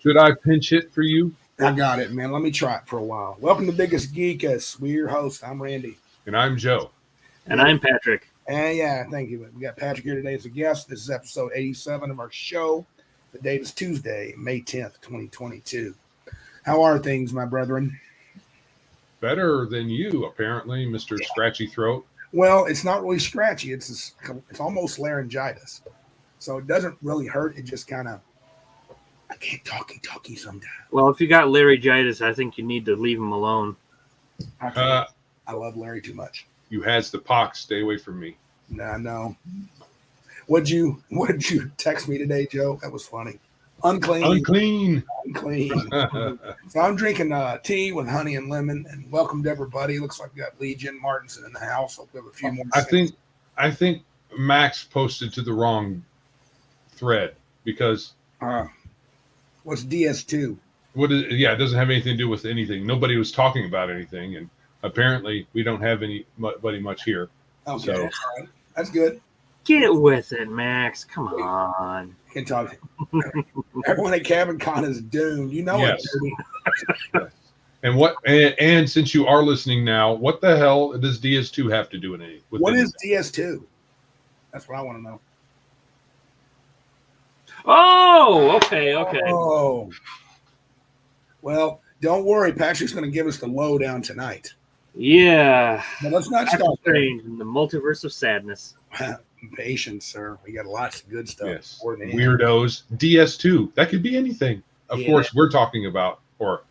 Should I pinch hit for you? I got it, man. Let me try it for a while. Welcome to Biggest Geekus. We're your host. I'm Randy. And I'm Joe. And I'm Patrick. And yeah, thank you. We got Patrick here today as a guest. This is episode 87 of our show. The date is Tuesday, May 10th, 2022. How are things, my brethren? Better than you, apparently, Mr. Scratchy Throat. Well, it's not really scratchy. It's almost laryngitis. So it doesn't really hurt. It just kind of, I can't talky sometimes. Well, if you got laryngitis, I think you need to leave him alone. I love Larry too much. You has the pox. Stay away from me. Nah, no. What'd you text me today, Joe? That was funny. Unclean. So I'm drinking tea with honey and lemon, and welcome to everybody. Looks like we got Legion Martinson in the house. Hope we have a few more. I think Max posted to the wrong thread because what's DS2? It doesn't have anything to do with anything. Nobody was talking about anything, and apparently we don't have anybody much here. Okay, so that's good. Get with it, Max. Come on. Can't talk. Everyone at Cabin Con is doomed. You know yes. it. And since you are listening now, what the hell does DS2 have to do with anything? What is DS2? That's what I want to know. Oh, okay. Oh. Well, don't worry. Patrick's going to give us the lowdown tonight. Yeah. But let's not start strange in the multiverse of sadness. Patience, sir. We got lots of good stuff. Yes. Weirdos. DS2. That could be anything. Of course, we're talking about, or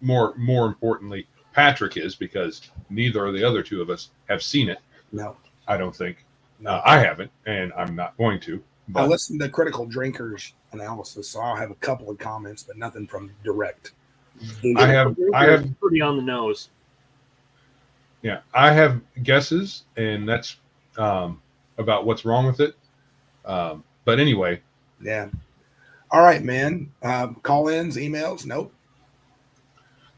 more importantly, Patrick is, because neither of the other two of us have seen it. No. I don't think. No, I haven't, and I'm not going to. I listened to Critical Drinkers analysis, so I'll have a couple of comments, but nothing from direct. I have pretty on the nose. Yeah, I have guesses, and that's about what's wrong with it. But anyway. Yeah. All right, man. Call-ins, emails? Nope.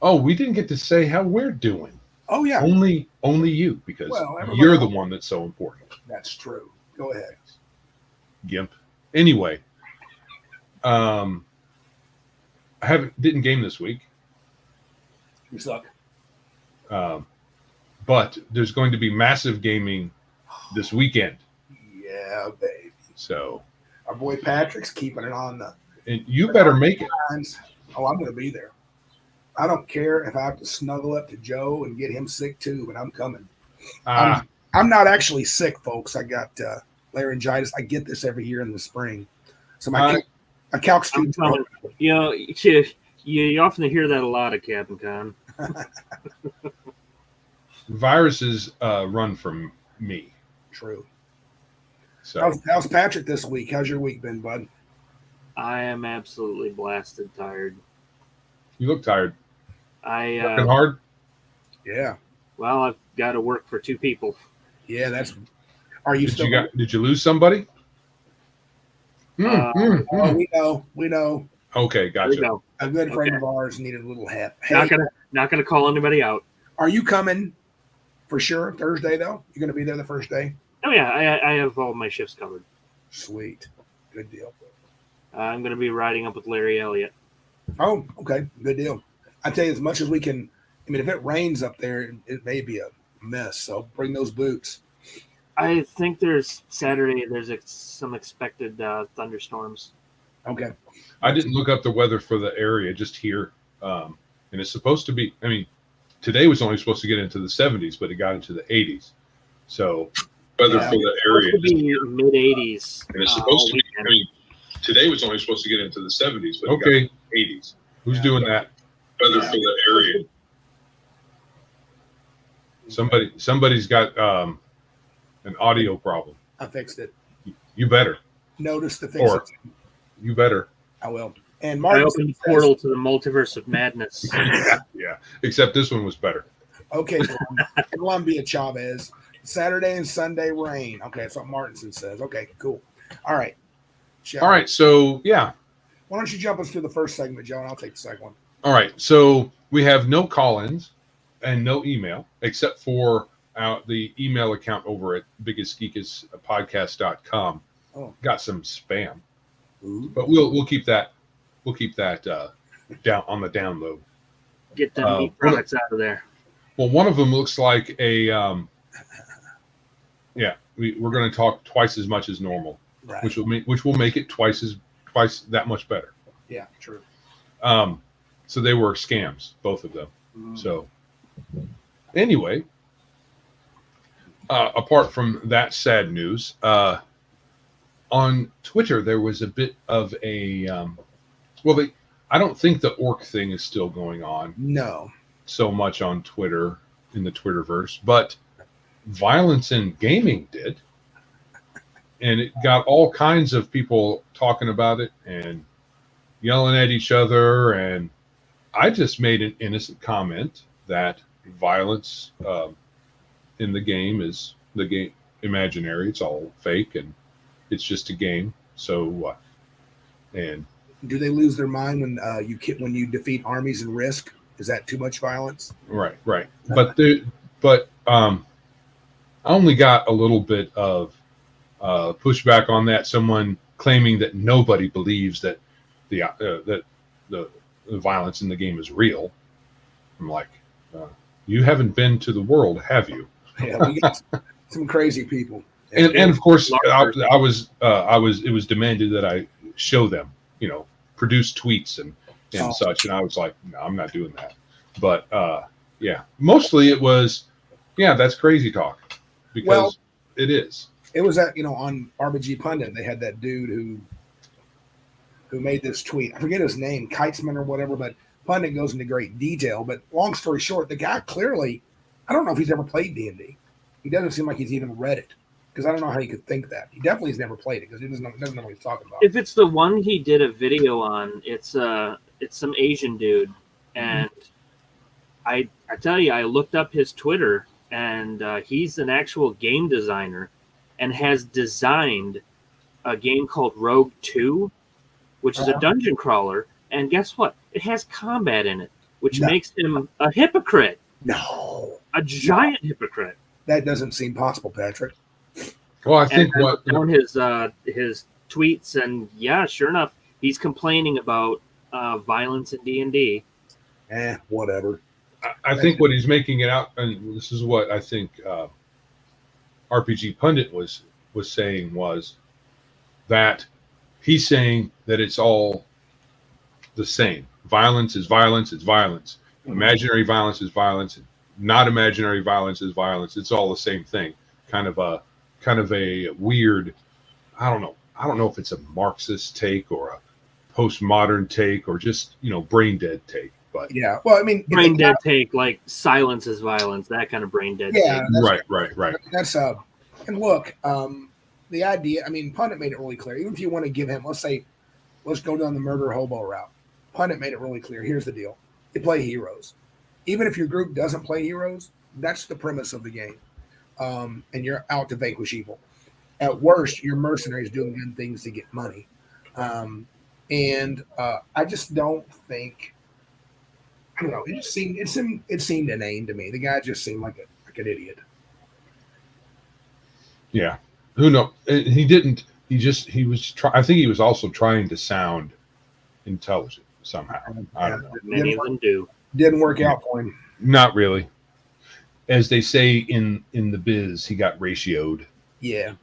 Oh, we didn't get to say how we're doing. Oh, yeah. Only you, because you're the one that's so important. That's true. Go ahead. Gimp. Anyway. I didn't game this week. You suck. But there's going to be massive gaming this weekend. Yeah, baby. So our boy Patrick's keeping it on the. And you better make it. Oh, I'm going to be there. I don't care if I have to snuggle up to Joe and get him sick too, but I'm coming. I'm not actually sick, folks. I got laryngitis. I get this every year in the spring. So my couch street. You know, you often hear that a lot at Cabin Con. Viruses run from me. True. So how's Patrick this week? How's your week been, bud? I am absolutely blasted tired. You look tired. Working hard? Yeah. Well, I've got to work for two people. Yeah, that's. Are you still? Did you lose somebody? We know. Okay, gotcha. A good friend of ours needed a little help. Hey, not gonna call anybody out. Are you coming for sure Thursday though? You're gonna be there the first day? Oh yeah, I have all my shifts covered. Sweet, good deal. I'm gonna be riding up with Larry Elliott. Oh, okay, good deal. I tell you, as much as we can. I mean, if it rains up there, it may be a mess. So bring those boots. I think Saturday. There's some expected thunderstorms. Okay. I didn't look up the weather for the area, just here, and it's supposed to be. I mean, today was only supposed to get into the 70s, but it got into the 80s. So weather for the area is mid 80s. And it's supposed to be. I mean, today was only supposed to get into the 70s, but it got into the 80s. Who's doing that? Weather for the area. Somebody's got an audio problem. I fixed it. You better. Notice the fix it. You better. I will. And I opened the portal to the multiverse of madness. Yeah. Except this one was better. Okay, Columbia Chavez. Saturday and Sunday rain. Okay, that's what Martinson says. Okay, cool. All right. All right. So yeah. Why don't you jump us through the first segment, Joe, and I'll take the second one. All right. So we have no call-ins and no email, except for the email account over at biggestgeekuspodcast.com. Oh. Got some spam. Ooh. But we'll keep that. We'll keep that down on the download. Get them meat products out of there. Well, one of them looks like a we're going to talk twice as much as normal, Right. which will make it twice that much better. Yeah, true. So they were scams, both of them. So anyway, apart from that sad news, on Twitter there was a bit of a I don't think the orc thing is still going on. No. So much on Twitter in the Twitterverse, but violence in gaming did, and it got all kinds of people talking about it and yelling at each other. And I just made an innocent comment that violence in the game is imaginary. It's all fake, and it's just a game. So what? And do they lose their mind when you defeat armies in Risk? Is that too much violence? Right. But I only got a little bit of pushback on that. Someone claiming that nobody believes that the violence in the game is real. I'm like, you haven't been to the world, have you? Yeah, we got some crazy people. And of course, it was demanded that I show them, produce tweets and such. And I was like, no, I'm not doing that. But mostly it was, that's crazy talk, because it is. It was that, on RBG Pundit, they had that dude who made this tweet. I forget his name, Kitesman or whatever, but Pundit goes into great detail. But long story short, the guy clearly, I don't know if he's ever played D&D. He doesn't seem like he's even read it, because I don't know how he could think that. He definitely has never played it, because he doesn't know what he's talking about. If it's the one he did a video on, it's some Asian dude, and I tell you, I looked up his Twitter, and he's an actual game designer and has designed a game called Rogue 2, which is a dungeon crawler. And guess what? It has combat in it, which makes him a hypocrite. No. A giant hypocrite. That doesn't seem possible, Patrick. Well, I think on his tweets, and sure enough, he's complaining about violence in D&D. Whatever. I think what he's making it out, and this is what I think RPG Pundit was saying, was that he's saying that it's all the same. Violence is violence. It's violence. Imaginary violence is violence. Not imaginary violence is violence. It's all the same thing. Kind of a weird. I don't know if it's a Marxist take or a postmodern take or just brain dead take. But brain dead take, like silence is violence. That kind of brain dead. Yeah, take. Right. That's and look, the idea. I mean, Pundit made it really clear. Even if you want to give him, let's go down the murder hobo route. Pundit made it really clear. Here's the deal: you play heroes. Even if your group doesn't play heroes, that's the premise of the game, and you're out to vanquish evil. At worst, you're mercenaries doing good things to get money, and I just don't think. I don't know. It seemed inane to me. The guy just seemed like an idiot. Yeah. Who knows? He didn't. He was. I think he was also trying to sound intelligent somehow. I don't know. Many of them do. Didn't work out for him. Not really. As they say in the biz, he got ratioed. Yeah.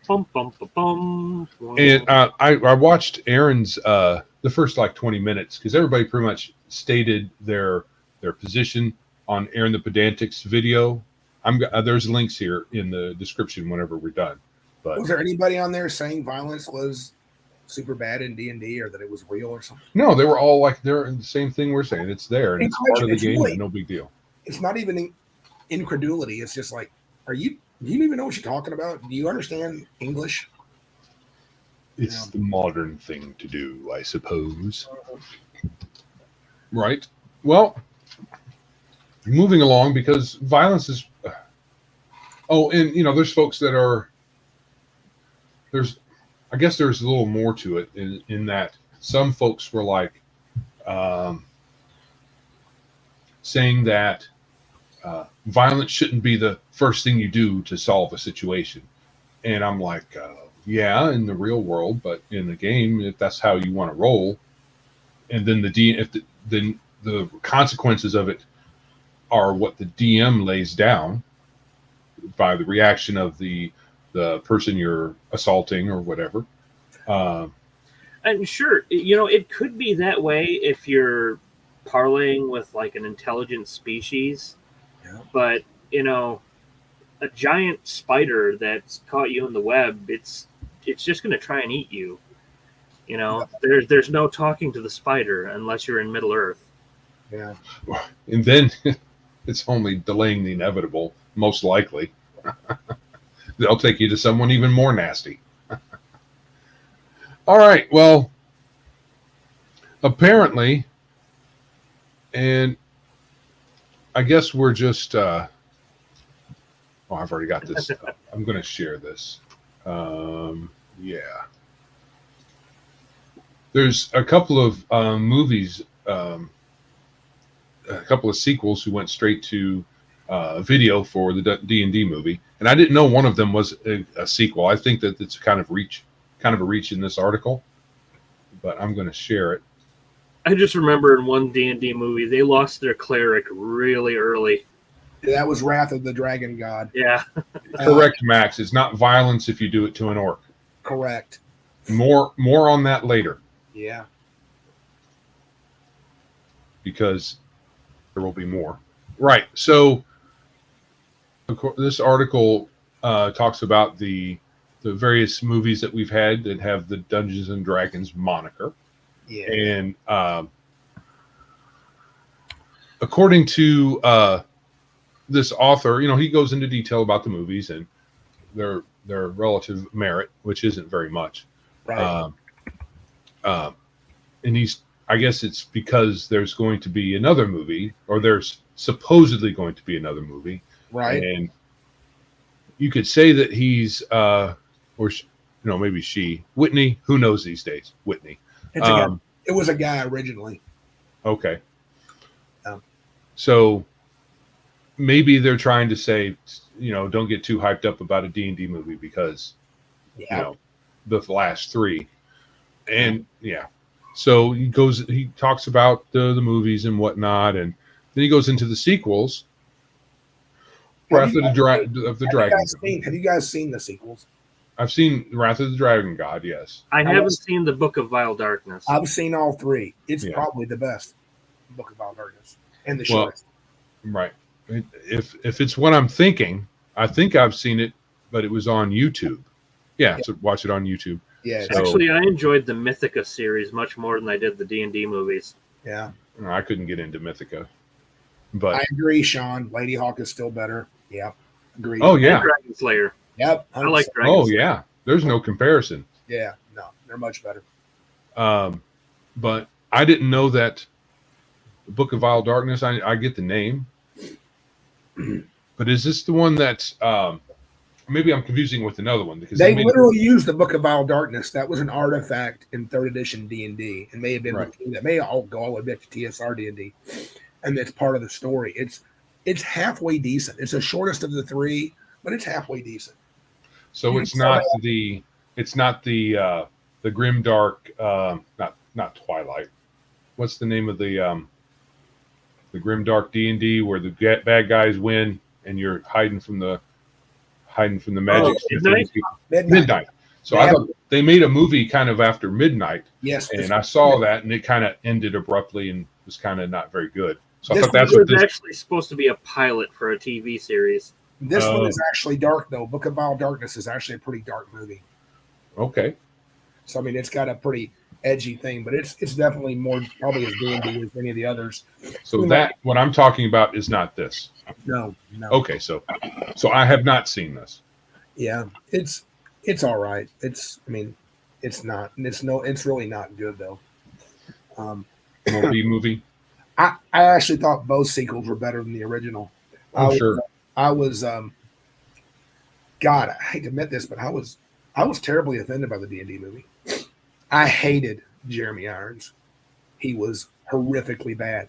Bum, bum, bum, bum. And I watched Aaron's the first 20 minutes, because everybody pretty much stated their position on Aaron the Pedantic's video. There's links here in the description whenever we're done. But was there anybody on there saying violence was super bad in D&D or that it was real or something? No, they were all they're the same thing we're saying. It's there and it's part of the game. Really, no big deal. It's not even incredulity. It's just like, do you even know what you're talking about? Do you understand English? It's the modern thing to do, I suppose. Right. Well, moving along, because violence is. And there's folks that are. I guess there's a little more to it in that some folks were saying that violence shouldn't be the first thing you do to solve a situation. And I'm like, in the real world, but in the game, if that's how you want to roll, and then the consequences of it are what the DM lays down by the reaction of the person you're assaulting or whatever. And sure, it could be that way if you're parlaying with like an intelligent species. Yeah. But a giant spider that's caught you in the web, it's just going to try and eat you. There's no talking to the spider unless you're in Middle Earth. Yeah. And then it's only delaying the inevitable, most likely. They'll take you to someone even more nasty. All right. Well, apparently, and I guess we're just. I've already got this. I'm going to share this. Yeah. There's a couple of movies, a couple of sequels who went straight to video for the D&D movie, and I didn't know one of them was a sequel. I think that it's kind of a reach in this article, but I'm going to share it. I just remember in one D&D movie, they lost their cleric really early. That was Wrath of the Dragon God. Yeah. Correct, Max. It's not violence if you do it to an orc. Correct. More on that later. Yeah. Because there will be more. Right. So this article talks about the various movies that we've had that have the Dungeons and Dragons moniker. Yeah. And according to this author, he goes into detail about the movies and their relative merit, which isn't very much. Right. And I guess it's because there's going to be another movie, or there's supposedly going to be another movie. Right. And you could say that he's, maybe she, Whitney, who knows these days? Whitney. It's a guy. It was a guy originally. Okay. So maybe they're trying to say, don't get too hyped up about a D&D movie because, the last three. And so he talks about the movies and whatnot, and then he goes into the sequels. Wrath of the Dragon. Have you guys seen the sequels? I've seen Wrath of the Dragon God, yes. I haven't seen the Book of Vile Darkness. I've seen all three. It's probably the best Book of Vile Darkness and the shortest. Right. If it's what I'm thinking, I think I've seen it, but it was on YouTube. Yeah, so watch it on YouTube. Yeah. So, actually, I enjoyed the Mythica series much more than I did the D&D movies. Yeah. I couldn't get into Mythica. But I agree, Sean. Lady Hawk is still better. Yeah. Agreed. Oh, yeah. And Dragon Slayer. Yep. 100%. I like Dragon Slayer. Yeah. There's no comparison. Yeah. No, they're much better. But I didn't know that the Book of Vile Darkness, I get the name. But is this the one that's maybe I'm confusing with another one, because they literally used the Book of Vile Darkness. That was an artifact in 3rd edition D&D, and may have been that may all go all the way back to TSR D&D, and it's part of the story. It's halfway decent. It's the shortest of the three, but it's halfway decent. So it's not the grimdark, not Twilight. What's the name of the grimdark D&D where the bad guys win and you're hiding from the magic? Midnight. So I thought they made a movie kind of after Midnight. Yes. And I saw that, and it kind of ended abruptly and was kind of not very good. So I thought that's what this was actually supposed to be a pilot for a TV series. This one is actually dark, though. Book of Vile Darkness is actually a pretty dark movie. Okay. So, I mean, it's got a pretty edgy thing, but it's definitely more probably as D&D as any of the others. So what I'm talking about is not this. No. Okay, so I have not seen this. Yeah, it's all right. It's not. It's really not good though. More B movie. I actually thought both sequels were better than the original. Sure. I was God, I hate to admit this, but I was terribly offended by the D&D movie. I hated Jeremy Irons. He was horrifically bad.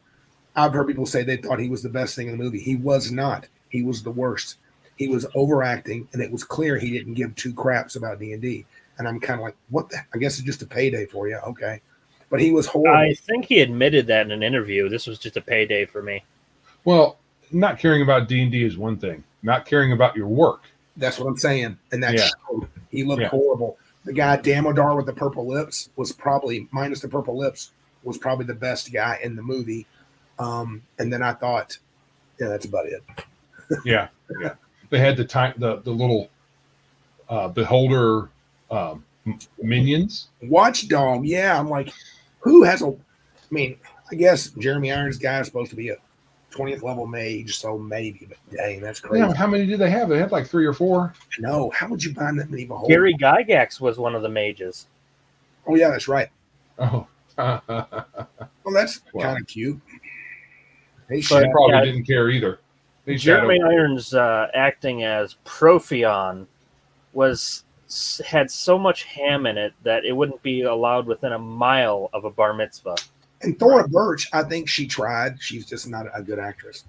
I've heard people say they thought he was the best thing in the movie. He was not. He was the worst. He was overacting, and it was clear he didn't give two craps about D&D. And I'm kind of like, what the? I guess it's just a payday for you. Okay. but he was horrible. I think he admitted that in an interview. This was just a payday for me. Well, not caring about D&D is one thing. Not caring about your work. That's what I'm saying. And that Yeah. showed. He looked Yeah. horrible. The guy, Damodar with the purple lips, was probably, minus the purple lips, was probably the best guy in the movie. And then I thought, yeah, that's about it. Yeah. They had the little beholder minions. Watchdog, yeah. I'm like, who has a? I mean, I guess Jeremy Irons' guy is supposed to be a 20th level mage, so maybe. But dang, that's crazy. Yeah, how many did they have? They had like 3 or 4. No, how would you find that many beholders? Gary Gygax was one of the mages. Oh yeah, that's right. Oh. Well, that's kind of cute. Hey, They Shad, probably didn't care either. They Jeremy shadowed- Irons acting as Profion had so much ham in it that it wouldn't be allowed within a mile of a bar mitzvah. and Thora Birch, I think she tried. She's just not a good actress.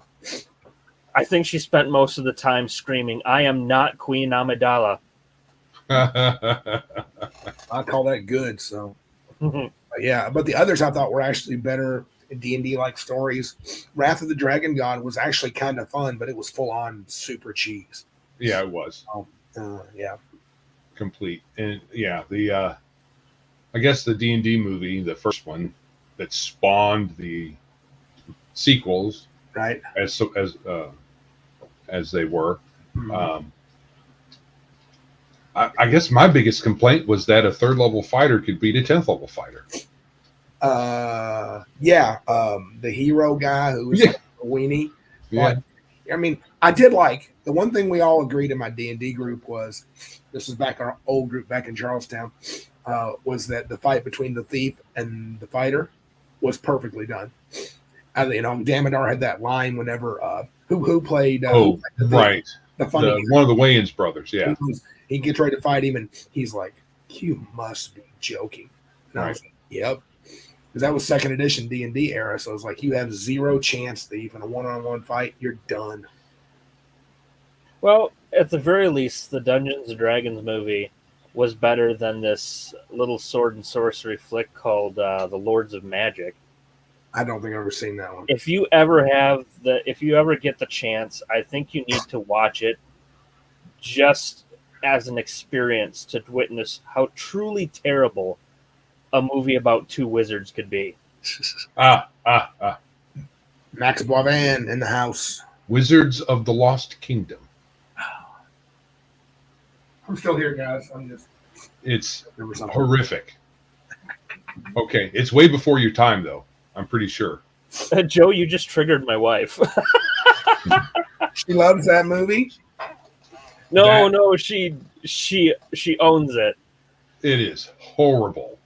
I think she spent most of the time screaming, "I am not Queen Amidala." I call that good. So yeah, but the others I thought were actually better D&D like stories. Wrath of the Dragon God was actually kind of fun, but it was full on super cheese. Yeah, it was Yeah. complete. And yeah, the I guess the D&D movie, the first one that spawned the sequels, Right. as they were. I guess my biggest complaint was that a 3rd level fighter could beat a 10th level fighter. The hero guy who was Yeah. a weenie. Yeah. I mean, I did like the one thing we all agreed in my D&D group was, this was back our old group back in Charlestown, was that the fight between the thief and the fighter was perfectly done. Damodar had that line whenever who played Right. the funny One of the Wayans brothers, yeah. he gets ready to fight him and he's like, "You must be joking." And I was like, "Yep." Because that was 2nd edition D&D era, so it's like you have 0 chance, thief, in a one-on-one fight, you're done. Well, at the very least, the Dungeons and Dragons movie was better than this little sword and sorcery flick called The Lords of Magic. I don't think I've ever seen that one. If you ever get the chance, I think you need to watch it just as an experience to witness how truly terrible a movie about 2 wizards could be. Max Boivin in the house. Wizards of the Lost Kingdom. I'm still here, guys. It's horrific. Okay, it's way before your time, though. I'm pretty sure. Joe, you just triggered my wife. She loves that movie. No, she owns it. It is horrible.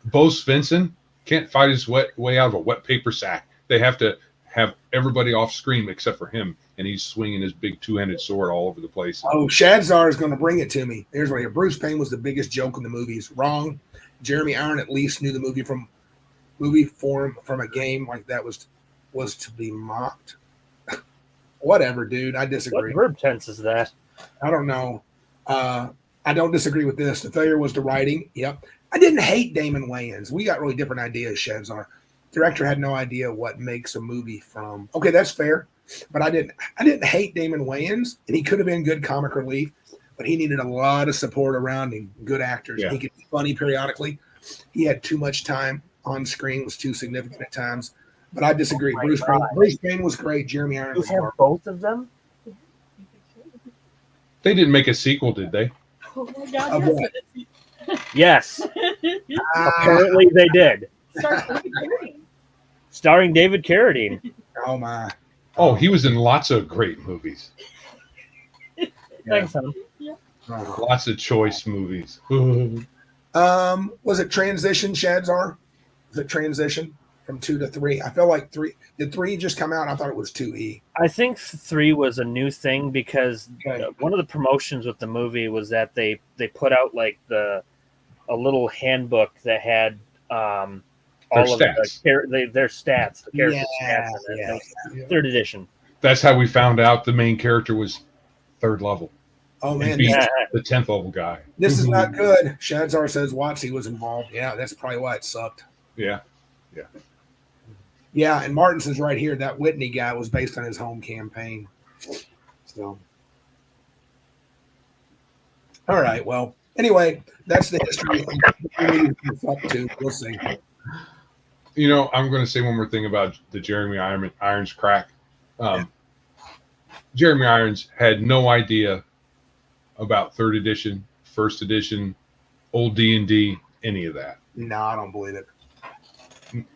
Bo Svensson can't fight his way out of a wet paper sack. They have to have everybody off screen except for him, and he's swinging his big 2-handed sword all over the place. Oh, Shadzar is going to bring it to me. There's right here. Bruce Payne was the biggest joke in the movies. Wrong. Jeremy Irons at least knew the movie form from a game like that was to be mocked. Whatever, dude. I disagree. What verb tense is that? I don't know. I don't disagree with this. The failure was the writing. Yep. I didn't hate Damon Wayans. We got really different ideas, Shadzar. Director had no idea what makes a movie from. Okay, that's fair. But I didn't hate Damon Wayans, and he could have been good comic relief, but he needed a lot of support around him, good actors. Yeah. He could be funny periodically. He had too much time on screen, was too significant at times. But I disagree. Bruce Payne was great. Jeremy Irons You was have both of them? They didn't make a sequel, did they? Oh my God, Yes. Apparently they did. Starring David Carradine. Oh my. Oh, he was in lots of great movies. Thanks, hon. Lots of choice movies. Was it transition, Shadzar? Was it transition from 2 to 3? I feel like 3. Did 3 just come out? I thought it was 2E. I think 3 was a new thing because Okay. one of the promotions with the movie was that they put out like a little handbook that had all of their stats, the character stats in it. Yeah. 3rd edition. That's how we found out the main character was 3rd level. Oh man, beat the 10th level guy. This is not good. Shadzar says Watsy was involved. Yeah, that's probably why it sucked. Yeah. Yeah, and Martin says right here that Whitney guy was based on his home campaign. So, all right. Well, anyway, that's the history of up to. We'll see. You know, I'm going to say one more thing about the Jeremy Irons crack. Jeremy Irons had no idea about 3rd edition, 1st edition, old D&D, any of that. No, I don't believe it.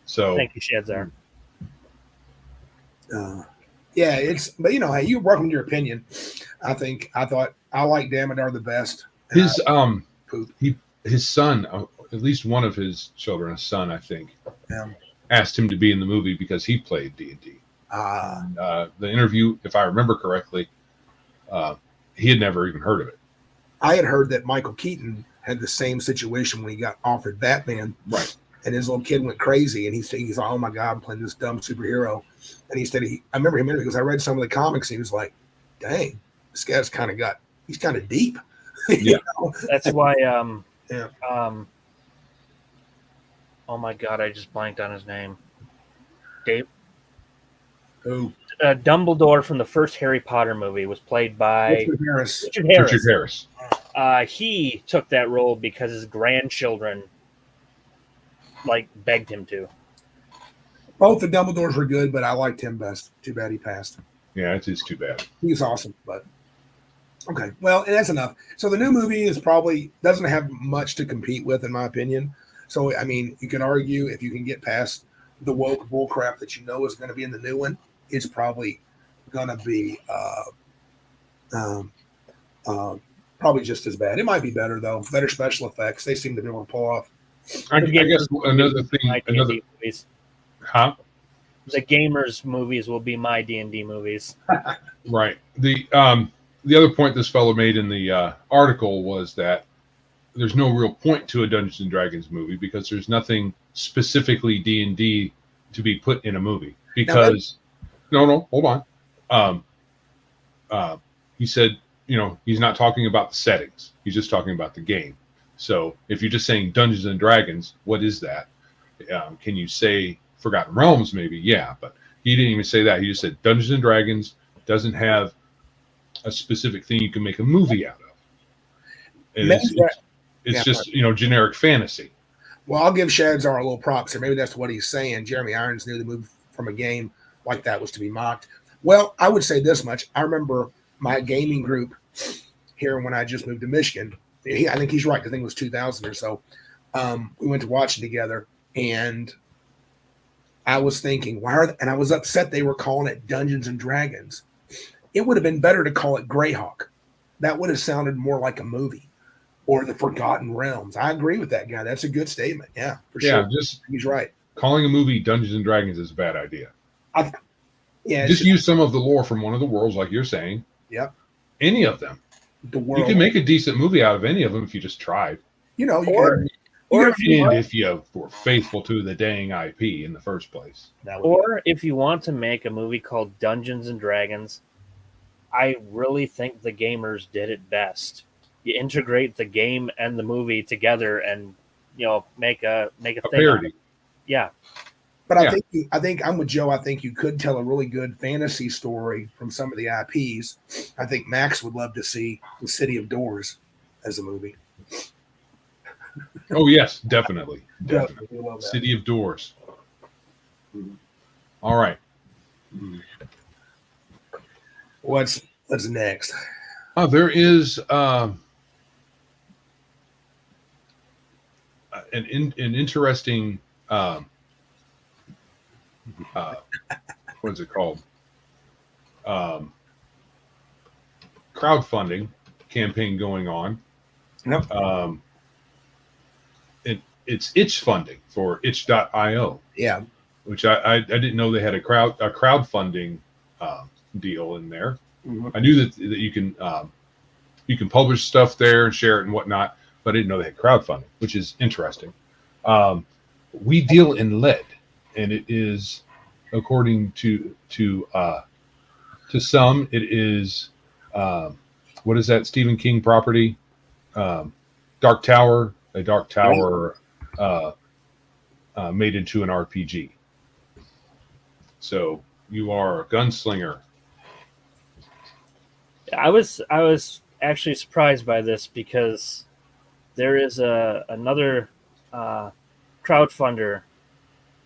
So thank you, Shadzar. Yeah, but you know, hey, you're welcome to your opinion. I thought I like Damodar the best. His his son, at least one of his children, a son, I think, asked him to be in the movie because he played D&D. The interview, if I remember correctly, he had never even heard of it. I had heard that Michael Keaton had the same situation when he got offered Batman. Right. And his little kid went crazy, and he's like, "Oh my God, I'm playing this dumb superhero." And he said, "I remember him because I read some of the comics. And he was like, dang, this guy's he's kind of deep." Yeah, that's why. Yeah. Oh my God, I just blanked on his name. Dave. Who? Dumbledore from the first Harry Potter movie was played by Richard Harris. Richard Harris. He took that role because his grandchildren begged him to. Both the Dumbledores were good, but I liked him best. Too bad he passed. Yeah, it is too bad. He was awesome, but okay. Well, and that's enough. So the new movie doesn't have much to compete with, in my opinion. So I mean, you can argue if you can get past the woke bullcrap that you know is going to be in the new one, it's probably going to be probably just as bad. It might be better though. Better special effects. They seem to be able to pull off. I guess another thing. Movies. Huh? The gamers movies will be my D&D movies. Right. The other point this fellow made in the article was that there's no real point to a Dungeons and Dragons movie because there's nothing specifically D&D to be put in a movie. Because no, hold on. He said, you know, he's not talking about the settings. He's just talking about the game. So if you're just saying Dungeons and Dragons, what is that? Can you say Forgotten Realms? Maybe, yeah, but he didn't even say that. He just said Dungeons and Dragons doesn't have a specific thing you can make a movie out of. And it's just generic fantasy. Well, I'll give Shadzar a little props here. Maybe that's what he's saying. Jeremy Irons knew the move from a game like that was to be mocked. Well, I would say this much. I remember my gaming group here when I just moved to Michigan. I think he's right. I think it was 2000 or so. We went to watch it together, and I was thinking, and I was upset they were calling it Dungeons and Dragons. It would have been better to call it Greyhawk. That would have sounded more like a movie, or the Forgotten Realms. I agree with that guy. That's a good statement. Yeah, for sure. He's right. Calling a movie Dungeons and Dragons is a bad idea. Just use some of the lore from one of the worlds, like you're saying. Yep. Any of them. The world. You can make a decent movie out of any of them if you just tried. If you were faithful to the dang IP in the first place. Or if you want to make a movie called Dungeons and Dragons, I really think the gamers did it best. You integrate the game and the movie together, and make a thing. Parody. Yeah. But I think I'm with Joe. I think you could tell a really good fantasy story from some of the IPs. I think Max would love to see The City of Doors as a movie. Oh yes, definitely. Love that. City of Doors. All right. What's next? There is an interesting what's it called? Crowdfunding campaign going on. Yep. It's itch funding for itch.io. Yeah. Which I didn't know they had a crowdfunding deal in there. Mm-hmm. I knew that you can publish stuff there and share it and whatnot, but I didn't know they had crowdfunding, which is interesting. We deal in lead, and it is, according to some, it is what is that Stephen King property? Dark Tower. A Dark Tower made into an RPG. So you are a gunslinger. I was actually surprised by this because there is another crowdfunder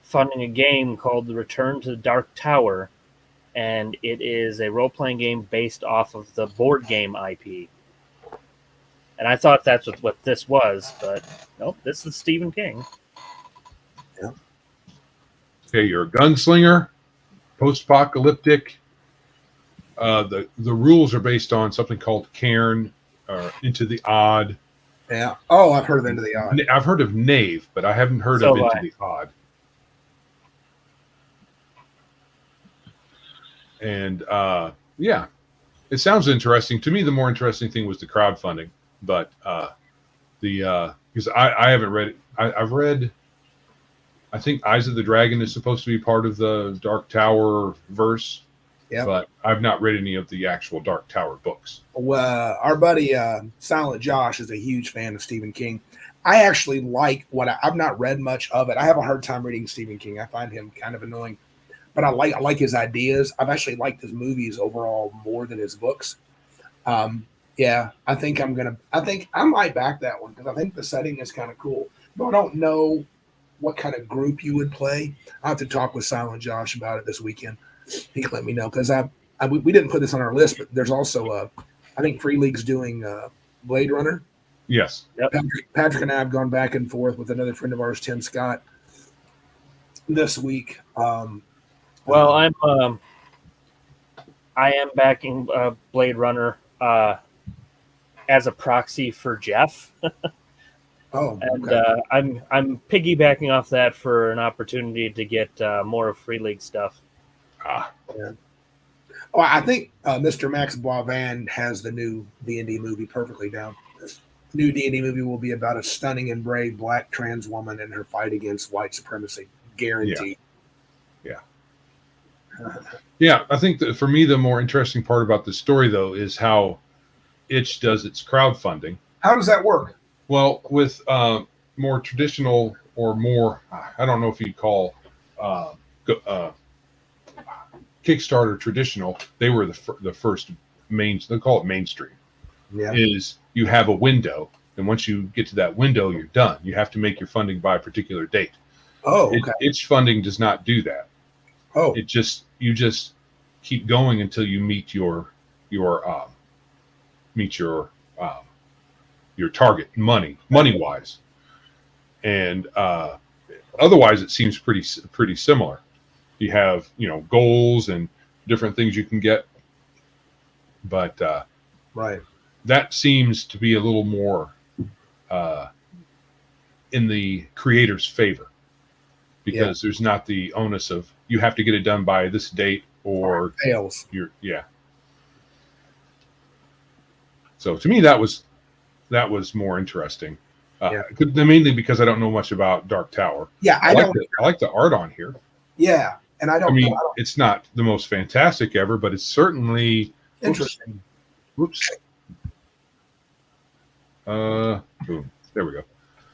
funding a game called The Return to the Dark Tower, and it is a role-playing game based off of the board game IP. And I thought that's what this was, but nope, this is Stephen King. Yeah. Okay, you're a gunslinger, post-apocalyptic. The rules are based on something called Cairn, or Into the Odd. Yeah. Oh, I've heard of Into the Odd. I've heard of Knave, but I haven't heard of Into the Odd. And yeah, it sounds interesting. To me, the more interesting thing was the crowdfunding. But because I haven't read it. I've read, I think Eyes of the Dragon is supposed to be part of the Dark Tower verse. Yeah. But I've not read any of the actual Dark Tower books. Well, our buddy Silent Josh is a huge fan of Stephen King. I actually like I've not read much of it. I have a hard time reading Stephen King. I find him kind of annoying. But I like his ideas. I've actually liked his movies overall more than his books. Yeah, I think I might back that one because I think the setting is kind of cool. But I don't know what kind of group you would play. I have to talk with Silent Josh about it this weekend. He can let me know because we didn't put this on our list, but there's also I think Free League's doing Blade Runner. Yes. Yep. Patrick and I have gone back and forth with another friend of ours, Tim Scott, this week. Well, I am backing Blade Runner as a proxy for Jeff. Oh, and okay. I'm piggybacking off that for an opportunity to get more of Free League stuff. Yeah. Oh, I think Mr. Max Boivin has the new D&D movie perfectly down. New D&D movie will be about a stunning and brave black trans woman and her fight against white supremacy. Guaranteed. Yeah. Yeah, I think that for me, the more interesting part about the story, though, is how Itch does its crowdfunding. How does that work? Well, with more traditional or more, I don't know if you'd call Kickstarter traditional, they were the first they call it mainstream. Yeah. Is you have a window, and once you get to that window, you're done. You have to make your funding by a particular date. Oh, okay. Itch funding does not do that. Oh, You just keep going until you meet your target money wise, and otherwise it seems pretty similar. You have goals and different things you can get, but right. That seems to be a little more in the creator's favor because there's not the onus of you have to get it done by this date or fails. So to me that was more interesting. Mainly because I don't know much about Dark Tower. Yeah, I like the art on here. Yeah, and I mean, it's not the most fantastic ever, but it's certainly interesting. Whoops. Boom. There we go.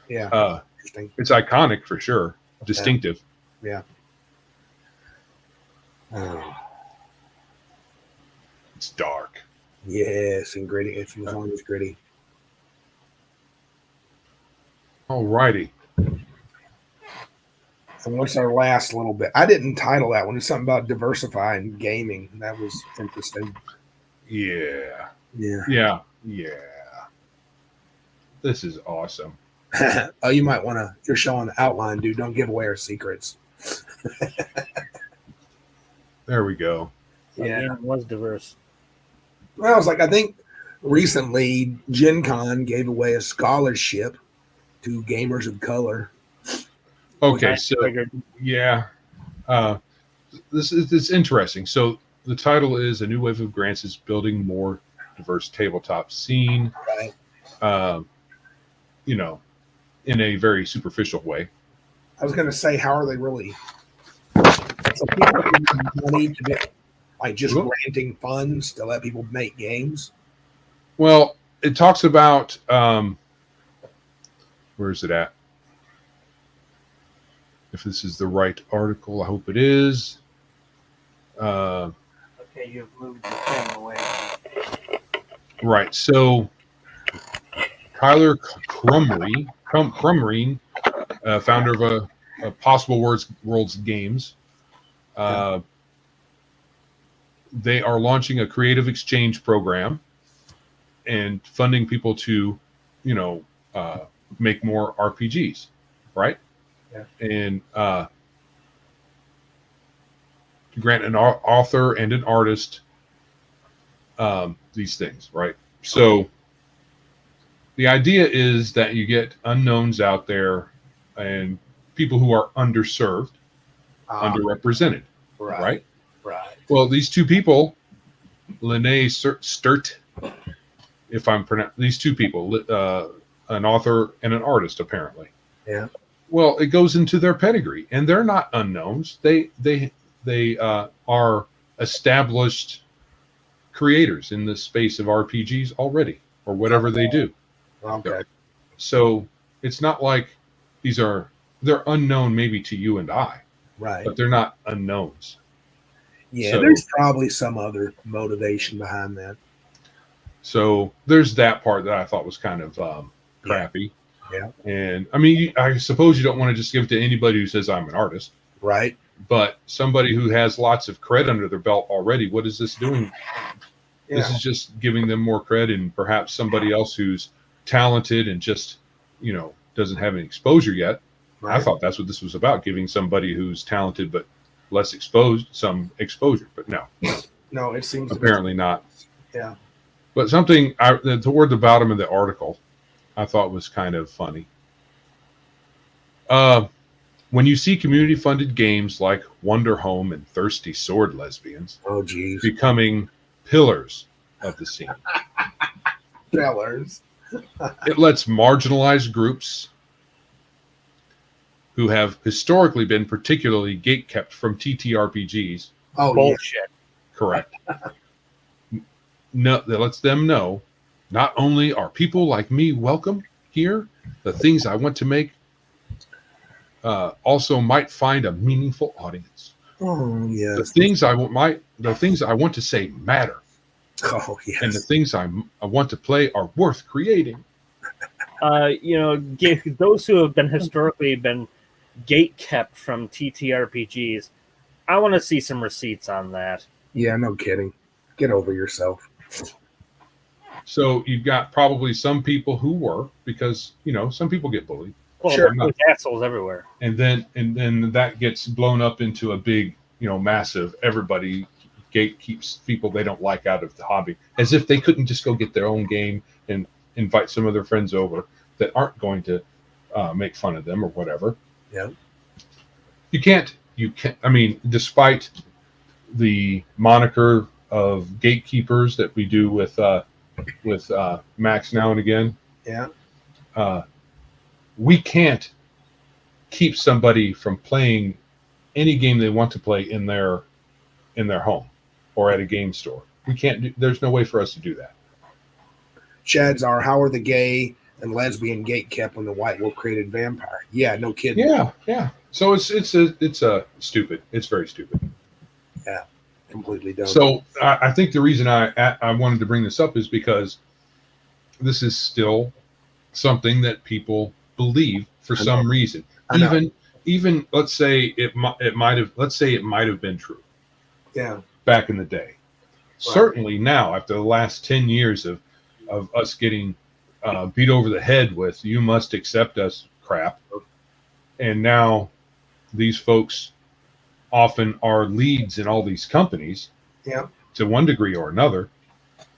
Yeah. Interesting. It's iconic for sure. Distinctive. Yeah. It's dark. Yes, and gritty. It's as long as gritty. Alrighty. And what's our last little bit? I didn't title that one. It's something about diversifying gaming. That was interesting. Yeah. Yeah. This is awesome. Oh, you might want to. You're showing the outline, dude. Don't give away our secrets. There we go. Yeah, it was diverse. Well, I was like, I think recently Gen Con gave away a scholarship to gamers of color. Okay, so yeah, this is interesting. So the title is "A New Wave of Grants is Building More Diverse Tabletop Scene." Right. In a very superficial way. I was going to say, how are they really? So people are giving money to get, like, just granting funds to let people make games. Well, it talks about where is it at? If this is the right article, I hope it is. Okay, you've moved the pen away. Right. So Tyler Crumrine, founder of a Possible Worlds Games, they are launching a creative exchange program and funding people to, make more RPGs, right? Yeah. And to grant an author and an artist these things, right? So the idea is that you get unknowns out there and people who are underserved, underrepresented, right? Right. Well, these two people, Lene Sturt, if I'm pronouncing these two people, an author and an artist, apparently. Yeah. Well, it goes into their pedigree, and they're not unknowns. They are established creators in the space of RPGs already, or whatever they do. Okay. So it's not like they're unknown maybe to you and I, Right. but they're not unknowns. Yeah, So there's probably some other motivation behind that. So there's that part that I thought was kind of crappy. Yeah. And I mean, I suppose you don't want to just give it to anybody who says I'm an artist. Right. But somebody who has lots of cred under their belt already, what is this doing? Yeah. This is just giving them more cred, and perhaps somebody else who's talented and just, doesn't have any exposure yet. Right. I thought that's what this was about, giving somebody who's talented but less exposed some exposure. But no, it seems apparently not. Yeah. But something toward the bottom of the article I thought was kind of funny. When you see community-funded games like Wonder Home and Thirsty Sword Lesbians becoming pillars of the scene. Pillars. It lets marginalized groups who have historically been particularly gatekept from TTRPGs. Oh, bullshit. Yeah. Correct. No, that lets them know not only are people like me welcome here, the things I want to make also might find a meaningful audience. Oh, yes. The things I want to say matter. Oh, yes. And the things I want to play are worth creating. Those who have been historically been gate kept from TTRPGs, I want to see some receipts on that. Yeah, no kidding. Get over yourself. So you've got probably some people who were, because some people get bullied. Well, Sure. there's assholes everywhere. And then that gets blown up into a big, massive, everybody gatekeeps people they don't like out of the hobby, as if they couldn't just go get their own game and invite some of their friends over that aren't going to make fun of them or whatever. Yeah. You can't, I mean, despite the moniker of gatekeepers that we do with Max now and again. Yeah. We can't keep somebody from playing any game they want to play in their home or at a game store. We can't there's no way for us to do that. Chads are, how are the gay and lesbian gatekept when the White Wolf created vampire? Yeah, no kidding. Yeah. So it's stupid. It's very stupid. Yeah, completely dumb. So I think the reason I wanted to bring this up is because this is still something that people believe for some reason. Even let's say it might have been true. Yeah. Back in the day. Right. Certainly now, after the last 10 years of us getting beat over the head with "you must accept us" crap, and now these folks often are leads in all these companies. Yeah. To one degree or another.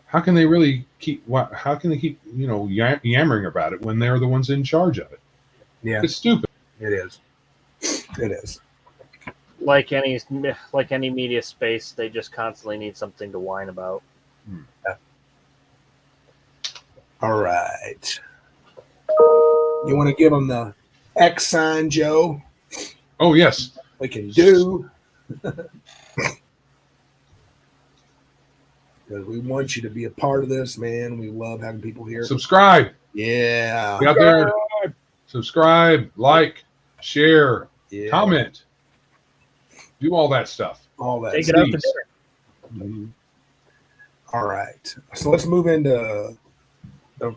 How can they really keep yammering about it when they're the ones in charge of it? Yeah. It's stupid. It is. It is. Like any media space, they just constantly need something to whine about. Yeah. All right. You want to give them the X sign, Joe? Oh, yes. We can do. because we want you to be a part of this, man. We love having people here. Subscribe. Yeah. Get out there. Subscribe, like, share, comment. Do all that stuff. All that. Take it out to dinner. Mm-hmm. All right. So let's move into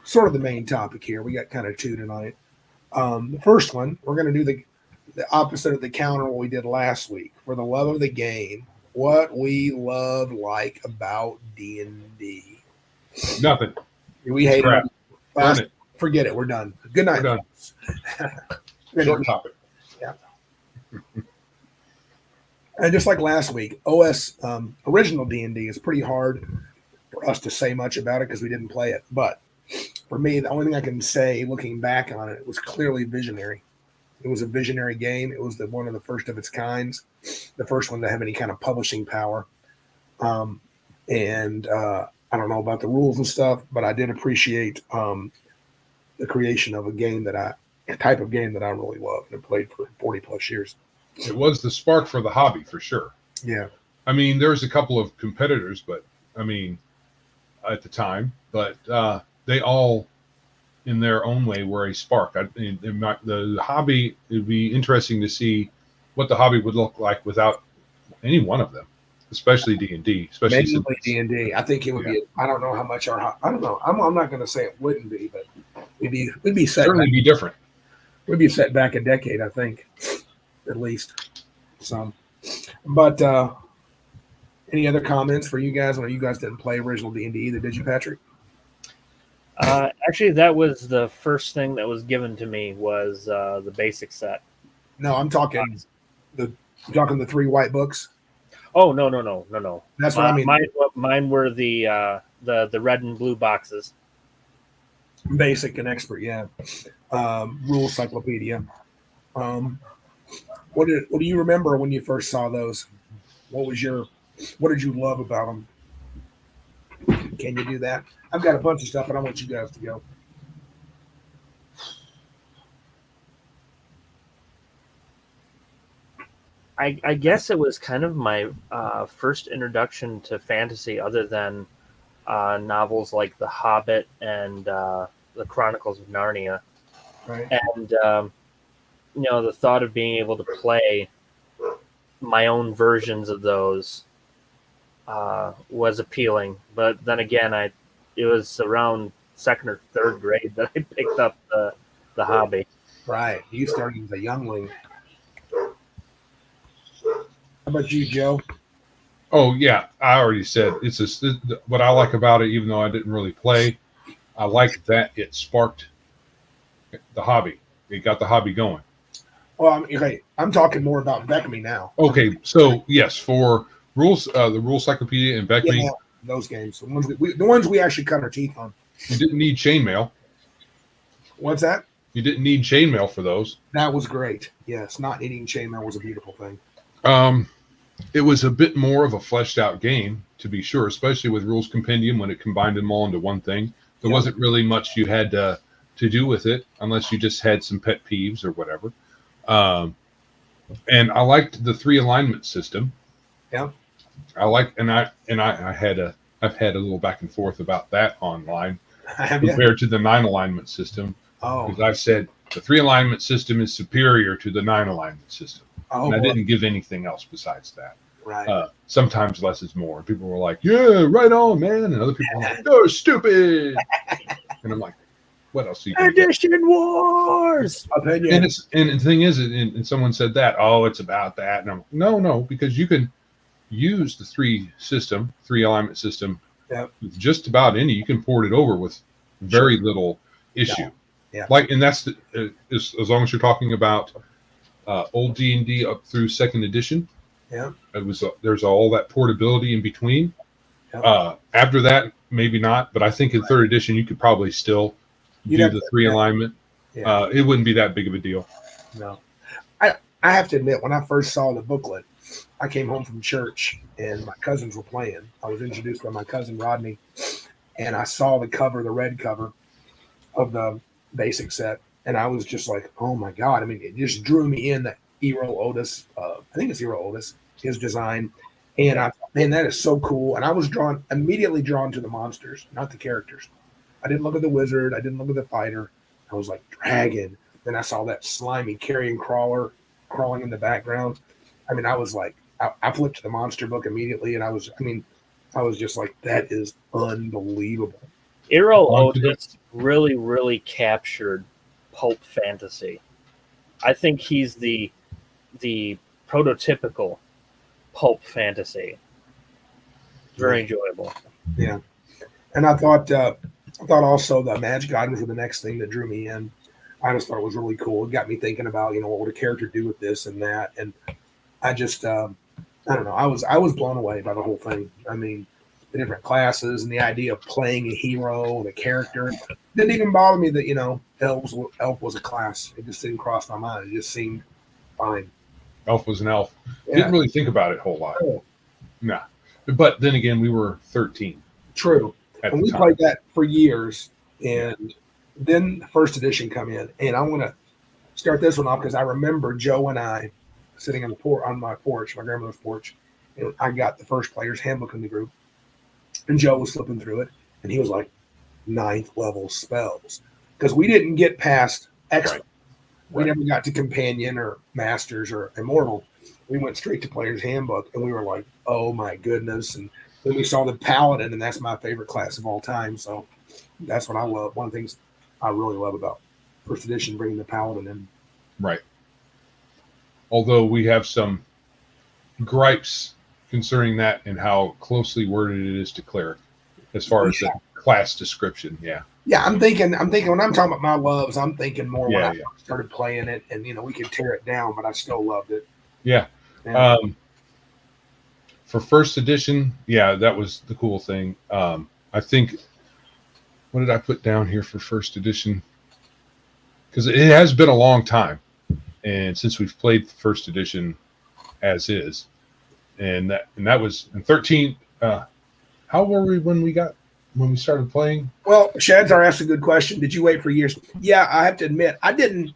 sort of the main topic here. We got kind of two tonight. The first one, we're going to do the opposite of the counter what we did last week. For the love of the game, what we love like about D&D. Nothing. We hate it. Forget it. We're done. Good night. We're done. Short topic. Yeah. And just like last week, OS original D&D is pretty hard for us to say much about it because we didn't play it. But for me, the only thing I can say, looking back on it, it was clearly visionary. It was a visionary game. It was one of the first of its kinds, the first one to have any kind of publishing power. And I don't know about the rules and stuff, but I did appreciate the creation of a type of game that I really loved and played for 40 plus years. It was the spark for the hobby for sure. Yeah. I mean, there's a couple of competitors, but I mean, at the time, but they all, in their own way, were a spark. The hobby, it'd be interesting to see what the hobby would look like without any one of them, especially D&D. Especially mainly D&D. I think it would be. I don't know how much I don't know. I'm not going to say it wouldn't be, but we'd be set. Certainly back, be different. We'd be set back a decade, I think, at least. Some, but any other comments for you guys? I know you guys didn't play original D&D either, did you, Patrick? Actually, that was the first thing that was given to me was the basic set. No, I'm talking the 3 white books. Oh no! That's what I mean. Mine were the red and blue boxes. Basic and expert, yeah. Rule cyclopedia. What do you remember when you first saw those? What did you love about them? Can you do that? I've got a bunch of stuff, but I want you guys to go. I guess it was kind of my first introduction to fantasy, other than novels like The Hobbit and The Chronicles of Narnia. Right. And the thought of being able to play my own versions of those was appealing. But then again, it was around 2nd or 3rd grade that I picked up the hobby. Right. You started as a youngling. How about you, Joe? Oh yeah, I already said what I like about it, even though I didn't really play. I like that it sparked the hobby. It got the hobby going. Well, I'm talking more about BECMIE now. Okay, so yes, for rules, the Rule Cyclopedia and BECMIE, those games, the ones we actually cut our teeth on. You didn't need chainmail. What's that? You didn't need chainmail for those. That was great. Yes, not needing chainmail was a beautiful thing. It was a bit more of a fleshed out game, to be sure, especially with Rules Compendium when it combined them all into one thing. There wasn't really much you had to do with it unless you just had some pet peeves or whatever. And I liked the 3 alignment system. Yeah. I've had a little back and forth about that online Compared compared to the 9 alignment system. Oh. Because I've said the 3 alignment system is superior to the 9 alignment system. Oh, and I didn't give anything else besides that. Right. Sometimes less is more. People were like, yeah, right on, man. And other people were like, oh, stupid. And I'm like, what else? Edition Wars. And the thing is, and someone said that, oh, it's about that. And I'm like, no, because you can use the 3 alignment system with just about any. You can port it over with very little issue. Yeah. And that's as long as you're talking about old D&D up through 2nd edition. Yeah. There's all that portability in between. Yeah. After that, maybe not, but I think in 3rd edition you could probably still do the 3 alignment. Yeah. It wouldn't be that big of a deal. No. I have to admit, when I first saw the booklet, I came home from church and my cousins were playing. I was introduced by my cousin Rodney, and I saw the cover, the red cover of the basic set, and I was just like, oh my God. I mean, it just drew me in that Eero Otis, I think it's Eero Otis, his design, And I thought, man, that is so cool. And I was immediately drawn to the monsters, not the characters. I didn't look at the wizard. I didn't look at the fighter. I was like, dragon. Then I saw that slimy carrion crawler crawling in the background. I mean, I was like, I flipped to the monster book immediately. And I was just like, that is unbelievable. Eero Otis really, really captured pulp fantasy. I think he's the prototypical pulp fantasy. Very enjoyable. Yeah. And I thought also the magic items were the next thing that drew me in. I just thought it was really cool. It got me thinking about, what would a character do with this and that. And I just, I don't know. I was blown away by the whole thing. I mean, the different classes and the idea of playing a hero and a character. It didn't even bother me that, elf was a class. It just didn't cross my mind. It just seemed fine. Elf was an elf. Yeah. Didn't really think about it a whole lot. Oh. Nah. But then again, we were 13. True. And we time. played that for years. And then first edition come in. And I'm going to start this one off because I remember Joe and I sitting on my porch, my grandmother's porch. And I got the first player's handbook in the group. And Joe was flipping through it. And he was like, 9th level spells. Because we didn't get past expert. We never got to companion or masters or immortal. We went straight to player's handbook. And we were like, oh my goodness. And then we saw the paladin, and that's my favorite class of all time. So that's what I love. One of the things I really love about first edition, bringing the paladin in. Right. Although we have some gripes concerning that and how closely worded it is to cleric as far as the class description. Yeah. Yeah, I'm thinking when I'm talking about my loves, I'm thinking more when I first started playing it, and we could tear it down, but I still loved it. Yeah. For first edition, that was the cool thing. I think, what did I put down here for first edition? Because it has been a long time, and since we've played first edition as is, and that was in 13. How were we when we started playing? Well, Shadzar asked a good question. Did you wait for years? Yeah, I have to admit, I didn't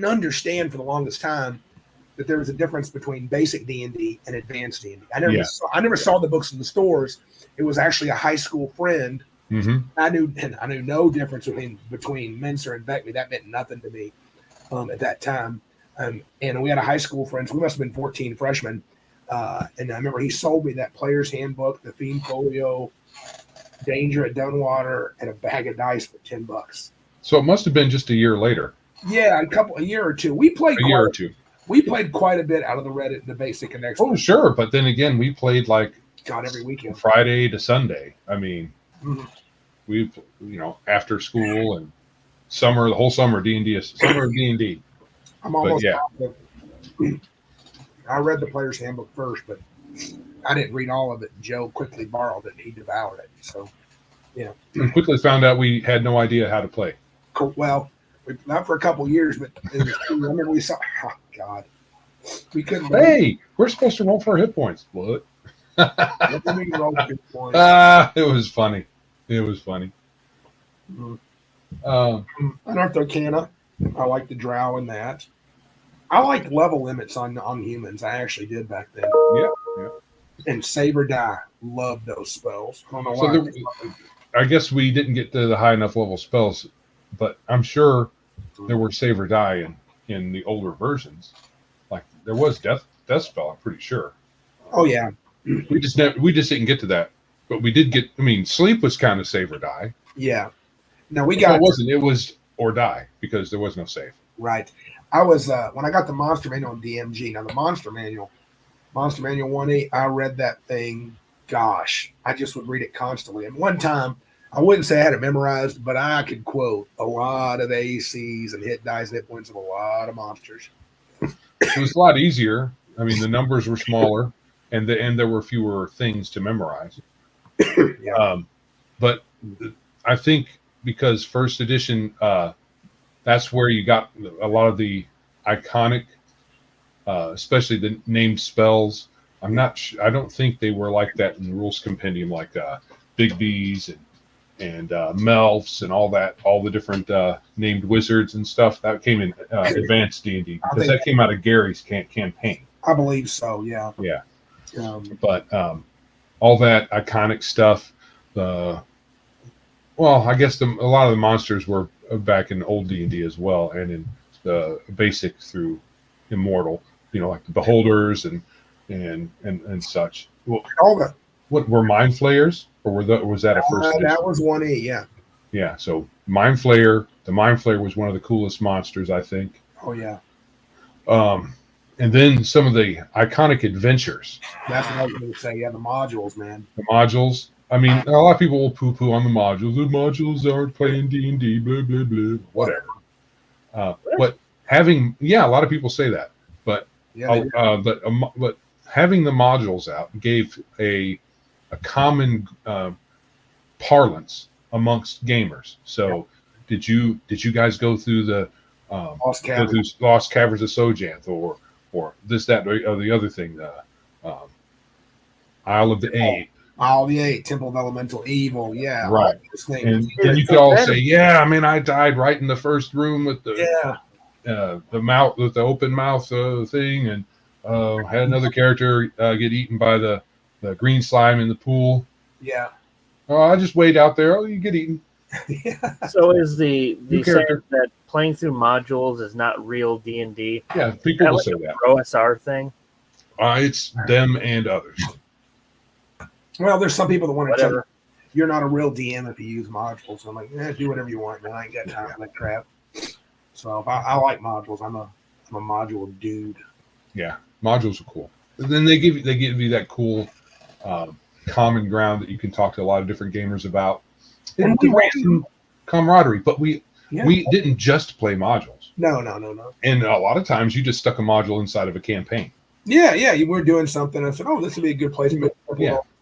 understand for the longest time that there was a difference between basic D&D and advanced D&D. I never saw the books in the stores. It was actually a high school friend. Mm-hmm. I knew no difference between Menser and BECMIE. That meant nothing to me at that time. And we had a high school friend. So we must have been 14 freshmen. And I remember he sold me that player's handbook, the Fiend Folio, Danger at Dunwater, and a bag of dice for $10. So it must have been just a year later. Yeah, a year or two. We played quite a bit out of the basic and expert. Oh, sure. But then again, we played every weekend, Friday to Sunday. I mean, mm-hmm. we after school and summer, the whole summer D&D is summer of D&D. I'm almost I read the player's handbook first, but I didn't read all of it. Joe quickly borrowed it. He devoured it. So, and quickly found out we had no idea how to play. Well, not for a couple years, but I remember we saw. Oh God, we couldn't. Hey, we're supposed to roll for our hit points. What? What do we roll for hit points? It was funny. Mm-hmm. Unearthed Arcana. I like the drow in that. I liked level limits on humans. I actually did back then. Yeah. And save or die. Loved those spells. I don't know why. So I guess we didn't get to the high enough level spells, but I'm sure there were save or die in the older versions. Like there was death spell. I'm pretty sure. Oh yeah. We just didn't get to that, but we did get. I mean, sleep was kind of save or die. Yeah. No, we got. It wasn't. It was or die because there was no save. Right. I was when I got the Monster Manual on DMG. Now the Monster Manual 1.8. I read that thing. Gosh, I just would read it constantly. And one time, I wouldn't say I had it memorized, but I could quote a lot of ACs and hit dice and hit points of a lot of monsters. It was a lot easier. I mean, the numbers were smaller, and there were fewer things to memorize. Yeah. But I think because first edition, that's where you got a lot of the iconic, especially the named spells. I don't think they were like that in the rules compendium, like Big B's and Melfs and all that, all the different named wizards and stuff that came in advanced D&D because that came out of Gary's campaign. I believe so. Yeah. Yeah. But all that iconic stuff, I guess a lot of the monsters were back in old D&D as well, and in the basic through Immortal, like the Beholders and such. Well, all that. What were Mind Flayers, or was that a first edition? That was 1E, yeah. Yeah, so Mind Flayer, the Mind Flayer was one of the coolest monsters, I think. Oh, yeah. And then some of the iconic adventures. That's what I was going to say. Yeah, the modules, man. The modules. I mean, a lot of people will poo-poo on the modules. The modules aren't playing D&D, blah, blah, blah, whatever. But having, a lot of people say that. But but having the modules out gave a common parlance amongst gamers. So did you guys go through the Lost Caverns of Sojanth, or this, that, or the other thing, Isle of the Eight? Isle of the Eight, Temple of Elemental Evil, yeah. Right. And then you could all say, I died right in the first room with the mouth, with the open mouth thing, and had another character get eaten by the green slime in the pool. Yeah. Oh, I just wait out there. Oh, you get eaten. So is the saying that playing through modules is not real D&D? Yeah, people will say that. OSR thing? It's them and others. Well, there's some people that want to tell you you're not a real DM if you use modules. So I'm like, do whatever you want, man. I ain't got time for that crap. So I like modules. I'm a module dude. Yeah, modules are cool. But then they give you that cool common ground that you can talk to a lot of different gamers about. And we ran some camaraderie, but we didn't just play modules. No. And a lot of times you just stuck a module inside of a campaign. Yeah. You were doing something. I said, oh, this would be a good place to go.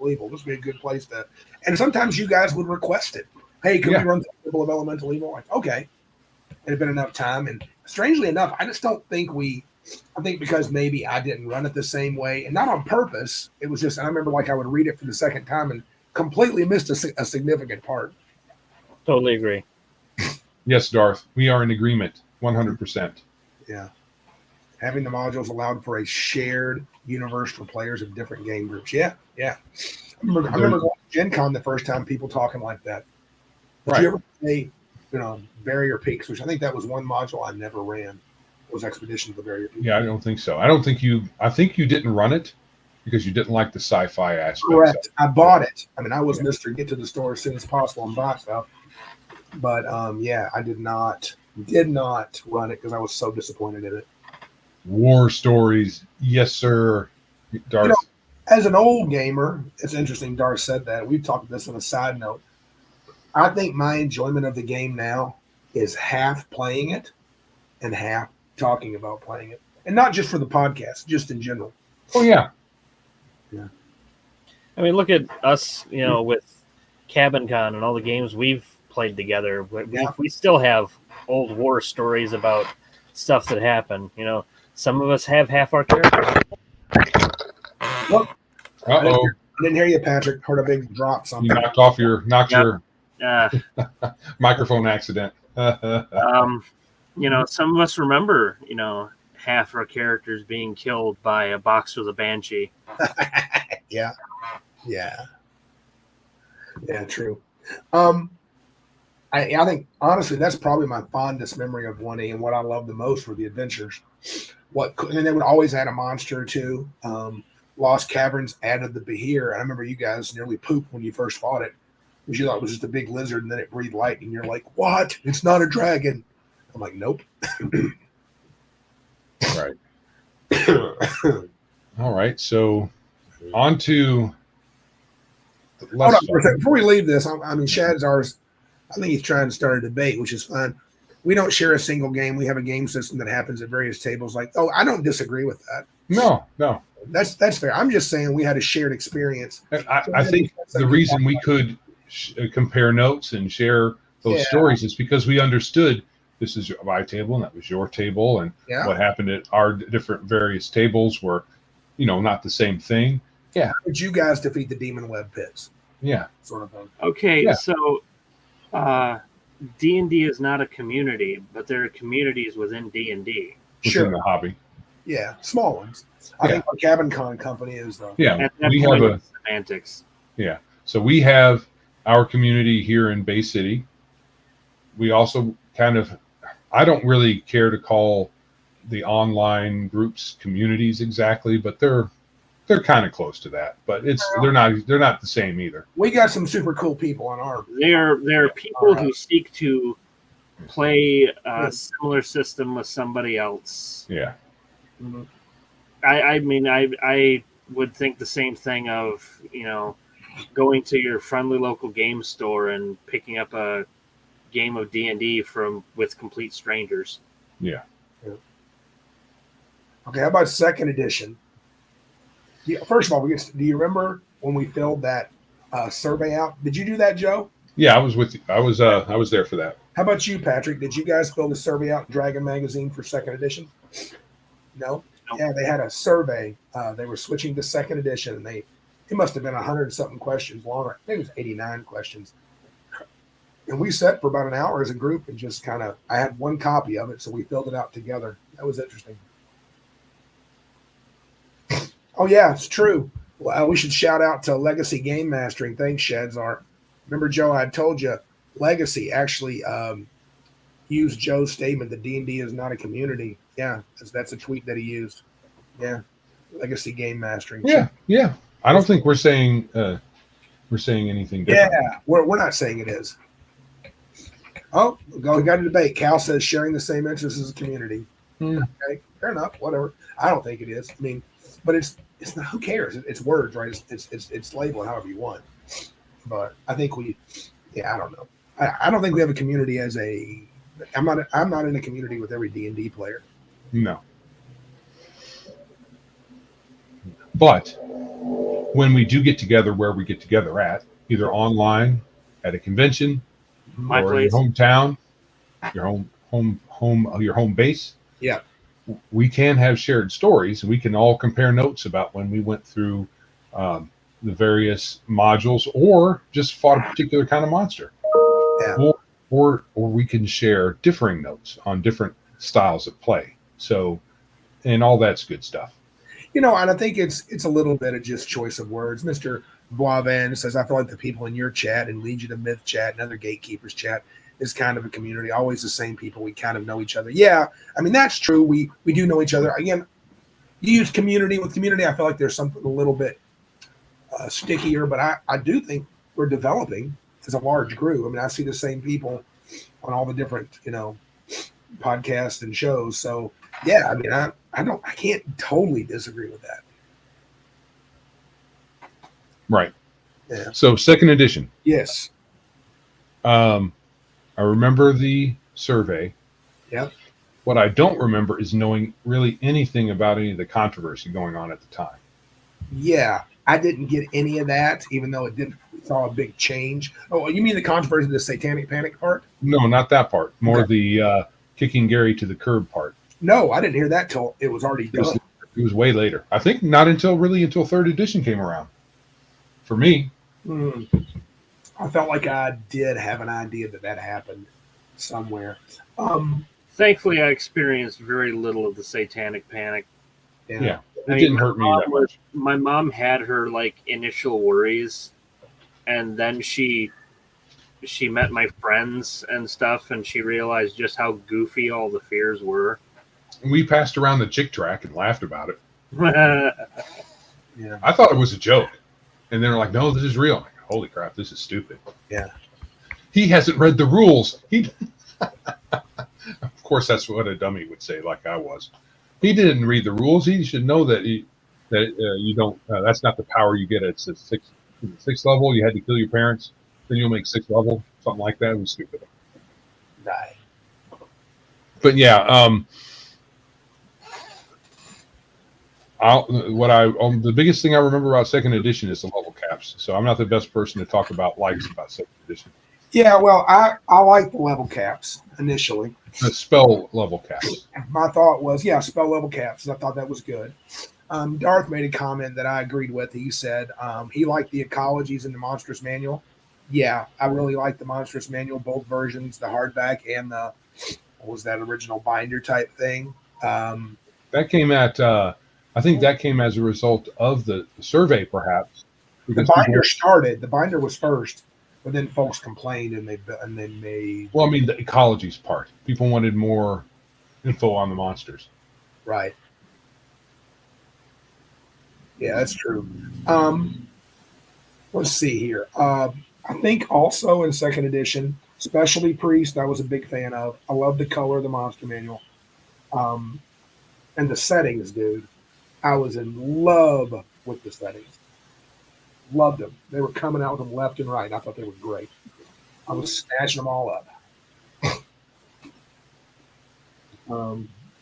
Evil. This would be a good place to. And sometimes you guys would request it. Hey, can we run Temple of Elemental Evil? Like, okay. It had been enough time. And strangely enough, I just don't think I think because maybe I didn't run it the same way, and not on purpose. It was just, I remember I would read it for the second time and completely missed a significant part. Totally agree. Yes, Darth, we are in agreement, 100%. Yeah. Having the modules allowed for a shared universe for players of different game groups. Yeah. I remember going to Gen Con the first time, people talking like that. Did you ever play, Barrier Peaks, which I think that was one module I never ran. Was Expedition of the Barrier Peaks. Yeah, I don't think so. I think you didn't run it because you didn't like the sci-fi aspect. Correct. I bought it. I mean, I was Mr. Get to the store as soon as possible and buy stuff. But I did not run it because I was so disappointed in it. War stories, yes, sir. Darth. As an old gamer, it's interesting Darth said that. We've talked about this on a side note. I think my enjoyment of the game now is half playing it and half talking about playing it. And not just for the podcast, just in general. Oh, yeah. I mean, look at us, with Cabin Con and all the games we've played together. We still have old war stories about stuff that happened. Some of us have half our characters. Well, I didn't hear you, Patrick. Heard a big drop. Something. You knocked your microphone accident. Some of us remember, half our characters being killed by a box with a banshee. Yeah, true. I think honestly that's probably my fondest memory of 1E, and what I loved the most were the adventures. And they would always add a monster or two. Lost Caverns added the Behir. I remember you guys nearly pooped when you first fought it, because you thought it was just a big lizard, and then it breathed lightning. And you're like, "What? It's not a dragon." I'm like, "Nope." Right. All right. So on to. Before we leave this, Shad's ours. I think he's trying to start a debate, which is fine. We don't share a single game. We have a game system that happens at various tables. I don't disagree with that. No. That's fair. I'm just saying we had a shared experience. I think the reason we could compare notes and share those stories is because we understood this is my table and that was your table, and what happened at our different various tables were, not the same thing. Yeah. How did you guys defeat the demon web pits? Yeah. Sort of thing. Okay, so D&D is not a community, but there are communities within D&D. Within the hobby. Yeah, small ones. I think our Cabin Con company is the. Yeah, At that we point, have it's semantics. Yeah, so we have our community here in Bay City. We also kind of, I don't really care to call the online groups communities exactly, but they're kind of close to that. But they're not the same either. We got some super cool people on our. They're people who seek to play a similar system with somebody else. Yeah. Mm-hmm. I mean, I would think the same thing of, going to your friendly local game store and picking up a game of D&D with complete strangers. Yeah. Okay, how about second edition? Yeah, first of all, do you remember when we filled that survey out? Did you do that, Joe? Yeah, I was with you. I was there for that. How about you, Patrick? Did you guys fill the survey out in Dragon Magazine for second edition? No? Yeah, they had a survey. They were switching to second edition, and it must have been 100-something questions longer. I think it was 89 questions. And we sat for about an hour as a group and just I had one copy of it, so we filled it out together. That was interesting. Oh, yeah, it's true. Well, we should shout out to Legacy Game Mastering. Thanks, Shadzar. Remember, Joe, I told you Legacy actually used Joe's statement that D&D is not a community. Yeah, that's a tweet that he used. Yeah, Legacy Game Mastering. Yeah. I don't think we're saying anything different. Yeah, we're not saying it is. Oh, we got a debate. Cal says sharing the same interests as a community. Okay, fair enough. Whatever. I don't think it is. I mean, but it's not. Who cares? It's words, right? It's labeled however you want. But I think I don't know. I don't think we have a community as a. I'm not in a community with every D&D player. No. But when we do get together, where we get together at, either online, at a convention, My or place. your hometown, your home base. Yeah. We can have shared stories, and we can all compare notes about when we went through the various modules, or just fought a particular kind of monster. Yeah. Or we can share differing notes on different styles of play. So, and all that's good stuff. And I think it's a little bit of just choice of words. Mr. Boisvan says, I feel like the people in your chat and Legion of Myth chat and other Gatekeepers chat is kind of a community, always the same people. We kind of know each other. Yeah, I mean, that's true. We do know each other. Again, you use community. With community, I feel like there's something a little bit stickier, but I do think we're developing as a large group. I mean, I see the same people on all the different, podcasts and shows. So, yeah, I mean, I can't totally disagree with that. Right. Yeah. So, second edition. Yes. I remember the survey. Yep. What I don't remember is knowing really anything about any of the controversy going on at the time. Yeah, I didn't get any of that, even though it saw a big change. Oh, you mean the controversy of the Satanic Panic part? No, not that part. More the kicking Gary to the curb part. No, I didn't hear that till it was already done. It was way later. I think not until third edition came around. For me. I felt like I did have an idea that happened somewhere. Thankfully, I experienced very little of the Satanic Panic. Yeah. It didn't hurt me that much. My mom had her initial worries, and then she met my friends and stuff, and she realized just how goofy all the fears were. We passed around the chick track and laughed about it. Yeah. I thought it was a joke, and they're like, "No, this is real." I'm like, holy crap, this is stupid. Yeah. He hasn't read the rules. Of course, that's what a dummy would say, like I was. He didn't read the rules. He should know that you don't. That's not the power you get at sixth level. You had to kill your parents, then you'll make sixth level, something like that. It was stupid. Right. But yeah, the biggest thing I remember about second edition is the level caps. So I'm not the best person to talk about about second edition. Yeah, well, I like the level caps initially. The spell level caps. My thought was, spell level caps. I thought that was good. Darth made a comment that I agreed with. He said he liked the ecologies in the Monstrous manual. Yeah, I really like the Monstrous manual, both versions, the hardback and the original binder type thing. That came at, I think that came as a result of the survey, perhaps. The binder started. The binder was first, but then folks complained, and they made. Well, I mean, the ecology's part. People wanted more info on the monsters. Right. Yeah, that's true. Let's see here. I think also in second edition, Specialty Priest, I was a big fan of. I love the color of the monster manual. And the settings, dude. I was in love with the settings. Loved them. They were coming out with them left and right. I thought they were great. I was snatching them all up.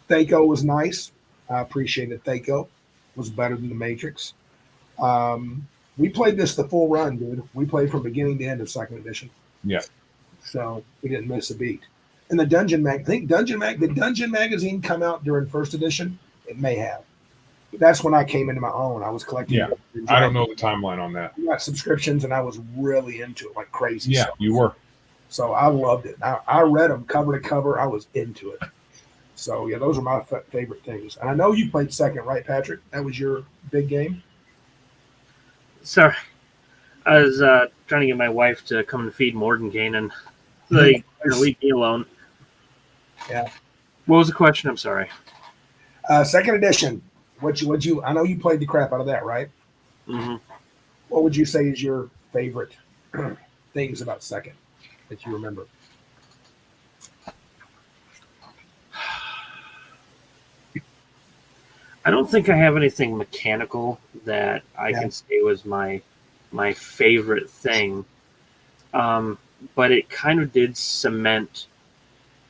Thaco was nice. I appreciated Thaco. Was better than the Matrix. We played this the full run, dude. We played from beginning to end of second edition. Yeah. So we didn't miss a beat. And the Dungeon Mag, I think the Dungeon magazine come out during first edition. It may have. But that's when I came into my own. I was collecting. Yeah. I don't know the timeline on that. I got subscriptions, and I was really into it, like crazy. Yeah, you were. So I loved it. I read them cover to cover. I was into it. So yeah, those are my favorite things. And I know you played second, right, Patrick? That was your big game. Sorry, I was trying to get my wife to come and feed Mordenkainen, and like leave me alone. Yeah. What was the question? I'm sorry. Second edition. What you? I know you played the crap out of that, right? Mm-hmm. What would you say is your favorite things about second that you remember? I don't think I have anything mechanical that I can say was my favorite thing, but it kind of did cement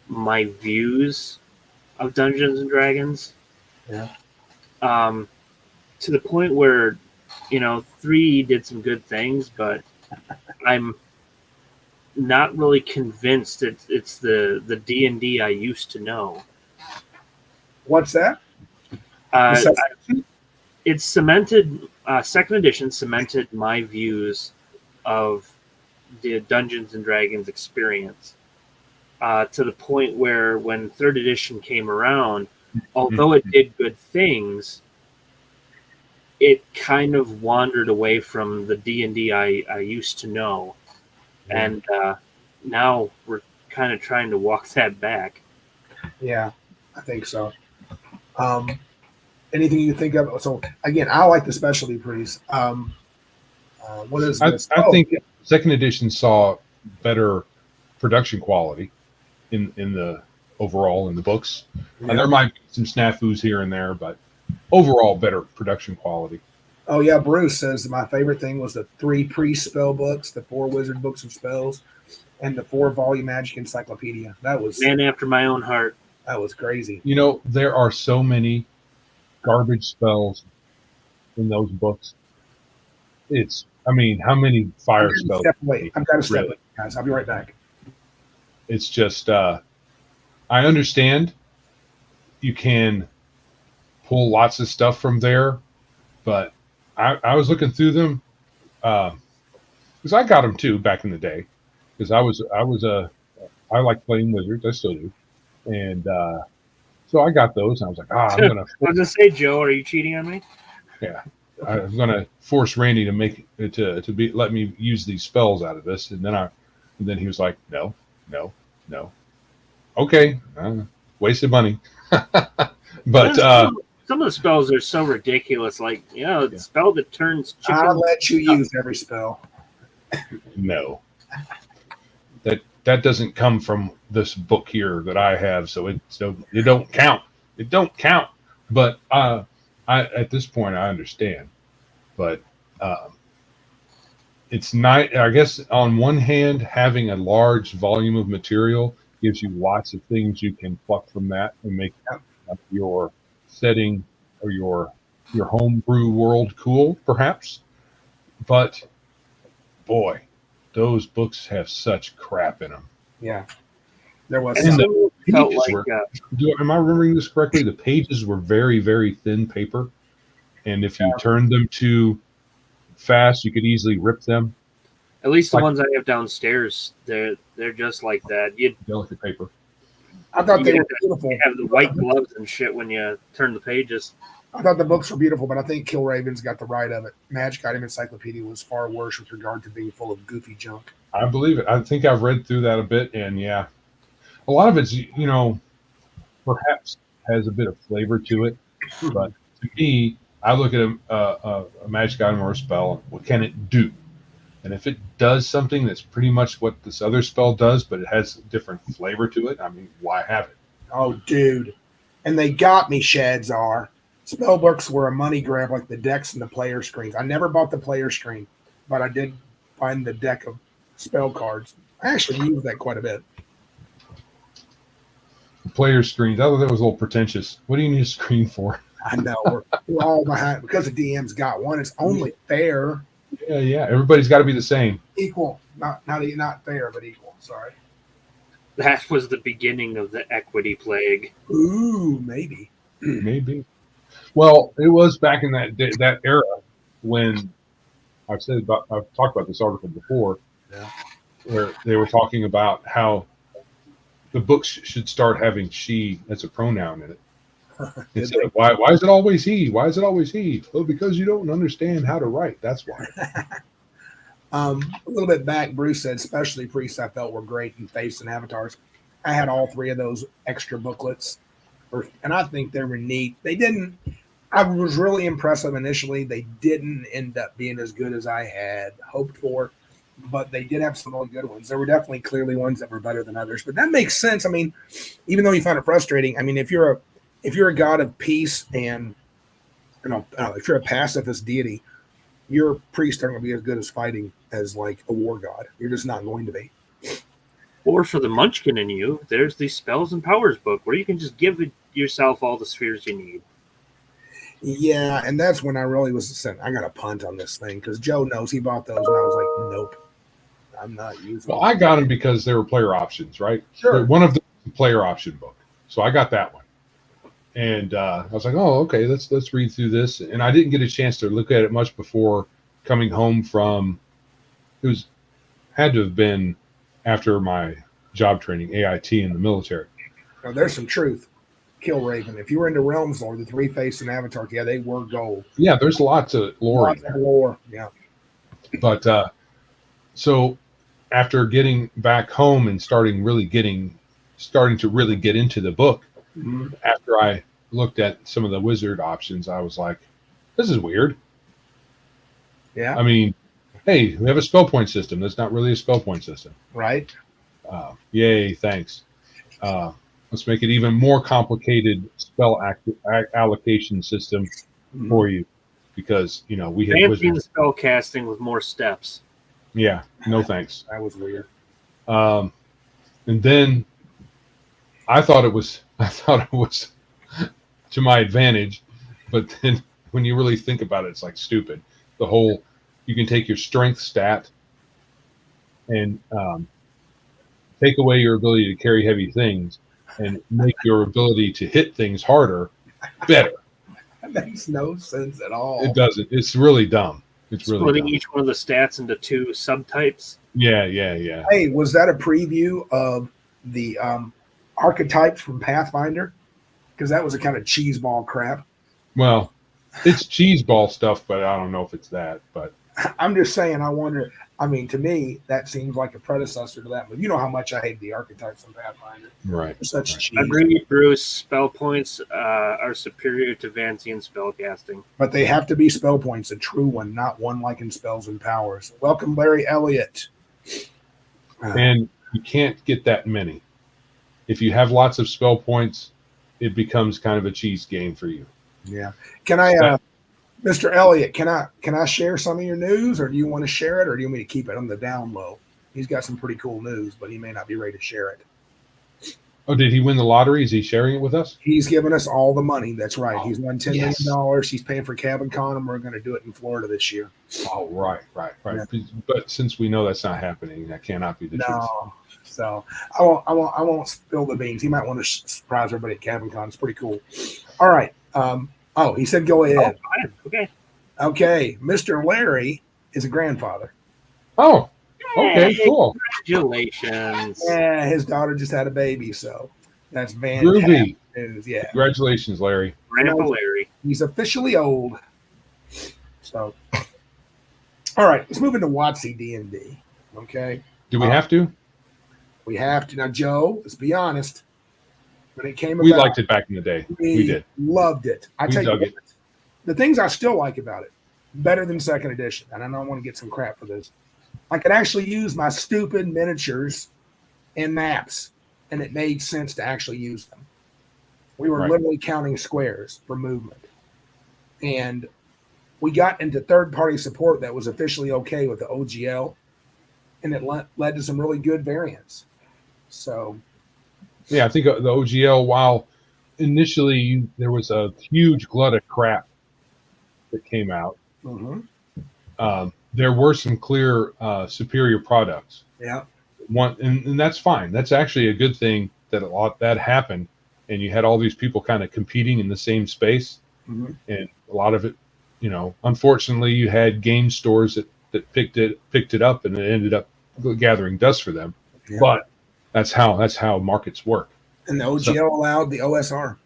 my views of Dungeons and Dragons. Yeah. To the point where, 3 did some good things, but I'm not really convinced it's the D&D I used to know. What's that? It's cemented. Second edition cemented my views of the Dungeons and Dragons experience to the point where when third edition came around, although it did good things, it kind of wandered away from the D&D I used to know, and now we're kind of trying to walk that back. Yeah, I think so. Anything you think of? So again, I like the Specialty Priest. What is this? I think second edition saw better production quality in the overall in the books. Yeah. And there might be some snafus here and there, but overall better production quality. Oh yeah, Bruce says my favorite thing was the 3 priest spell books, the 4 wizard books of spells, and the 4-volume magic encyclopedia. That was man after my own heart. That was crazy. There are so many garbage spells in those books. How many fire spells? I've got to step away, guys. I'll be right back. It's just, I understand you can pull lots of stuff from there, but I was looking through them because I got them too back in the day because I like playing wizards. I still do. And so I got those, and I was like, I'm going to... I was going to say, Joe, are you cheating on me? Yeah. I'm going to force Randy to make it to let me use these spells out of this. And then he was like, no. Okay. Wasted money. But some of the spells are so ridiculous. Like, the spell that turns chicken. I'll let you use every spell. No. That doesn't come from this book here that I have, so it don't count. It don't count. But I at this point I understand. But it's not. I guess on one hand, having a large volume of material gives you lots of things you can pluck from that and make your setting or your homebrew world cool, perhaps. But boy, those books have such crap in them. Yeah, there was. And some. Felt like, am I remembering this correctly? The pages were very, very thin paper, and if you turned them too fast, you could easily rip them. At least the ones I have downstairs, they're just like that. Delicate paper. I thought they You were beautiful. have the white gloves and shit when you turn the pages. I thought the books were beautiful, but I think Killraven's got the right of it. Magic Item Encyclopedia was far worse with regard to being full of goofy junk. I believe it. I think I've read through that a bit, and yeah, a lot of it's, perhaps has a bit of flavor to it. But to me, I look at a magic item or a spell. What can it do? And if it does something that's pretty much what this other spell does, but it has a different flavor to it, I mean, why have it? Oh, dude. And they got me, Shadzar. Spellbooks were a money grab like the decks and the player screens. I never bought the player screen, but I did find the deck of spell cards. I actually used that quite a bit. Player screens. I thought that was a little pretentious. What do you need a screen for? I know. We're all behind because the DM's got one. It's only fair. Yeah. Everybody's got to be the same. Equal. Not fair, but equal. Sorry. That was the beginning of the equity plague. Ooh, maybe. Maybe. Well, it was back in that era when I've talked about this article before, where they were talking about how the books should start having she as a pronoun in it. Instead of, why is it always he? Why is it always he? Well, because you don't understand how to write. That's why. A little bit back, Bruce said, especially priests I felt were great in face and avatars. I had all three of those extra booklets, and I think they were neat. I was really impressive initially. They didn't end up being as good as I had hoped for, but they did have some really good ones. There were definitely clearly ones that were better than others, but that makes sense. I mean, even though you find it frustrating, I mean, if you're a god of peace and if you're a pacifist deity, your priests aren't going to be as good as fighting as like a war god. You're just not going to be. Or for the Munchkin in you, there's the Spells and Powers book where you can just give yourself all the spheres you need. Yeah, and that's when I really was saying, I got to punt on this thing because Joe knows he bought those, and I was like, nope, I'm not using Well, I got them because they were player options, right? Sure. One of the player option book. So I got that one. And I was like, oh, okay, let's read through this. And I didn't get a chance to look at it much before coming home from, had to have been after my job training, AIT in the military. Now, there's some truth. Killraven. If you were into Realms Lore, the three-faced and Avatar, yeah, they were gold. Yeah, there's lots of lore in there. Lore, yeah. But so after getting back home and starting to really get into the book, after I looked at some of the wizard options, I was like, this is weird. Yeah. I mean, hey, we have a spell point system. That's not really a spell point system. Right. Yay, thanks. Let's make it even more complicated spell allocation system for you, because we had Fancy spell casting with more steps. Yeah, no thanks. That was weird. And then I thought it was to my advantage, but then when you really think about it, it's like stupid. The whole, you can take your strength stat and take away your ability to carry heavy things and make your ability to hit things harder better. That makes no sense at all. It doesn't. It's really dumb. It's really splitting dumb. each one of the stats into two subtypes. Yeah. Hey, was that a preview of the archetypes from Pathfinder? Because that was a kind of cheeseball crap. Well, it's cheeseball stuff, but I don't know if it's that. But I'm just saying, I wonder. I mean, to me, that seems like a predecessor to that. But you know how much I hate the archetypes from Pathfinder. right. They're such cheese. Agreed, Bruce. Spell points are superior to Vancian spell casting. But they have to be spell points, a true one, not one like in Spells and Powers. Welcome, Larry Elliott. And you can't get that many. If you have lots of spell points, it becomes kind of a cheese game for you. Yeah. Can I, Mr. Elliott, can I share some of your news, or do you want to share it, or do you want me to keep it on the down low? He's got some pretty cool news, but he may not be ready to share it. Oh, did he win the lottery? Is he sharing it with us? He's given us all the money. That's right. He's won $10 yes. million. He's paying for Cabin Con, and we're going to do it in Florida this year. Oh, right. Yeah. But since we know that's not happening, that cannot be the truth. No. So I won't spill the beans. He might want to surprise everybody at Cabin Con. It's pretty cool. All right. He said go ahead. Oh, Okay. Mr. Larry is a grandfather. Oh, okay, cool. Congratulations. Yeah, his daughter just had a baby, so That's fantastic Groovy. news. Yeah. Congratulations, Larry. Grandpa Larry. He's officially old. So, all right, let's move into WotC D&D. Okay. Do we have to? We have to. Now, Joe, let's be honest. When it came We about, liked it back in the day. We did. Loved it. I We tell you dug what, it. the things I still like about it, better than second edition, and I know I want to get some crap for this. I could actually use my stupid miniatures and maps, and it made sense to actually use them. We were Right. literally counting squares for movement. And we got into third-party support that was officially okay with the OGL, and it led to some really good variants. So, Yeah, I think the OGL, while initially there was a huge glut of crap that came out, there were some clear superior products. yeah. And that's fine. That's actually a good thing that a lot that happened, and you had all these people kind of competing in the same space, and a lot of it, unfortunately, you had game stores that picked it up, and it ended up gathering dust for them. Yeah. But that's how markets work. And the OGL allowed the OSR.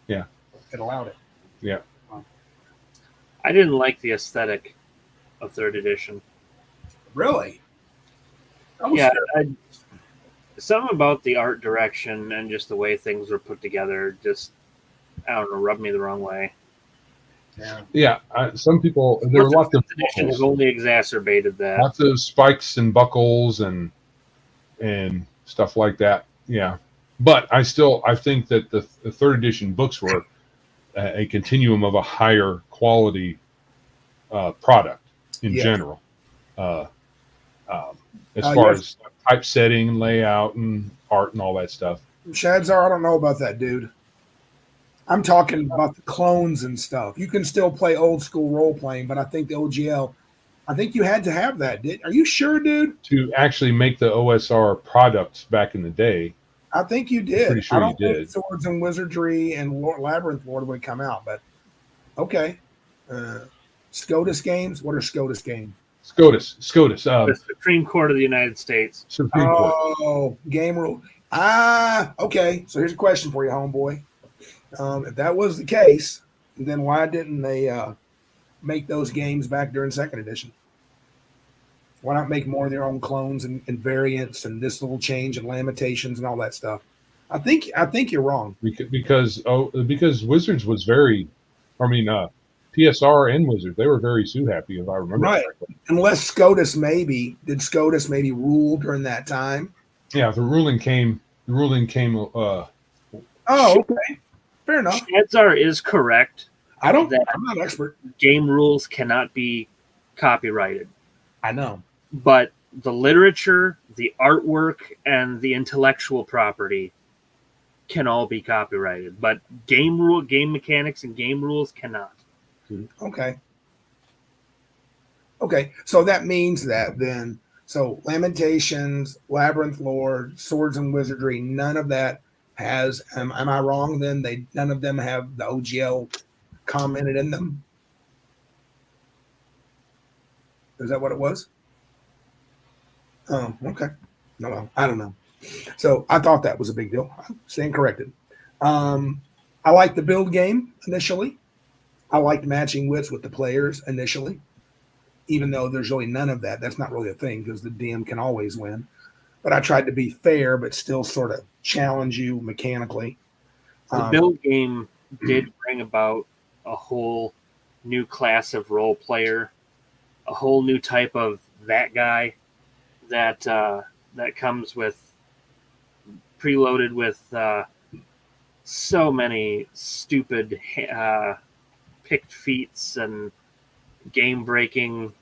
Yeah. It allowed it. Yeah. I didn't like the aesthetic of third edition. Really? Yeah, something about the art direction and just the way things were put together just, I don't know, rubbed me the wrong way. Yeah. Some people, there were lots of edition has only exacerbated that. lots of spikes and buckles and stuff like that. Yeah, but I think that the third edition books were a continuum of a higher quality product in general, as far as typesetting and layout and art and all that stuff. Shadzar, I don't know about that, dude. I'm talking about the clones and stuff. You can still play old school role playing, but I think the OGL, I think you had to have that. Are you sure, dude? To actually make the OSR products back in the day, I think you did. Pretty sure I don't you think did. Swords and Wizardry and Labyrinth Lord would come out, but okay. SCOTUS games? What are SCOTUS games? SCOTUS. The Supreme Court of the United States. Supreme Court. Oh, game rule. Okay. So here's a question for you, homeboy. If that was the case, then why didn't they make those games back during second edition? Why not make more of their own clones and variants and this little change and Lamentations and all that stuff? I think you're wrong. Because Wizards was very, PSR and Wizards, they were very Sue happy, if I remember correctly. Unless SCOTUS did SCOTUS maybe rule during that time? Yeah, the ruling came. Oh, okay, fair enough. Shadzar is correct. I'm not an expert. Game rules cannot be copyrighted. I know, but the literature, the artwork, and the intellectual property can all be copyrighted. But game mechanics, and game rules cannot. Okay. So that means that then, so Lamentations, Labyrinth Lord, Swords and Wizardry, none of that has. Am I wrong? Then none of them have the OGL commented in them. Is that what it was? Oh, okay. No, I don't know. So I thought that was a big deal. I'm staying corrected. I liked the build game initially. I liked matching wits with the players initially, even though there's really none of that. That's not really a thing because the DM can always win. But I tried to be fair, but still sort of challenge you mechanically. The build game did bring about a whole new class of role player, a whole new type of that guy that comes with preloaded with so many stupid picked feats and game breaking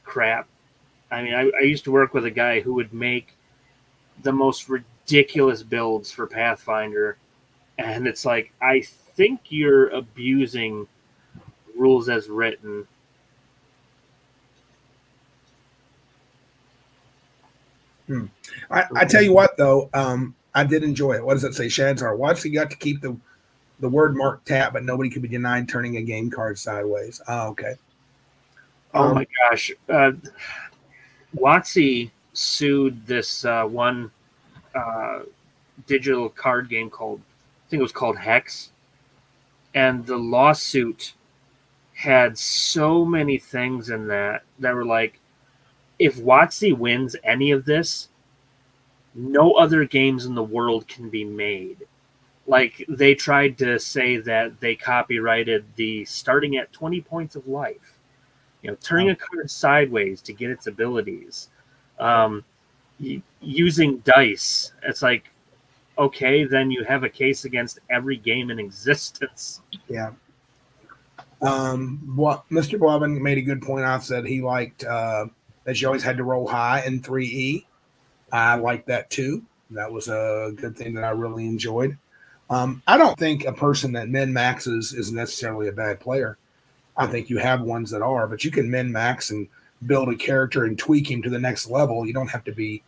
crap. I mean, I used to work with a guy who would make the most ridiculous builds for Pathfinder, and it's like, I think you're abusing rules as written. I tell you what, though, I did enjoy it. What does it say? Shadzar watched. He got to keep the word mark tap, but nobody could be denied turning a game card sideways. Oh, okay. Oh my gosh. WotC sued this one digital card game called, I think it was called Hex, and the lawsuit had so many things in that were like, if WotC wins any of this, no other games in the world can be made. Like, they tried to say that they copyrighted the starting at 20 points of life, turning a card sideways to get its abilities, using dice. It's like, okay, then you have a case against every game in existence. Yeah. Mr. Blevin made a good point. I said he liked that you always had to roll high in 3E. I like that too. That was a good thing that I really enjoyed. I don't think a person that min maxes is necessarily a bad player. I think you have ones that are, but you can min max and build a character and tweak him to the next level. You don't have to be,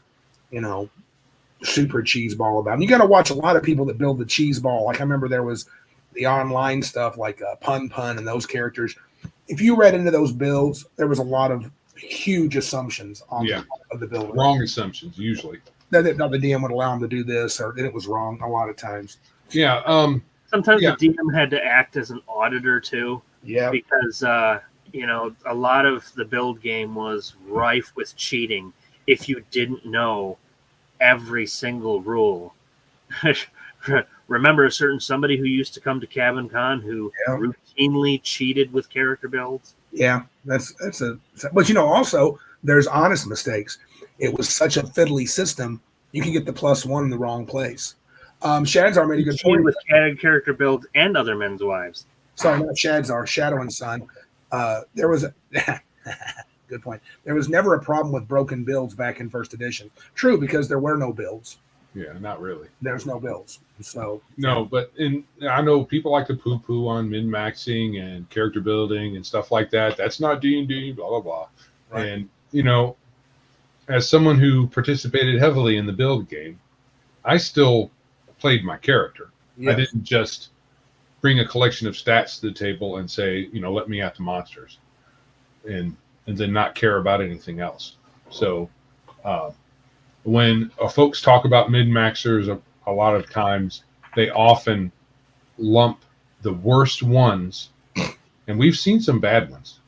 super cheese ball about him. You got to watch a lot of people that build the cheese ball. Like I remember there was the online stuff like Pun and those characters. If you read into those builds, there was a lot of huge assumptions on the build. Wrong assumptions usually. That the DM would allow them to do this, or then it was wrong a lot of times. Yeah. Sometimes the DM had to act as an auditor too. Yeah. Because a lot of the build game was rife with cheating if you didn't know every single rule. Remember a certain somebody who used to come to Cabin Con who routinely cheated with character builds? Yeah, but also there's honest mistakes. It was such a fiddly system, you can get the +1 in the wrong place. Shadzar made a good point with character builds and other men's wives. Sorry, not Shadzar, Shadow and Son. There was a good point. There was never a problem with broken builds back in first edition. True, because there were no builds. Yeah, not really. There's no builds. So no, but I know people like to poo-poo on min-maxing and character building and stuff like that. That's not D&D, blah, blah, blah. Right. And, as someone who participated heavily in the build game, I still played my character. Yes. I didn't just bring a collection of stats to the table and say, let me at the monsters and then not care about anything else. So when folks talk about min-maxers, a lot of times they often lump the worst ones, and we've seen some bad ones,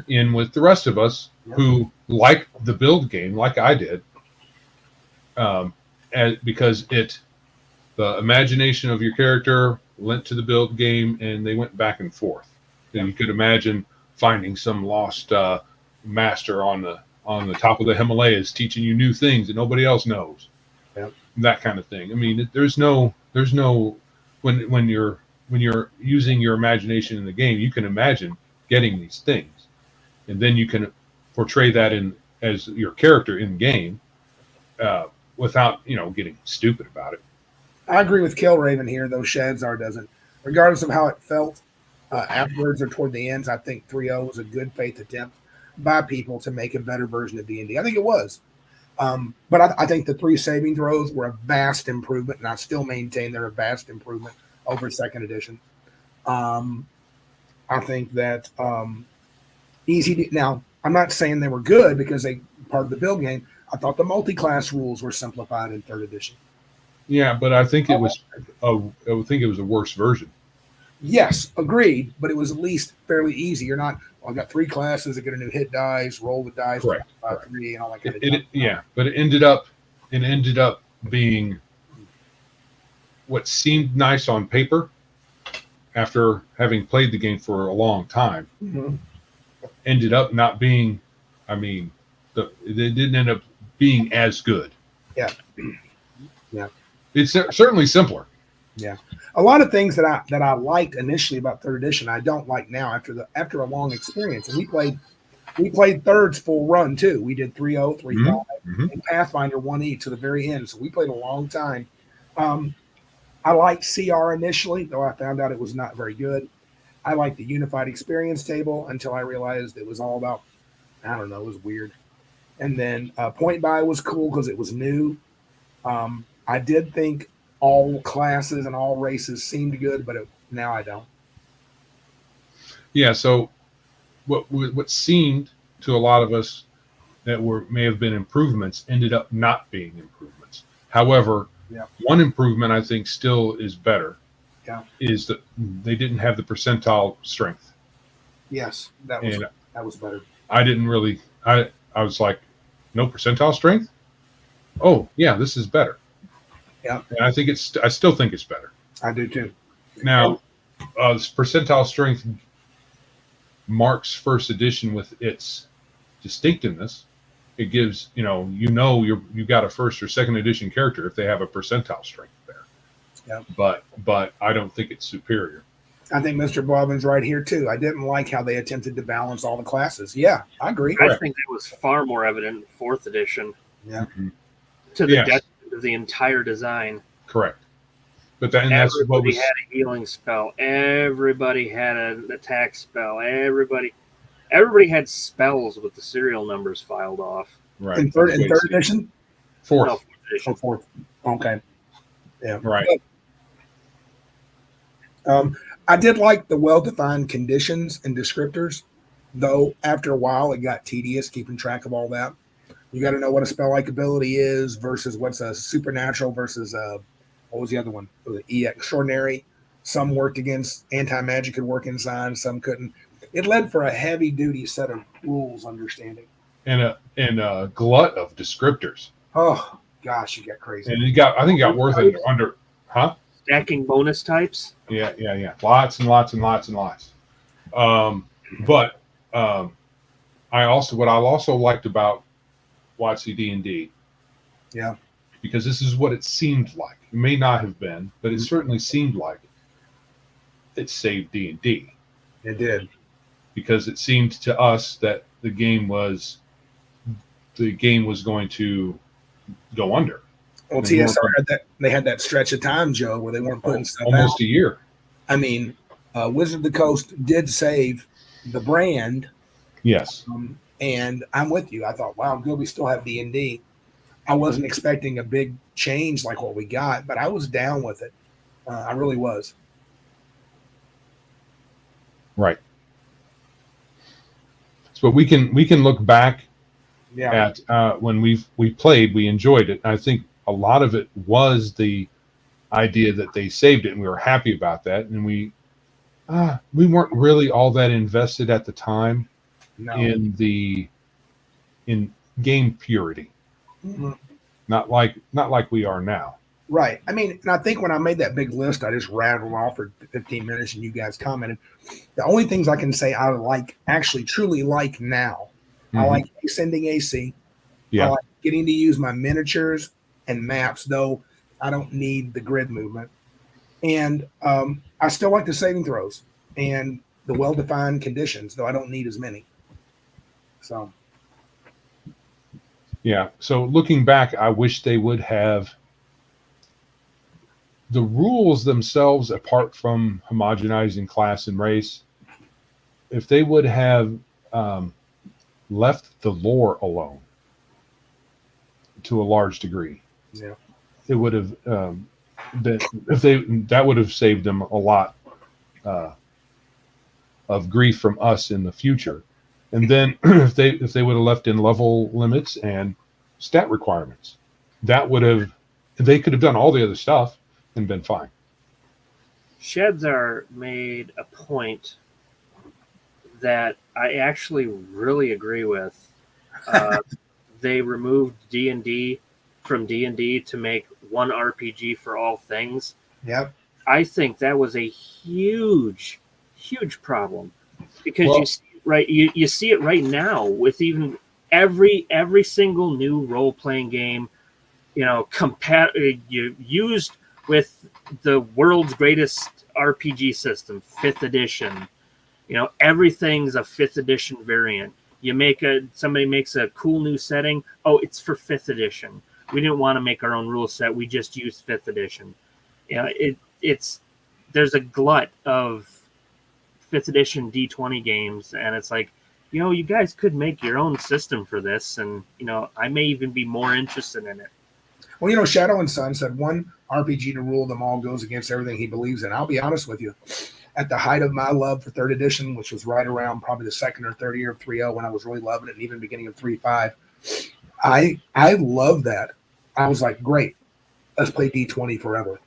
in with the rest of us who like the build game like I did, because the imagination of your character lent to the build game, and they went back and forth. And you could imagine finding some lost master on the top of the Himalayas teaching you new things that nobody else knows. Yep. That kind of thing. I mean, there's no when you're using your imagination in the game, you can imagine getting these things, and then you can portray that as your character in game without getting stupid about it. I agree with Killraven here, though Shadzar doesn't. Regardless of how it felt afterwards or toward the ends, I think 3.0 was a good faith attempt by people to make a better version of D&D. I think it was. But I think the 3 saving throws were a vast improvement, and I still maintain they're a vast improvement over second edition. I think that now, I'm not saying they were good because they part of the build game. I thought the multi-class rules were simplified in third edition. Yeah, but I think it was a worse version. Yes, agreed. But it was at least fairly easy. You're not. I got 3 classes. I get a new hit dice, roll the dice, correct. 3, and all that kind of stuff. Yeah, but it ended up being what seemed nice on paper after having played the game for a long time. Mm-hmm. Ended up not being. I mean, it didn't end up being as good. Yeah. Yeah. It's certainly simpler. Yeah, a lot of things that I liked initially about third edition, I don't like now after a long experience. And we played thirds full run too. We did 3.0, 3.5, and Pathfinder 1E to the very end. So we played a long time. I liked CR initially, though I found out it was not very good. I liked the unified experience table until I realized it was all about, I don't know, it was weird. And then point buy was cool because it was new. I did think all classes and all races seemed good, but now I don't. Yeah, so what seemed to a lot of us that may have been improvements ended up not being improvements. However, Yeah. one improvement I think still is better. Yeah. Is that they didn't have the percentile strength. Yes, that was better. I didn't really. I was like, no percentile strength. Oh yeah, this is better. Yeah. And I think it's. I still think it's better. I do too. Now, percentile strength marks first edition with its distinctiveness. It gives you got a first or second edition character if they have a percentile strength there. Yeah. But I don't think it's superior. I think Mr. Bobbin's right here too. I didn't like how they attempted to balance all the classes. Yeah, I agree. I think that was far more evident in fourth edition. Yeah. To the detriment of the entire design. Correct. But that's what everybody had a healing spell. Everybody had an attack spell. Everybody had spells with the serial numbers filed off. Right. In third edition? Fourth. No, fourth edition. Oh, fourth. Okay. Yeah. Right. I did like the well-defined conditions and descriptors, though after a while it got tedious keeping track of all that. You got to know what a spell-like ability is versus what's a supernatural versus what was the other one? It was an extraordinary. Some worked against anti-magic, could work inside, some couldn't. It led for a heavy-duty set of rules understanding. And a glut of descriptors. Oh gosh, you got crazy. And I think it got worth it under, huh? Stacking bonus types. Yeah. Lots and lots and lots and lots. But I also liked about WotC D&D. Yeah. Because this is what it seemed like. It may not have been, but it certainly seemed like it saved D&D. It did. Because it seemed to us that the game was going to go under. Well, TSR had that stretch of time, Joe, where they weren't putting stuff almost out. A year. I mean, Wizard of the Coast did save the brand. Yes. And I'm with you. I thought, wow, good, we still have D&D. I wasn't expecting a big change like what we got, but I was down with it. I really was. Right. So we can look back at when we played, we enjoyed it. I think a lot of it was the idea that they saved it, and we were happy about that. And we weren't really all that invested at the time in game purity. Mm-hmm. Not like we are now. Right. I mean, and I think when I made that big list, I just rattled off for 15 minutes and you guys commented. The only things I can say I actually truly like now, I like ascending AC. Yeah. I like getting to use my miniatures and maps, though I don't need the grid movement. And I still like the saving throws and the well-defined conditions, though I don't need as many. So. Yeah. So looking back, I wish they would have the rules themselves, apart from homogenizing class and race. If they would have left the lore alone to a large degree, it would have that would have saved them a lot of grief from us in the future. And then if they would have left in level limits and stat requirements, they could have done all the other stuff and been fine. Shedzar made a point that I actually really agree with. They removed D&D from D&D to make one RPG for all things. Yep. I think that was a huge problem because you see it right now with even every single new role-playing game, you used with the world's greatest RPG system, 5th edition. Everything's a 5th edition variant. Somebody makes a cool new setting. Oh, it's for 5th edition. We didn't want to make our own rule set. We just used 5th edition. There's a glut of 5th edition D20 games, and it's like, you guys could make your own system for this, and I may even be more interested in it. Well, Shadow and Son said one RPG to rule them all goes against everything he believes in. I'll be honest with you. At the height of my love for 3rd edition, which was right around probably the 2nd or 3rd year of 3.0 when I was really loving it, and even beginning of 3.5, I love that. I was like, great, let's play D20 forever.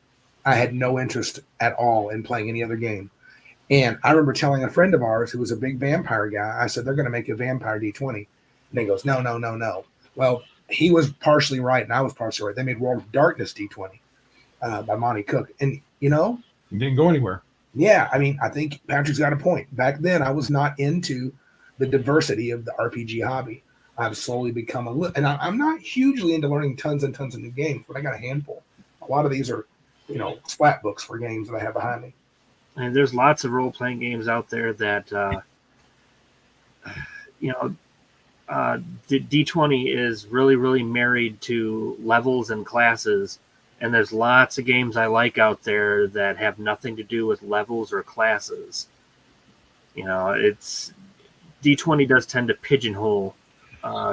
I had no interest at all in playing any other game. And I remember telling a friend of ours who was a big vampire guy, I said, they're going to make a vampire D20. And he goes, no, no, no, no. Well, he was partially right, and I was partially right. They made World of Darkness D20 by Monty Cook. And, you know, It didn't go anywhere. yeah, I mean, I think Patrick's got a point. Back then, I was not into the diversity of the RPG hobby. I've slowly become and I'm not hugely into learning tons and tons of new games, but I got a handful. A lot of these are, you know, splat books for games that I have behind me. And there's lots of role-playing games out there that, you know, D20 is really, really married to levels and classes. And there's lots of games I like out there that have nothing to do with levels or classes. You know, D20 does tend to pigeonhole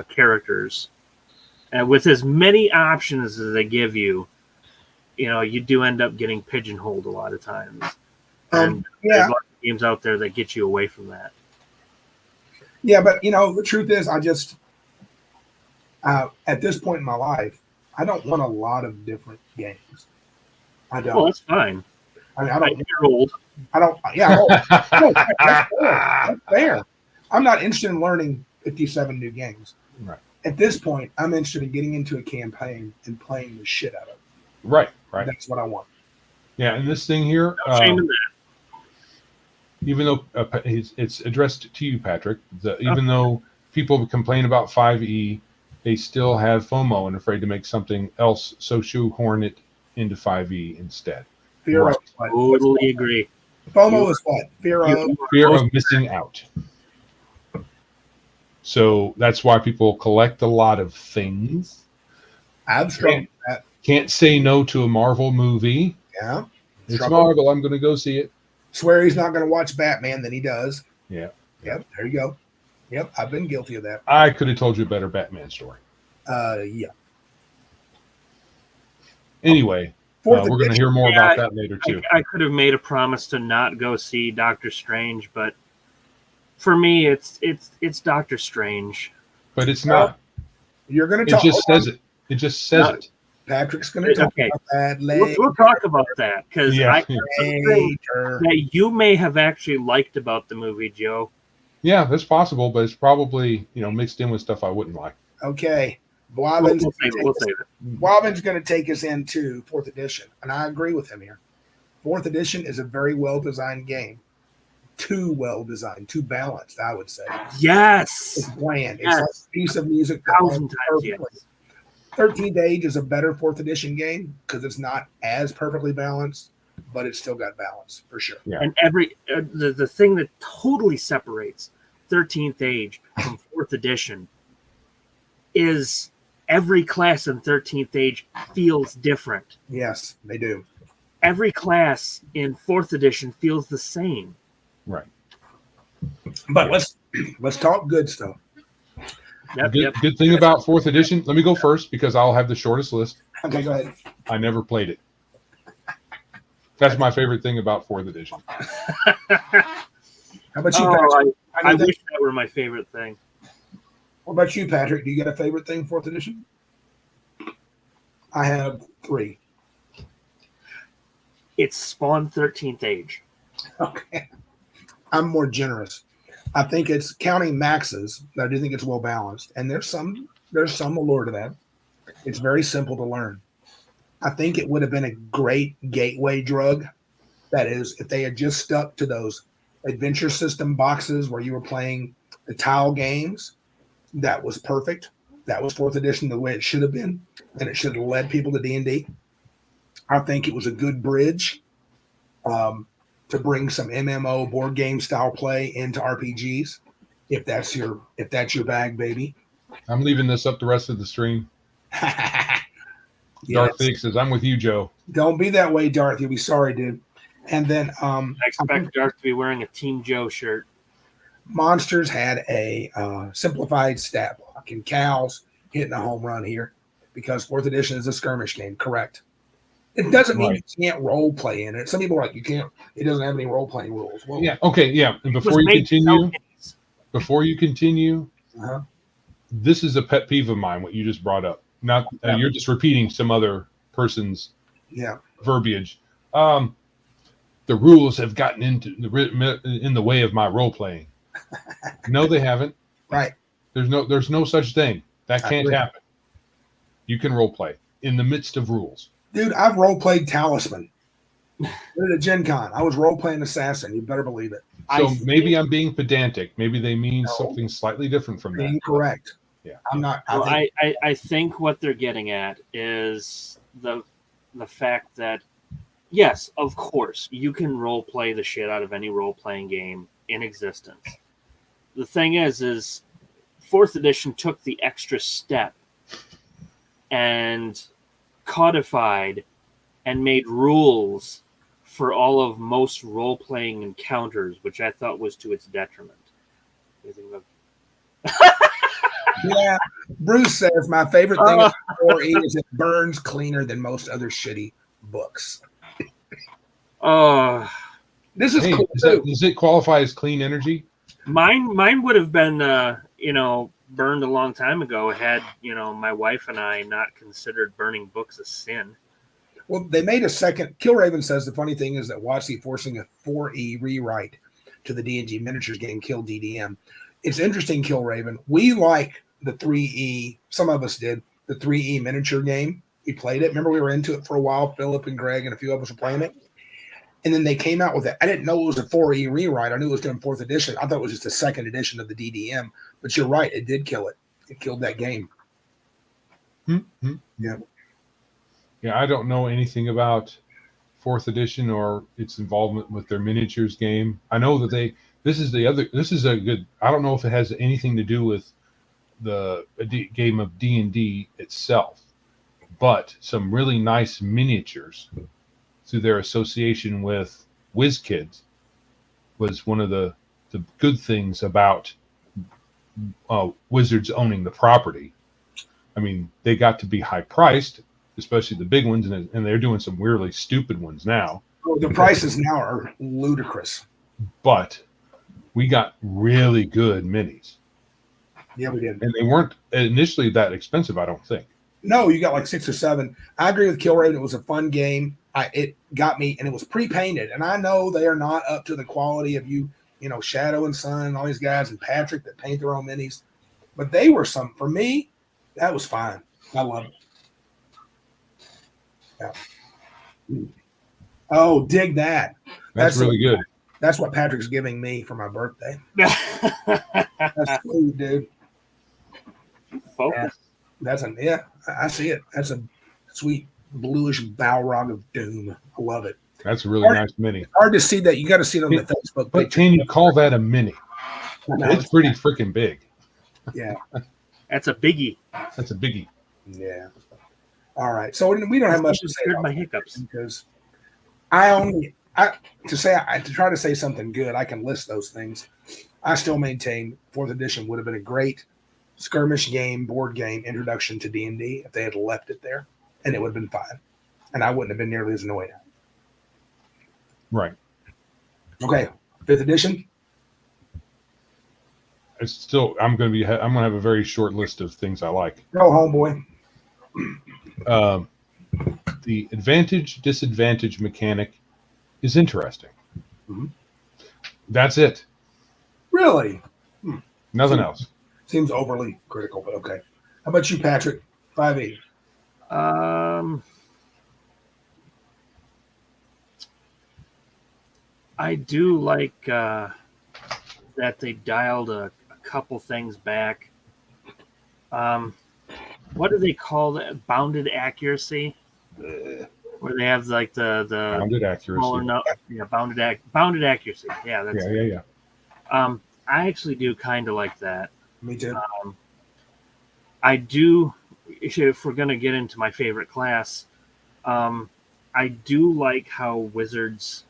characters. And with as many options as they give you, you know, you do end up getting pigeonholed a lot of times. And there's a lot of games out there that get you away from that. Yeah, but, you know, the truth is I just, at this point in my life, I don't want a lot of different games. I don't. Well, that's fine. I mean, I don't. You're old. I don't. Yeah, no, that's fair. That's fair. I'm not interested in learning 57 new games. Right. At this point, I'm interested in getting into a campaign and playing the shit out of it. Right, right. That's what I want. Yeah, and this thing here, No shame in that. even though it's addressed to you, Patrick, even though people complain about 5e, they still have FOMO and afraid to make something else, so shoehorn it into 5e instead. Fear Right. of what? Totally agree. FOMO is what? Fear of Missing out. So that's why people collect a lot of things. I've struggled with that. Can't say no to a Marvel movie. Yeah. It's Struggle. Marvel. I'm going to go see it. Swear he's not going to watch Batman, then he does. Yeah. Yep. There you go. Yep. I've been guilty of that. I could have told you a better Batman story. Yeah. Anyway, we're going to hear more about that later too. I could have made a promise to not go see Doctor Strange, but for me, it's Doctor Strange. But it's not. You're going to It talk. just says it. It just says it. Patrick's going to talk Okay. about that We'll later. talk about that because Yeah. I have something that you may have actually liked about the movie, Joe. Yeah, that's possible, but it's probably mixed in with stuff I wouldn't like. Okay. We'll Bobbin's save it. Bobbin's going to take us into 4th edition, and I agree with him here. 4th edition is a very well-designed game. Too well-designed, too balanced, I would say. Yes. It's bland. Yes. It's like a piece of music. 1,000 times yes. 13th Age is a better 4th edition game because it's not as perfectly balanced, but it's still got balance for sure. Yeah. And every the thing that totally separates 13th Age from 4th edition is every class in 13th Age feels different. Yes, they do. Every class in 4th edition feels the same. Right. But let's talk good stuff. Good thing about 4th edition. Let me go first because I'll have the shortest list. Okay, go ahead. I never played it. That's my favorite thing about 4th edition. How about you, Oh, Patrick? I wish that were my favorite thing. What about you, Patrick? Do you get a favorite thing, 4th edition? I have 3. It's Spawn 13th Age. Okay. I'm more generous. I think it's counting maxes. I do think it's well balanced, and there's some allure to that. It's very simple to learn. I think it would have been a great gateway drug. That is, if they had just stuck to those adventure system boxes where you were playing the tile games, that was perfect. That was 4th edition the way it should have been, and it should have led people to D&D. I think it was a good bridge to bring some MMO board game style play into RPGs, if that's your bag, baby. I'm leaving this up the rest of the stream. Darth Thick says, I'm with you, Joe. Don't be that way, Darth. You'll be sorry, dude. And then I expect Darth to be wearing a Team Joe shirt. Monsters had a simplified stat block, and Cal's hitting a home run here because 4th edition is a skirmish game, correct? It doesn't mean you can't role play in it. Some people are like, you can't. It doesn't have any role playing rules. Well, Yeah. Okay. Yeah. And before you continue, this is a pet peeve of mine. What you just brought up. Not you're just repeating some other person's verbiage. The rules have gotten in the way of my role playing. No, they haven't. Right. There's no such thing. That can't happen. You can role play in the midst of rules. Dude, I've role played Talisman. At a Gen Con. I was role playing Assassin. You better believe it. So maybe I'm being pedantic. Maybe they mean something slightly different from that. Incorrect. Yeah. I'm not. I think what they're getting at is the fact that, yes, of course, you can role play the shit out of any role playing game in existence. The thing is 4th edition took the extra step and codified and made rules for all of most role playing encounters, which I thought was to its detriment. Yeah, Bruce says my favorite thing about 4E is it burns cleaner than most other shitty books. This is cool. Does it qualify as clean energy? Mine would have been, burned a long time ago had, my wife and I not considered burning books a sin. Well, they made a second. Killraven says the funny thing is that WotC forcing a 4E rewrite to the D&G miniatures game killed DDM. It's interesting, Killraven. We like the 3E. Some of us did the 3E miniature game. We played it. Remember, we were into it for a while. Philip and Greg and a few of us were playing it. And then they came out with it. I didn't know it was a 4E rewrite. I knew it was doing 4th edition. I thought it was just a 2nd edition of the DDM. But you're right. It did kill it. It killed that game. Mm-hmm. Yeah. Yeah, I don't know anything about 4th edition or its involvement with their miniatures game. I know that this is a good, I don't know if it has anything to do with the game of D&D itself, but some really nice miniatures through their association with WizKids was one of the good things about Wizards owning the property. I mean, they got to be high priced, especially the big ones, and they're doing some weirdly stupid ones now. Oh, the prices now are ludicrous. But we got really good minis. Yeah, we did. And they weren't initially that expensive, I don't think. No, you got like 6 or 7. I agree with Killraven. It was a fun game. It got me, and it was pre-painted. And I know they are not up to the quality of Shadow and Sun and all these guys and Patrick that paint their own minis. But they were for me, that was fine. I love it. Yeah. Oh, dig that. That's really good. That's what Patrick's giving me for my birthday. That's sweet, dude. Focus. I see it. That's a sweet bluish Balrog of Doom. I love it. That's a really nice mini. Hard to see that. You got to see it on the Facebook But picture. can you call that a mini? It's pretty freaking big. Yeah. That's a biggie. That's a biggie. Yeah. All right. So we don't have much to say about my hiccups because to try to say something good, I can list those things. I still maintain 4th edition would have been a great skirmish game, board game introduction to D&D if they had left it there, and it would have been fine, and I wouldn't have been nearly as annoyed. Right. Okay, 5th edition. I'm going to have a very short list of things I like. Go, homeboy. The advantage disadvantage mechanic is interesting. Mm-hmm. That's it. Really? Nothing else. Seems overly critical, but okay. How about you, Patrick? 5e. I do like that they dialed a couple things back. What do they call that? Bounded accuracy, where they have like the bounded accuracy. Bounded accuracy. Yeah, that's yeah. I actually do kind of like that. Me too. I do. If we're gonna get into my favorite class, I do like how Wizards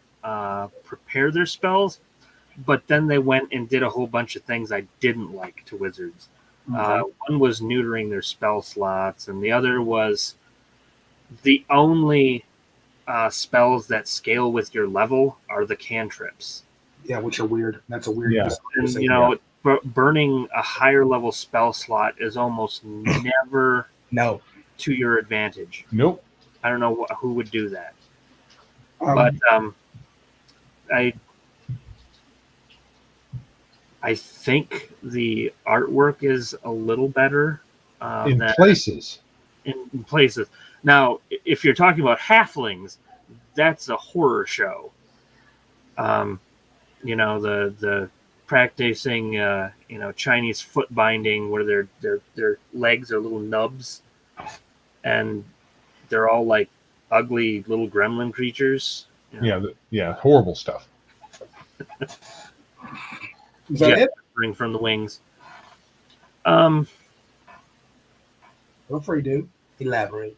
prepare their spells, but then they went and did a whole bunch of things I didn't like to Wizards. One was neutering their spell slots, and the other was the only spells that scale with your level are the cantrips. Yeah, which are weird. That's a weird. Yeah. And burning a higher level spell slot is almost never to your advantage. Nope. I don't know who would do that. Um, But I think the artwork is a little better In places. In places. Now, if you're talking about halflings, that's a horror show. You know, the practicing Chinese foot binding where their legs are little nubs, and they're all like ugly little gremlin creatures. Yeah, horrible stuff. is that it? Ring from the wings. Feel free, dude. Elaborate.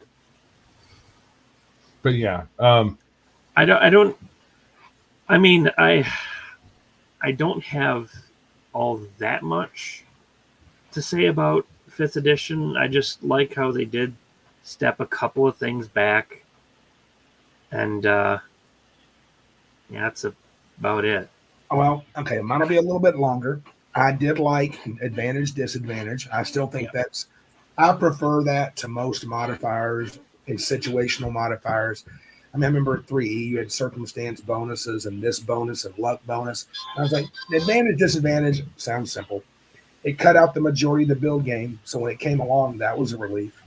But yeah, I don't have all that much to say about 5th edition. I just like how they did step a couple of things back, and that's about it. Well, okay, mine will be a little bit longer. I did like advantage, disadvantage. I still think I prefer that to most modifiers and situational modifiers. I mean, I remember at 3E, you had circumstance bonuses and this bonus and luck bonus. I was like, advantage, disadvantage sounds simple. It cut out the majority of the build game, so when it came along, that was a relief.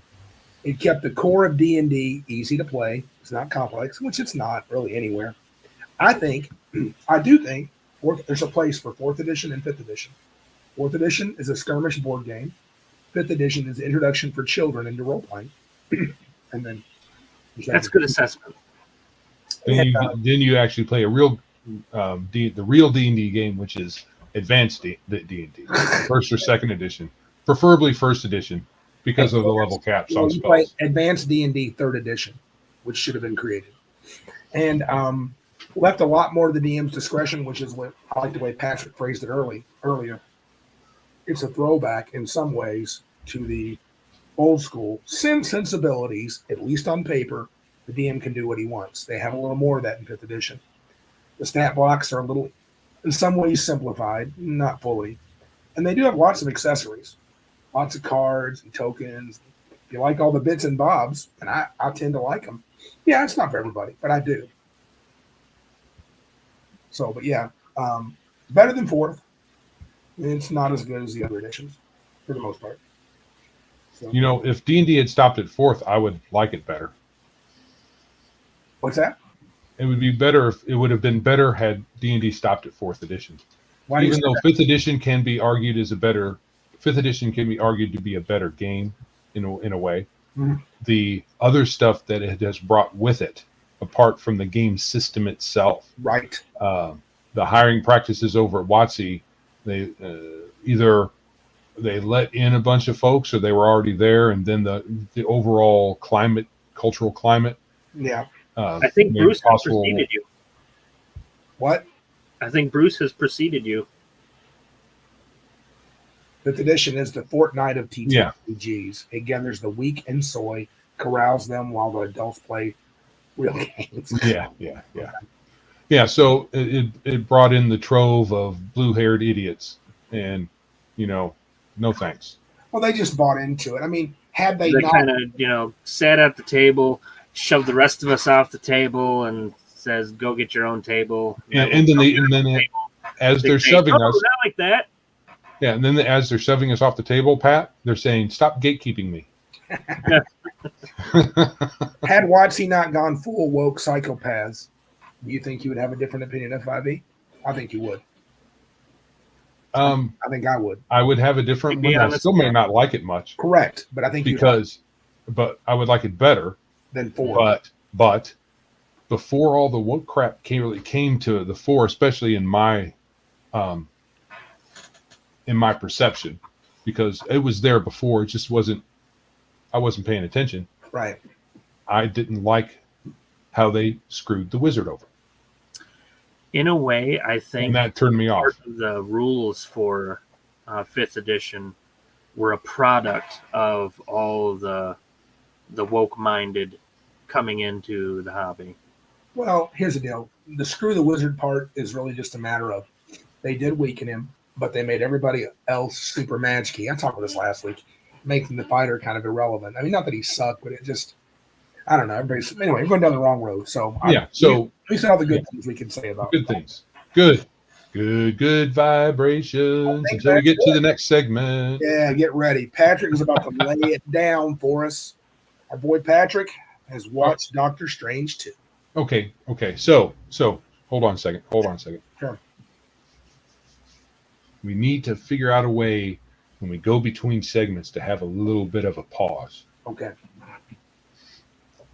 It kept the core of D&D easy to play. It's not complex, which it's not really anywhere. I do think there's a place for 4th edition and 5th edition. 4th edition is a skirmish board game. 5th edition is the introduction for children into role-playing. And then that's good assessment. Then you actually play a real the real D&D game, which is advanced D&D, first or second edition, preferably first edition because of the level caps on spells. Play advanced D&D 3rd edition, which should have been created, and left a lot more to the DM's discretion, which is what I like the way Patrick phrased it earlier. It's a throwback in some ways to the old school sensibilities, at least on paper. The DM can do what he wants. They have a little more of that in 5th edition. The stat blocks are a little, in some ways, simplified, not fully. And they do have lots of accessories, lots of cards and tokens. If you like all the bits and bobs, and I tend to like them. Yeah, it's not for everybody, but I do. So, but yeah, better than 4th. It's not as good as the other editions, for the most part. So, if D&D had stopped at 4th, I would like it better. What's that? It would be better it would have been better had D&D stopped at 4th edition. Even though 5th edition can be argued as 5th edition can be argued to be a better game in a way. Mm-hmm. The other stuff that it has brought with it, apart from the game system itself, right? The hiring practices over at WotC, they either they let in a bunch of folks or they were already there, and then the overall cultural climate. Yeah. I think Bruce has preceded you. What? I think Bruce has preceded you. 5th edition is the fortnight of TTRPGs. Yeah. Again, there's the weak and soy, carouse them while the adults play real games. Yeah. So it brought in the trove of blue-haired idiots, and no thanks. Well, they just bought into it. I mean, had they not kind of sat at the table, shoved the rest of us off the table, and says, "Go get your own table." And then as they're shoving us, not like that. Yeah, and then as they're shoving us off the table, Pat, they're saying, "Stop gatekeeping me." Had WotC not gone full woke psychopaths, do you think you would have a different opinion of 5e? I think you would. I think I would. I would have a different one. I still may not like it much. Correct, but I think but I would like it better than 4. But before all the woke crap came to the fore, especially in my perception, because it was there before, it just wasn't. I wasn't paying attention. Right. I didn't like how they screwed the wizard over. In a way, I think and that turned me off. The rules for 5th edition were a product of all the woke-minded coming into the hobby. Well, here's the deal. The screw the wizard part is really just a matter of they did weaken him, but they made everybody else super magic-y. I talked about this last week. making the fighter kind of irrelevant. I mean, not that he sucked, but it just, I don't know. Anyway, we're going down the wrong road. So yeah. So we said all the good things we can say about good things. Good vibrations until we get to the next segment. Yeah, get ready. Patrick is about to lay it down for us. Our boy Patrick has watched Doctor Strange 2. Okay. So hold on a second. Sure. We need to figure out a way when we go between segments to have a little bit of a pause. Okay.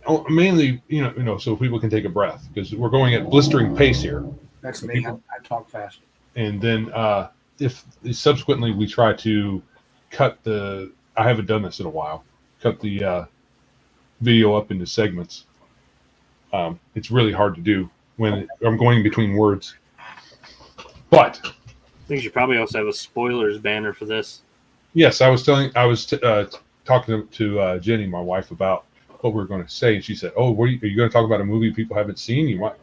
Oh, mainly, so people can take a breath because we're going at blistering pace here. That's me. I talk fast. And then if subsequently we try to cut I haven't done this in a while, cut the video up into segments. It's really hard to do when I'm going between words. But I think you probably also have a spoilers banner for this. yes, I was talking to Jenny, my wife, about what we were going to say, and she said, "Oh, are you going to talk about a movie people haven't seen? You might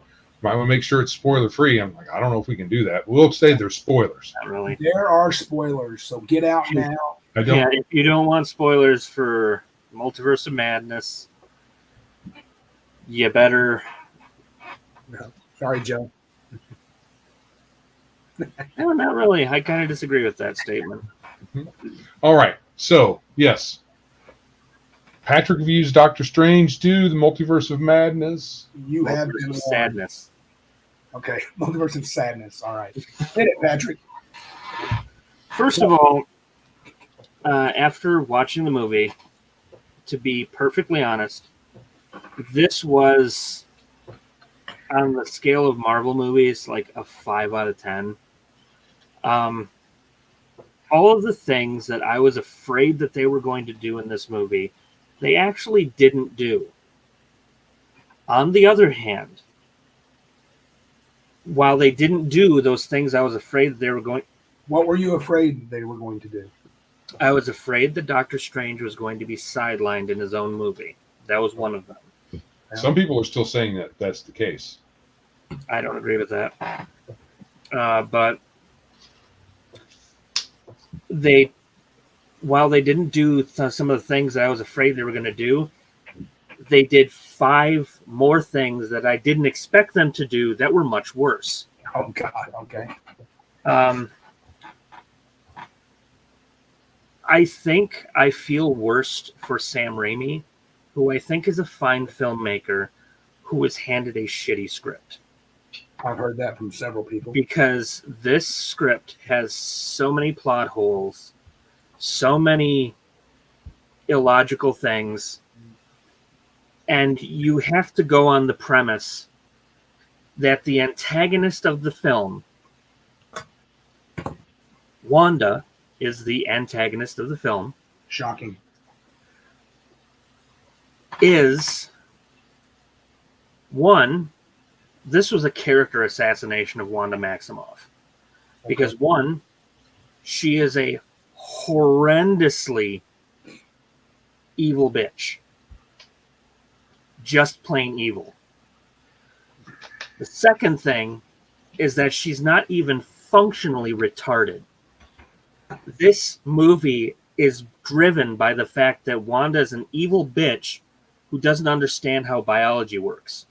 want to make sure it's spoiler free." I'm like, I don't know if we can do that. We'll say there's spoilers. Not really. There are spoilers, so get out now. Yeah, if you don't want spoilers for Multiverse of Madness, you better. No. Sorry, Joe. No, not really. I kind of disagree with that statement. All right. So, yes. Patrick reviews Doctor Strange 2, the Multiverse of Madness. You have been sadness. Okay, Multiverse of Sadness. All right. Hit it, Patrick. First of all, after watching the movie, to be perfectly honest, this was, on the scale of Marvel movies, like a 5 out of 10. All of the things that I was afraid that they were going to do in this movie, they actually didn't do. On the other hand, while they didn't do those things I was afraid that they were going... What were you afraid they were going to do? I was afraid that Doctor Strange was going to be sidelined in his own movie. That was one of them. Some people are still saying that that's the case. I don't agree with that. But while they didn't do some of the things I was afraid they were going to do, they did 5 more things that I didn't expect them to do that were much worse. Oh, God. Okay. I think I feel worst for Sam Raimi, who I think is a fine filmmaker who was handed a shitty script. I've heard that from several people. Because this script has so many plot holes, so many illogical things, and you have to go on the premise that the antagonist of the film, Wanda, is the antagonist of the film. Shocking. Is one, this was a character assassination of Wanda Maximoff. Because one, she is a horrendously evil bitch. Just plain evil. The second thing is that she's not even functionally retarded. This movie is driven by the fact that Wanda is an evil bitch who doesn't understand how biology works.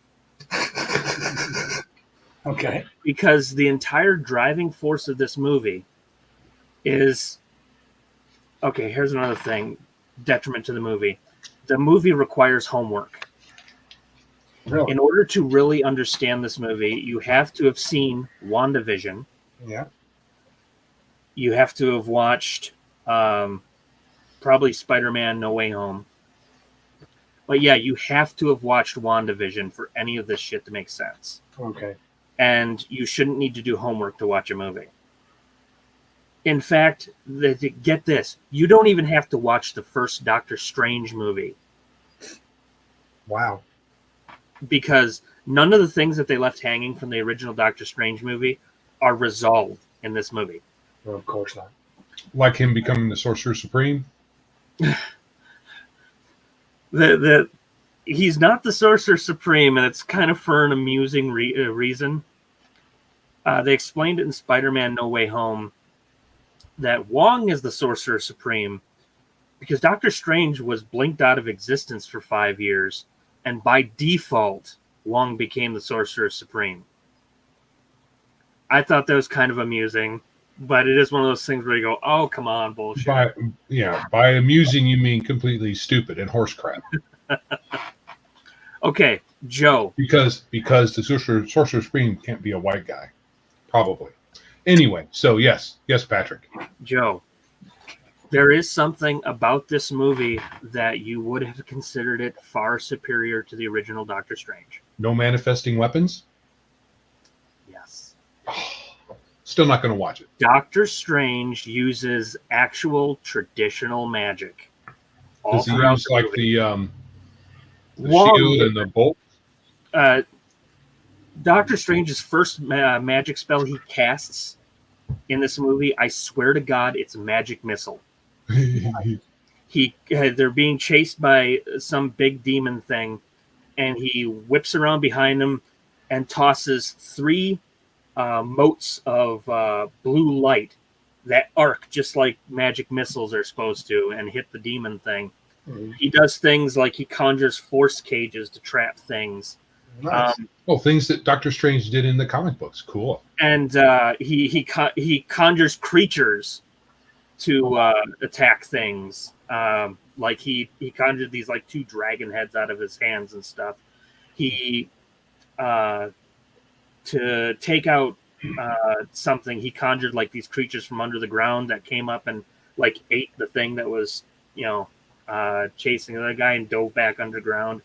Okay. Because the entire driving force of this movie is... Okay, here's another thing. Detriment to the movie. The movie requires homework. Really? In order to really understand this movie, you have to have seen WandaVision. Yeah. You have to have watched probably Spider-Man No Way Home. But yeah, you have to have watched WandaVision for any of this shit to make sense. Okay. And you shouldn't need to do homework to watch a movie. In fact, get this, you don't even have to watch the first Doctor Strange movie. Wow. Because none of the things that they left hanging from the original Doctor Strange movie are resolved in this movie. Well, of course not. Like him becoming the Sorcerer Supreme? He's not the Sorcerer Supreme, and it's kind of for an amusing reason. They explained it in Spider-Man No Way Home that Wong is the Sorcerer Supreme because Doctor Strange was blinked out of existence for 5 years, and by default, Wong became the Sorcerer Supreme. I thought that was kind of amusing, but it is one of those things where you go, "Oh, come on, bullshit." By amusing, you mean completely stupid and horse crap. Okay, Joe. Because the Sorcerer Supreme can't be a white guy, probably. Anyway, so yes, Patrick. Joe, there is something about this movie that you would have considered it far superior to the original Doctor Strange. No manifesting weapons? Yes. Still not going to watch it. Doctor Strange uses actual traditional magic. Does he use like movie. the shield and the bolt? Doctor Strange's first magic spell he casts in this movie, I swear to God, it's a magic missile. They're being chased by some big demon thing, and he whips around behind them and tosses 3 motes of blue light that arc just like magic missiles are supposed to and hit the demon thing. Mm-hmm. He does things like he conjures force cages to trap things. Nice. Things that Doctor Strange did in the comic books. Cool. And he conjures creatures to attack things. Like he conjured these like 2 dragon heads out of his hands and stuff. He to take out something, he conjured like these creatures from under the ground that came up and like ate the thing that was chasing the other guy and dove back underground.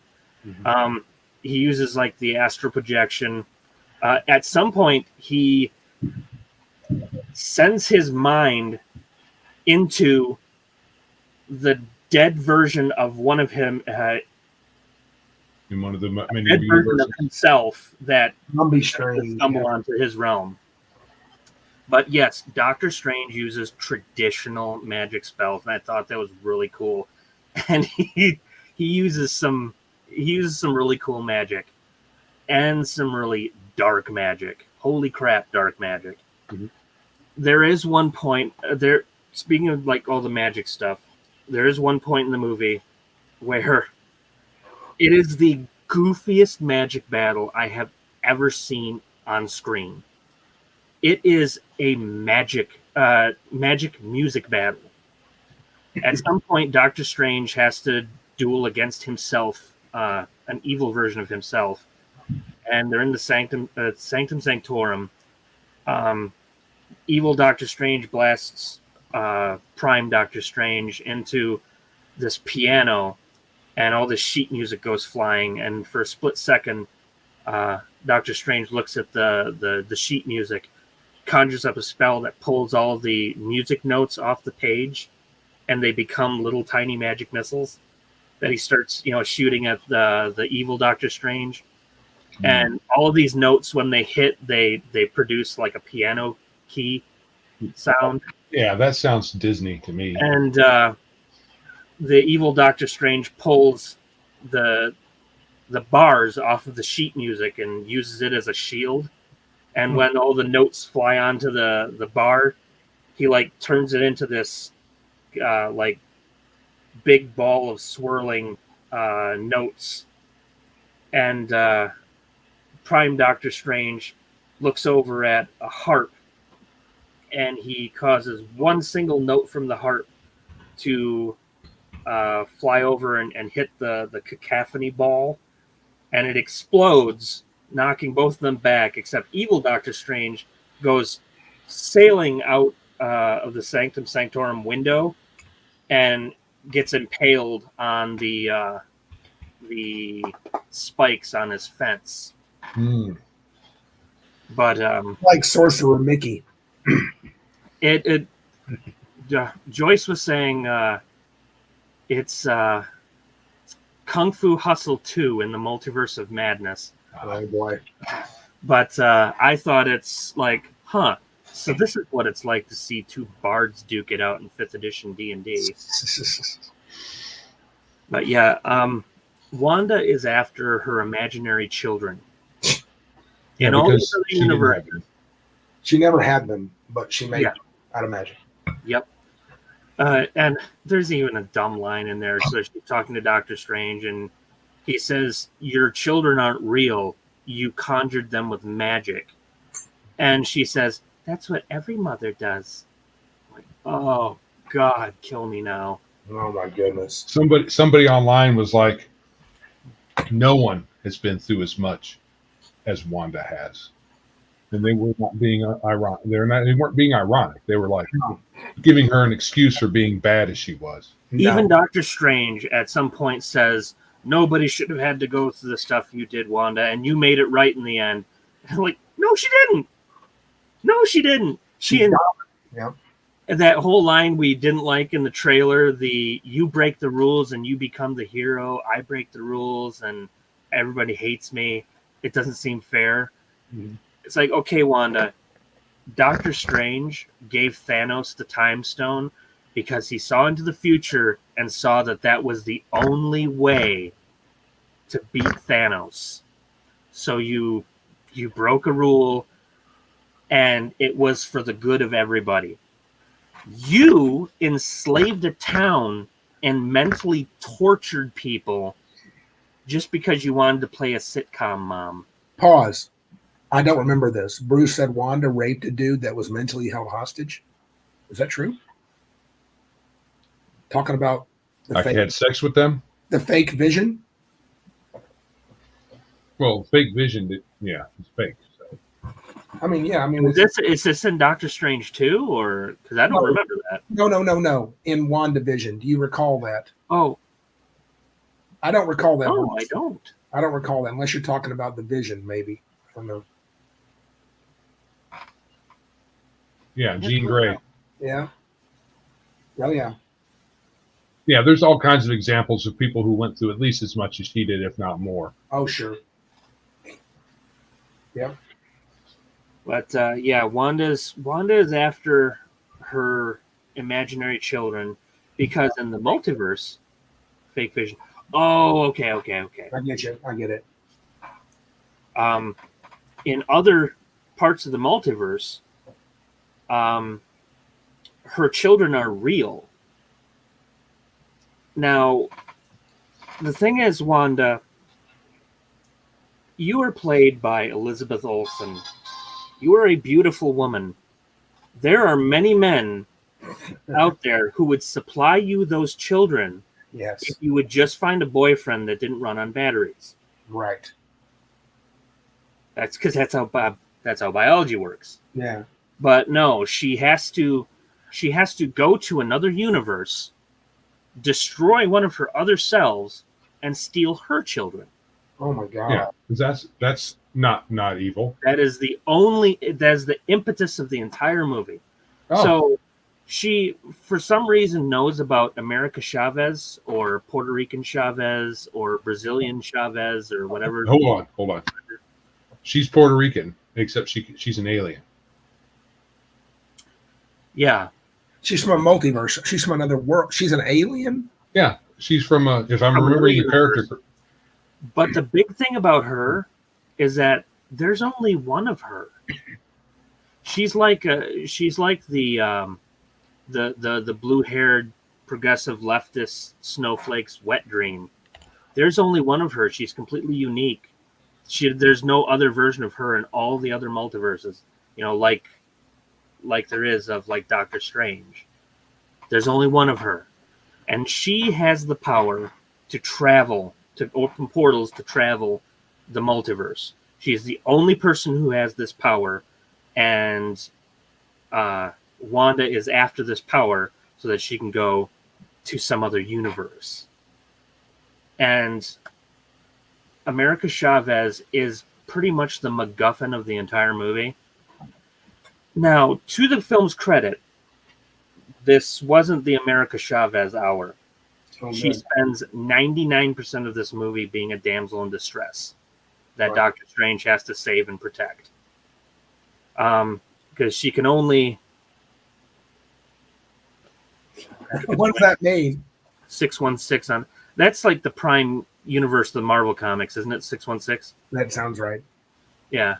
Mm-hmm. He uses like the astral projection. At some point, he sends his mind into the dead version of one of him. In one of the many dead version of himself that stumble onto his realm. But yes, Doctor Strange uses traditional magic spells, and I thought that was really cool. And he uses some really cool magic and some really dark magic. Holy crap, dark magic. Mm-hmm. There is one point there, speaking of like all the magic stuff, there is one point in the movie where it is the goofiest magic battle I have ever seen on screen. It is a magic music battle. At some point, Doctor Strange has to duel against himself, an evil version of himself, and they're in the Sanctum Sanctorum. Evil Doctor Strange blasts Prime Doctor Strange into this piano, and all this sheet music goes flying. And for a split second, Doctor Strange looks at the sheet music, conjures up a spell that pulls all the music notes off the page, and they become little tiny magic missiles that he starts, shooting at the evil Doctor Strange. Mm. And all of these notes, when they hit, they produce like a piano key sound. Yeah, that sounds Disney to me. And the evil Doctor Strange pulls the bars off of the sheet music and uses it as a shield. And when all the notes fly onto the bar, he like turns it into this like big ball of swirling notes. And Prime Doctor Strange looks over at a harp, and he causes one single note from the harp to fly over and hit the cacophony ball, and it explodes, knocking both of them back, except evil Doctor Strange goes sailing out of the Sanctum Sanctorum window and gets impaled on the spikes on his fence. Mm. But like Sorcerer Mickey. Joyce was saying it's Kung Fu Hustle 2 in the Multiverse of Madness. Oh boy. But I thought it's like, so this is what it's like to see 2 bards duke it out in 5th edition D&D. But yeah, Wanda is after her imaginary children. Yeah, in all these other universes. She never had them, but she made them out of magic. Yep. And there's even a dumb line in there. So she's talking to Doctor Strange, and he says, "Your children aren't real. You conjured them with magic." And she says, "That's what every mother does." I'm like, oh God, kill me now. Oh my goodness. Somebody online was like, no one has been through as much as Wanda has. And they were not being ironic. They weren't being ironic. They were like giving her an excuse for being bad as she was. Even Doctor Strange at some point says, "Nobody should have had to go through the stuff you did, Wanda, and you made it right in the end." And I'm like, no, she didn't. No, she didn't. Yep. That whole line we didn't like in the trailer, the "you break the rules and you become the hero, I break the rules and everybody hates me. It doesn't seem fair." Mm-hmm. It's like, okay, Wanda, Doctor Strange gave Thanos the Time Stone because he saw into the future and saw that that was the only way to beat Thanos. So you broke a rule, and it was for the good of everybody. You enslaved a town and mentally tortured people just because you wanted to play a sitcom mom. Pause. I don't remember this. Bruce said Wanda raped a dude that was mentally held hostage. Is that true? Talking about I had sex with them? The fake vision? Well, fake vision, it's fake. So. I mean, yeah. I mean, is this in Doctor Strange 2? Or because I don't remember that. No. In WandaVision. Do you recall that? Oh. I don't recall that. Oh, I don't. I don't recall that unless you're talking about the Vision, maybe. I don't know. Yeah, Jean Grey. Yeah. Oh, yeah. Yeah, there's all kinds of examples of people who went through at least as much as she did, if not more. Oh, sure. Yep. But Wanda is after her imaginary children because in the multiverse, fake vision. Oh, okay. I get you. I get it. In other parts of the multiverse, her children are real. Now, the thing is, Wanda, you are played by Elizabeth Olsen. You are a beautiful woman. There are many men out there who would supply you those children if you would just find a boyfriend that didn't run on batteries. Right. That's because that's how biology works. Yeah. But no, she has to go to another universe, destroy one of her other selves, and steal her children. Oh my God. Yeah, because that's not evil. That is the impetus of the entire movie. Oh. So she, for some reason, knows about America Chavez or Puerto Rican Chavez or Brazilian Chavez or whatever. Hold on. She's Puerto Rican, except she's an alien. Yeah. She's from a multiverse. She's from another world. She's an alien? Yeah. She's from if I'm remembering the character. But the big thing about her is that there's only one of her. She's like the blue-haired progressive leftist snowflake's wet dream. There's only one of her. She's completely unique. There's no other version of her in all the other multiverses. Like there is of like Doctor Strange. There's only one of her. And she has the power to travel, to open portals to travel the multiverse. She is the only person who has this power, and Wanda is after this power so that she can go to some other universe. And America Chavez is pretty much the MacGuffin of the entire movie. Now, to the film's credit, this wasn't the America Chavez hour. Oh, she spends 99% of this movie being a damsel in distress that Doctor Strange has to save and protect. Because she can only... What does that mean? 616 on... That's like the prime universe of the Marvel comics, isn't it? 616? That sounds right. Yeah.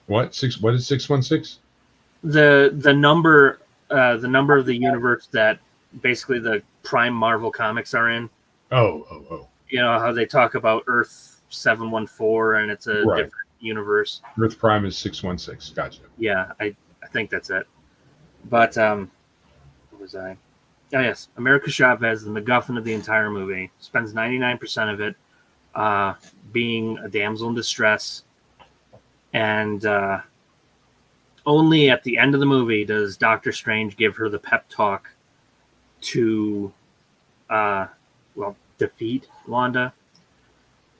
What is 616? the number of the universe that basically the Prime Marvel comics are in. Oh. You know how they talk about Earth 714 and it's a Right. different universe. Earth Prime is 616. Gotcha. Yeah, I think that's it. But what was I? Oh yes, America Chavez, the MacGuffin of the entire movie, spends 99% of it being a damsel in distress, and only at the end of the movie does Doctor Strange give her the pep talk to, defeat Wanda.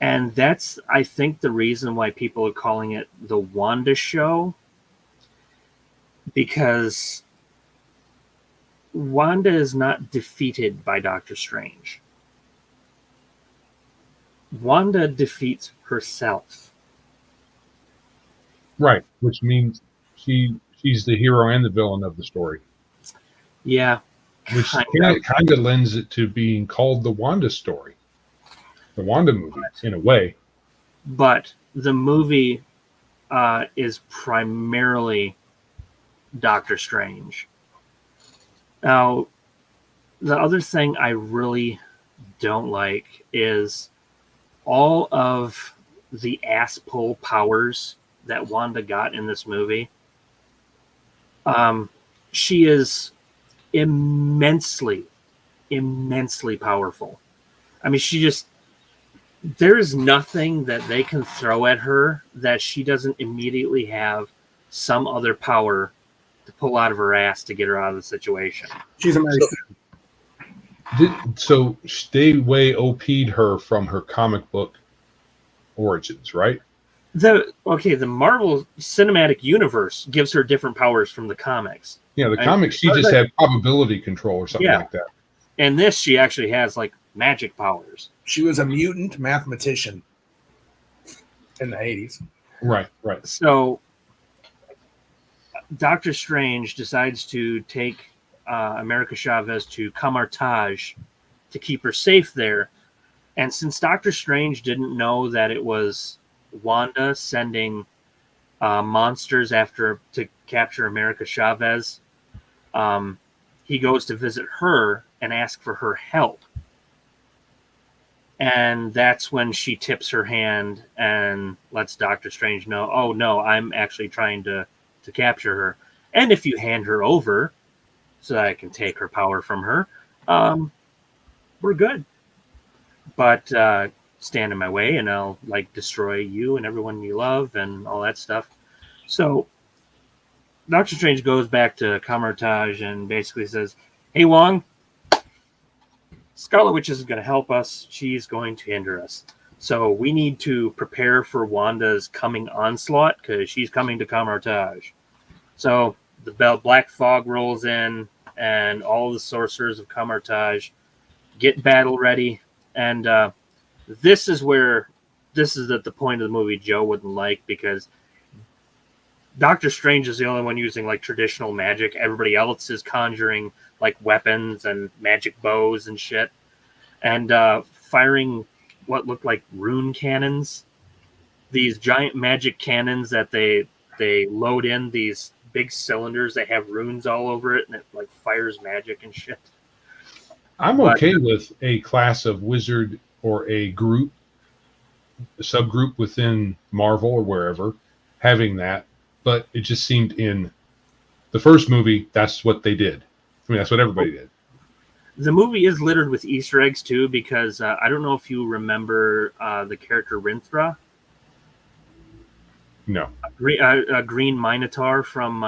And that's, I think, the reason why people are calling it the Wanda Show, because Wanda is not defeated by Doctor Strange. Wanda defeats herself. Right, which means she's the hero and the villain of the story. Yeah. Which kind of lends it to being called the Wanda story. The Wanda movie, in a way. But the movie is primarily Doctor Strange. Now, the other thing I really don't like is all of the ass pull powers that Wanda got in this movie. She is immensely powerful. I mean, there is nothing that they can throw at her that she doesn't immediately have some other power to pull out of her ass to get her out of the situation. She's a Mary So they way OP'd her from her comic book origins, right? The Marvel Cinematic Universe gives her different powers from the comics. Yeah, the comics, she just had probability control or something like that. And this, she actually has like magic powers. She was a mutant mathematician in the 80s. Right. So Doctor Strange decides to take America Chavez to Camartage to keep her safe there. And since Doctor Strange didn't know that it was Wanda sending monsters to capture America Chavez, he goes to visit her and ask for her help. And that's when she tips her hand and lets Doctor Strange know, oh, no, I'm actually trying to capture her. And if you hand her over so that I can take her power from her, we're good. But stand in my way and I'll destroy you and everyone you love and all that stuff. So Doctor Strange goes back to Camartage and basically says, hey, Wong, Scarlet Witch isn't going to help us. She's going to hinder us. So we need to prepare for Wanda's coming onslaught because she's coming to Camartage. So the black fog rolls in and all the sorcerers of Camartage get battle ready. And this is at the point of the movie Joe wouldn't like, because Doctor Strange is the only one using traditional magic. Everybody else is conjuring weapons and magic bows and shit, and firing what looked like rune cannons. These giant magic cannons that they load in these big cylinders that have runes all over it, and it fires magic and shit. I'm okay with a class of wizard or a subgroup within Marvel or wherever having that, but it just seemed in the first movie that's what they did. I mean, that's what everybody did. The movie is littered with Easter eggs too, because I don't know if you remember the character Rinthra. No. A green Minotaur from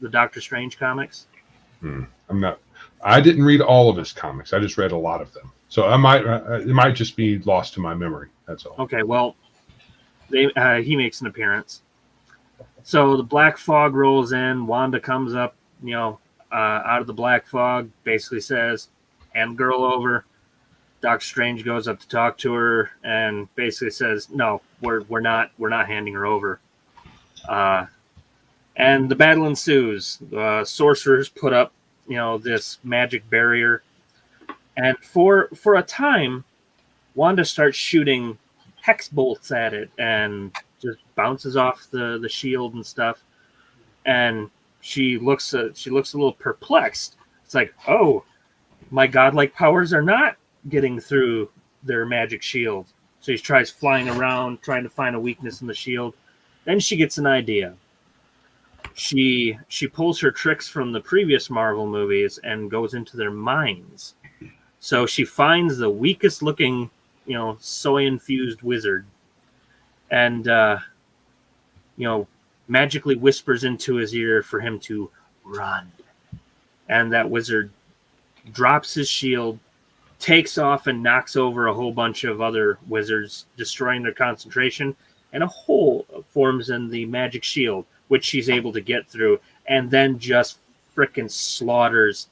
the Doctor Strange comics. I didn't read all of his comics. I just read a lot of them. So it might just be lost to my memory. That's all. Okay, well, he makes an appearance. So the black fog rolls in. Wanda comes up, out of the black fog, basically says, hand girl over. Doctor Strange goes up to talk to her and basically says, no, we're not handing her over. And the battle ensues. Sorcerers put up, this magic barrier. And for a time, Wanda starts shooting hex bolts at it and just bounces off the shield and stuff. And she looks a little perplexed. It's like, oh, my godlike powers are not getting through their magic shield. So she tries flying around, trying to find a weakness in the shield. Then she gets an idea. She pulls her tricks from the previous Marvel movies and goes into their minds. So she finds the weakest looking, soy infused wizard, and magically whispers into his ear for him to run. And that wizard drops his shield, takes off, and knocks over a whole bunch of other wizards, destroying their concentration, and a hole forms in the magic shield, which she's able to get through, and then just frickin' slaughters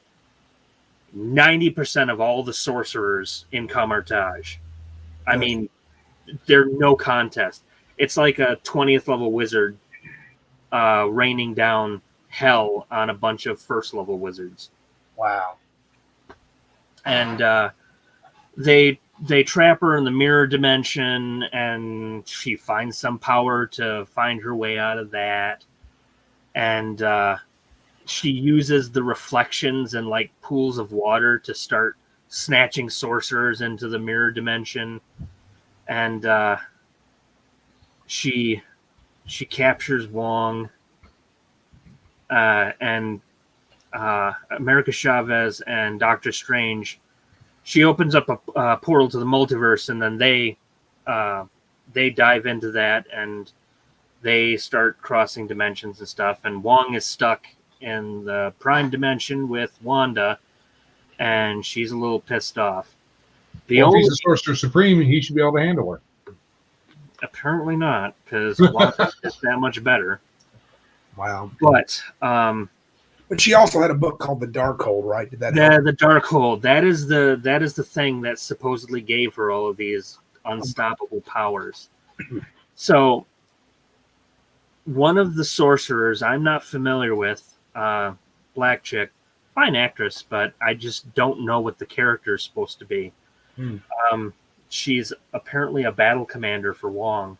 90% of all the sorcerers in Camartage. I mean, they're no contest. It's like a 20th level wizard raining down hell on a bunch of first level wizards. Wow. And they trap her in the mirror dimension, and she finds some power to find her way out of that. And she uses the reflections and like pools of water to start snatching sorcerers into the mirror dimension. And she captures Wong and America Chavez and Doctor Strange. She opens up a portal to the multiverse, and then they dive into that, and they start crossing dimensions and stuff. And Wong is stuck in the prime dimension with Wanda, and she's a little pissed off. If he's a Sorcerer Supreme, he should be able to handle her. Apparently not, because Wanda is that much better. Wow. But she also had a book called The Darkhold, right? Did that help? The Darkhold, that is the thing that supposedly gave her all of these unstoppable powers. So one of the sorcerers I'm not familiar with, black chick, fine actress, but I just don't know what the character is supposed to be. She's apparently a battle commander for Wong,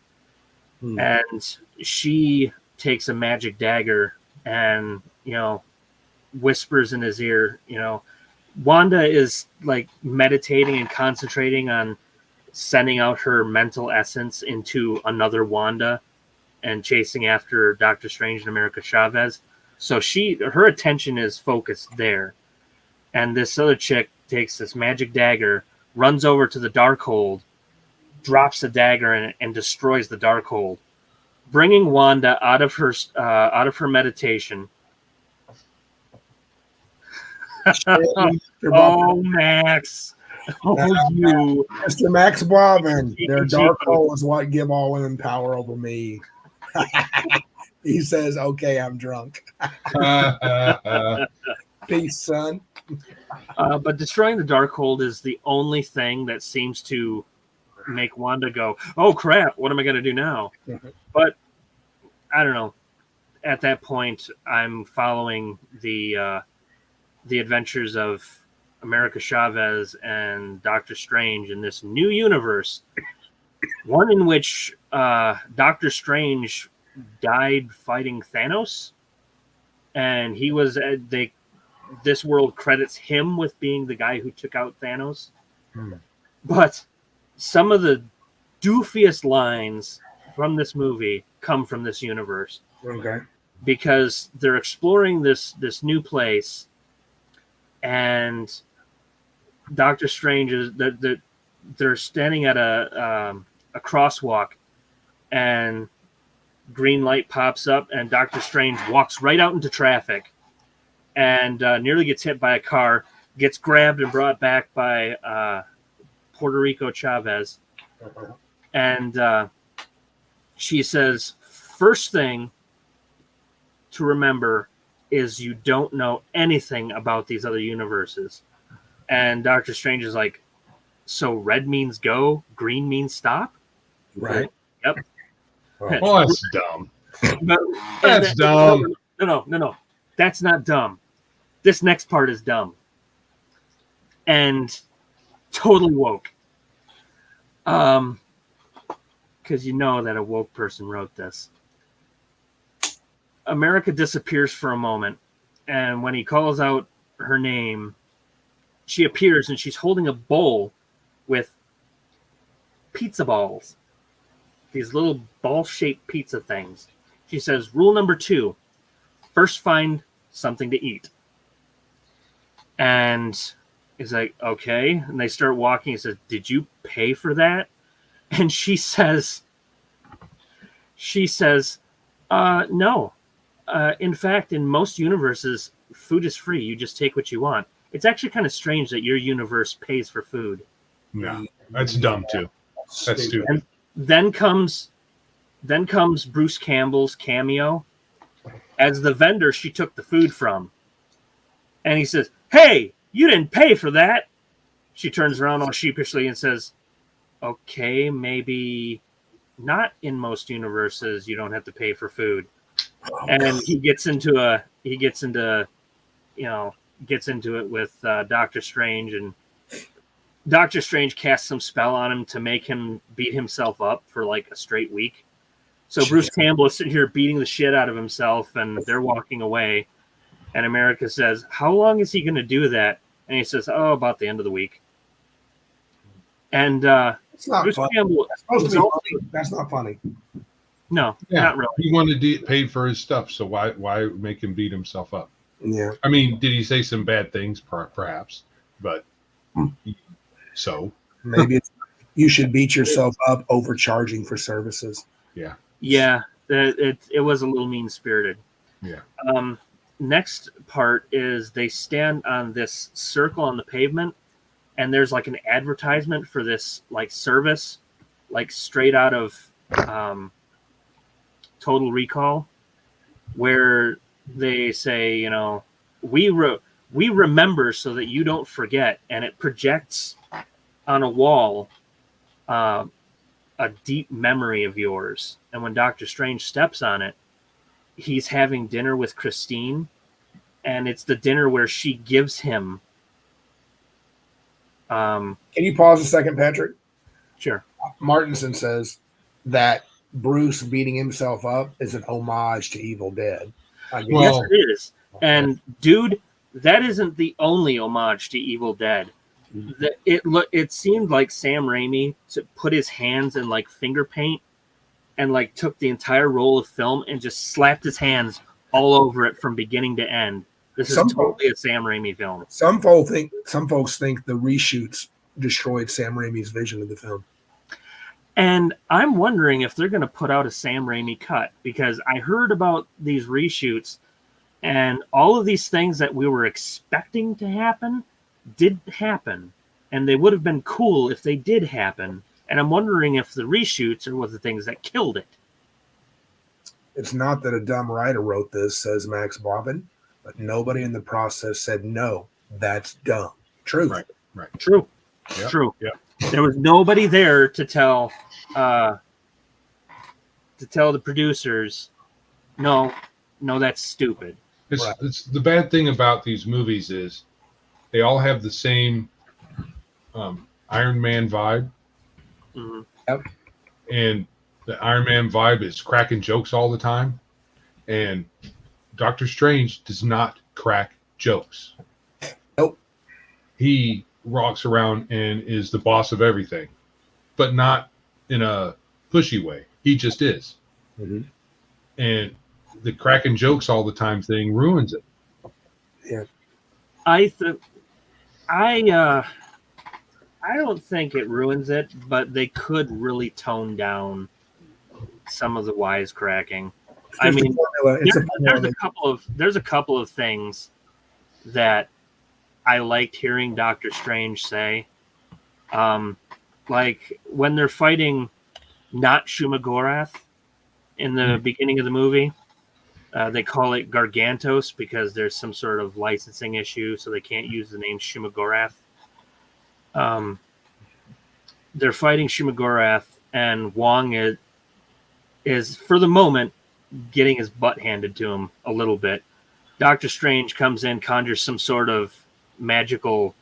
and she takes a magic dagger and whispers in his ear. Wanda is like meditating and concentrating on sending out her mental essence into another Wanda and chasing after Doctor Strange and America Chavez. So her attention is focused there. And this other chick takes this magic dagger, runs over to the Darkhold, drops the dagger and destroys the Darkhold, bringing Wanda out of her meditation. Oh, Max. Oh, you. Mr. Max Bobbin. Their Darkhold is what give all women power over me. He says, okay, I'm drunk. Peace, son. But destroying the Darkhold is the only thing that seems to make Wanda go, oh, crap, what am I going to do now? But I don't know. At that point, I'm following the adventures of America Chavez and Doctor Strange in this new universe, one in which Doctor Strange died fighting Thanos, and he was this world credits him with being the guy who took out Thanos. But some of the doofiest lines from this movie come from this universe. Okay. Because they're exploring this new place, and Doctor Strange is they're standing at a crosswalk, and green light pops up, and Doctor Strange walks right out into traffic, and nearly gets hit by a car, gets grabbed and brought back by Puerto Rico Chavez, and she says, first thing to remember is you don't know anything about these other universes. And Doctor Strange is like, so red means go, green means stop? Right. Yep. Well, that's dumb. That's dumb. No. That's not dumb. This next part is dumb. And totally woke. Because you know that a woke person wrote this. America disappears for a moment, and when he calls out her name, she appears and she's holding a bowl with pizza balls, these little ball-shaped pizza things. She says, rule number 2, first find something to eat. And he's like, okay. And they start walking. He says, did you pay for that? And she says, no. In fact, in most universes, food is free. You just take what you want. It's actually kind of strange that your universe pays for food. Yeah, that's dumb too. That's stupid. And then comes Bruce Campbell's cameo as the vendor she took the food from. And he says, hey, you didn't pay for that. She turns around all sheepishly and says, okay, maybe not in most universes you don't have to pay for food. And he gets into it with Doctor Strange, and Doctor Strange casts some spell on him to make him beat himself up for like a straight week. So Bruce Campbell is sitting here beating the shit out of himself, and they're walking away. And America says, how long is he going to do that? And he says, oh, about the end of the week. And it's not Bruce funny. Campbell, That's supposed to be funny. That's not funny. no, Yeah, not really. he wanted to pay for his stuff, so why make him beat himself up? Yeah. I mean, did he say some bad things? Perhaps, but so Maybe you should beat yourself up overcharging for services. Yeah, it was a little mean-spirited. Yeah. Next part is they stand on this circle on the pavement, and there's like an advertisement for this like service, like straight out of Total Recall, where they say, you know, we remember so that you don't forget, and it projects on a wall a deep memory of yours. And when Doctor Strange steps on it, he's having dinner with Christine, and it's the dinner where she gives him. Can you pause a second, Patrick? Sure. Martinson says that Bruce beating himself up is an homage to Evil Dead. Well- Yes, it is. And dude, that isn't the only homage to Evil Dead. It seemed like Sam Raimi put his hands in like finger paint and like took the entire roll of film and just slapped his hands all over it from beginning to end. This is totally a Sam Raimi film. Some folks think the reshoots destroyed Sam Raimi's vision of the film. And I'm wondering if they're going to put out a Sam Raimi cut, because I heard about these reshoots and all of these things that we were expecting to happen didn't happen. And they would have been cool if they did happen. And I'm wondering if the reshoots are the things that killed it. It's not that a dumb writer wrote this, says Max Bobbin, but nobody in the process said, no, that's dumb. True. Right. True. Yep. True. Yep. There was nobody there to tell the producers, no, that's stupid. It's the bad thing about these movies is they all have the same Iron Man vibe. Mm-hmm. Yep. And the Iron Man vibe is cracking jokes all the time. And Doctor Strange does not crack jokes. Nope. He walks around and is the boss of everything, but not in a pushy way. He just is. Mm-hmm. And the cracking jokes all the time thing ruins it. Yeah. I don't think it ruins it, but they could really tone down some of the wisecracking. I mean, there's a couple of things that I liked hearing Doctor Strange say. Like when they're fighting not Shumagorath in the beginning of the movie, they call it Gargantos because there's some sort of licensing issue, so they can't use the name Shumagorath. They're fighting Shumagorath, and Wong is for the moment getting his butt handed to him a little bit. Doctor Strange comes in, conjures some sort of magical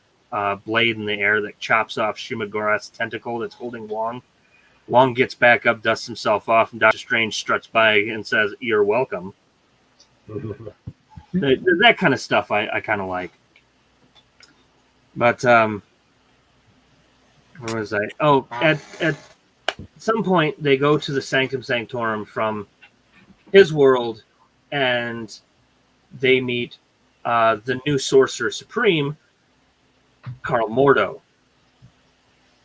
blade in the air that chops off Shumagorath's tentacle that's holding Wong. Wong gets back up, dusts himself off, and Doctor Strange struts by and says, "You're welcome." That kind of stuff I kind of like. But where was I? Oh, at some point they go to the Sanctum Sanctorum from his world, and they meet the new Sorcerer Supreme, Karl Mordo.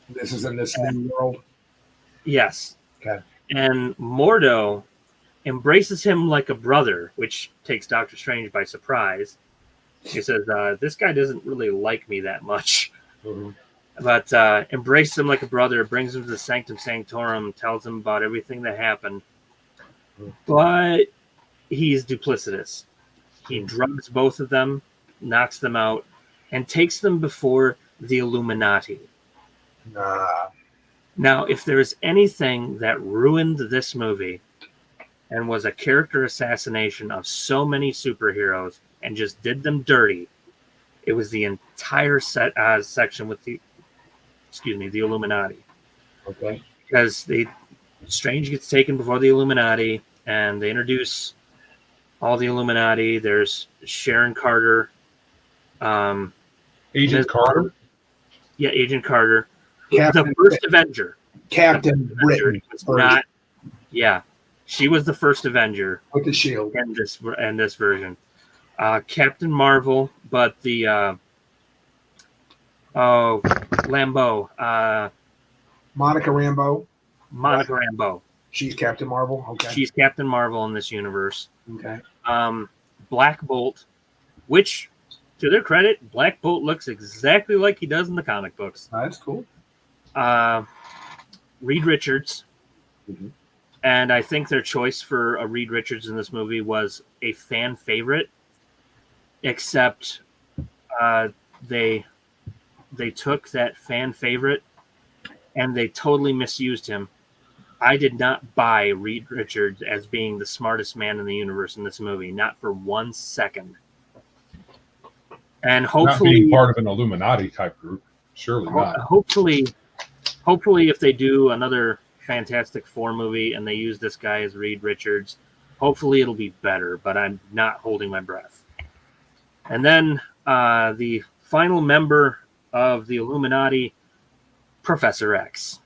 This is in this new world. Yes. Okay. And Mordo embraces him like a brother, which takes Doctor Strange by surprise. He says, this guy doesn't really like me that much. Mm-hmm. But embraces him like a brother, brings him to the Sanctum Sanctorum, tells him about everything that happened. But he's duplicitous. He drugs both of them, knocks them out, and takes them before the Illuminati. Now, if there's anything that ruined this movie and was a character assassination of so many superheroes and just did them dirty, it was the entire section with the Illuminati. Okay. Because Strange gets taken before the Illuminati, and they introduce all the Illuminati. There's Sharon Carter. Agent Carter? Yeah, Agent Carter. Captain the first Avenger. Captain Britain. Not, yeah. She was the first Avenger. With the shield. In this version. Captain Marvel, but the Lambeau. Monica Rambeau. Monica Rambeau. She's Captain Marvel. Okay. She's Captain Marvel in this universe. Okay. Black Bolt, which, to their credit, Black Bolt looks exactly like he does in the comic books. That's cool. Reed Richards. Mm-hmm. And I think their choice for a Reed Richards in this movie was a fan favorite, except they took that fan favorite and they totally misused him. I did not buy Reed Richards as being the smartest man in the universe in this movie, not for 1 second. And hopefully, not being part of an Illuminati type group, surely not. Hopefully, if they do another Fantastic Four movie and they use this guy as Reed Richards, hopefully it'll be better. But I'm not holding my breath. And then the final member of the Illuminati, Professor X.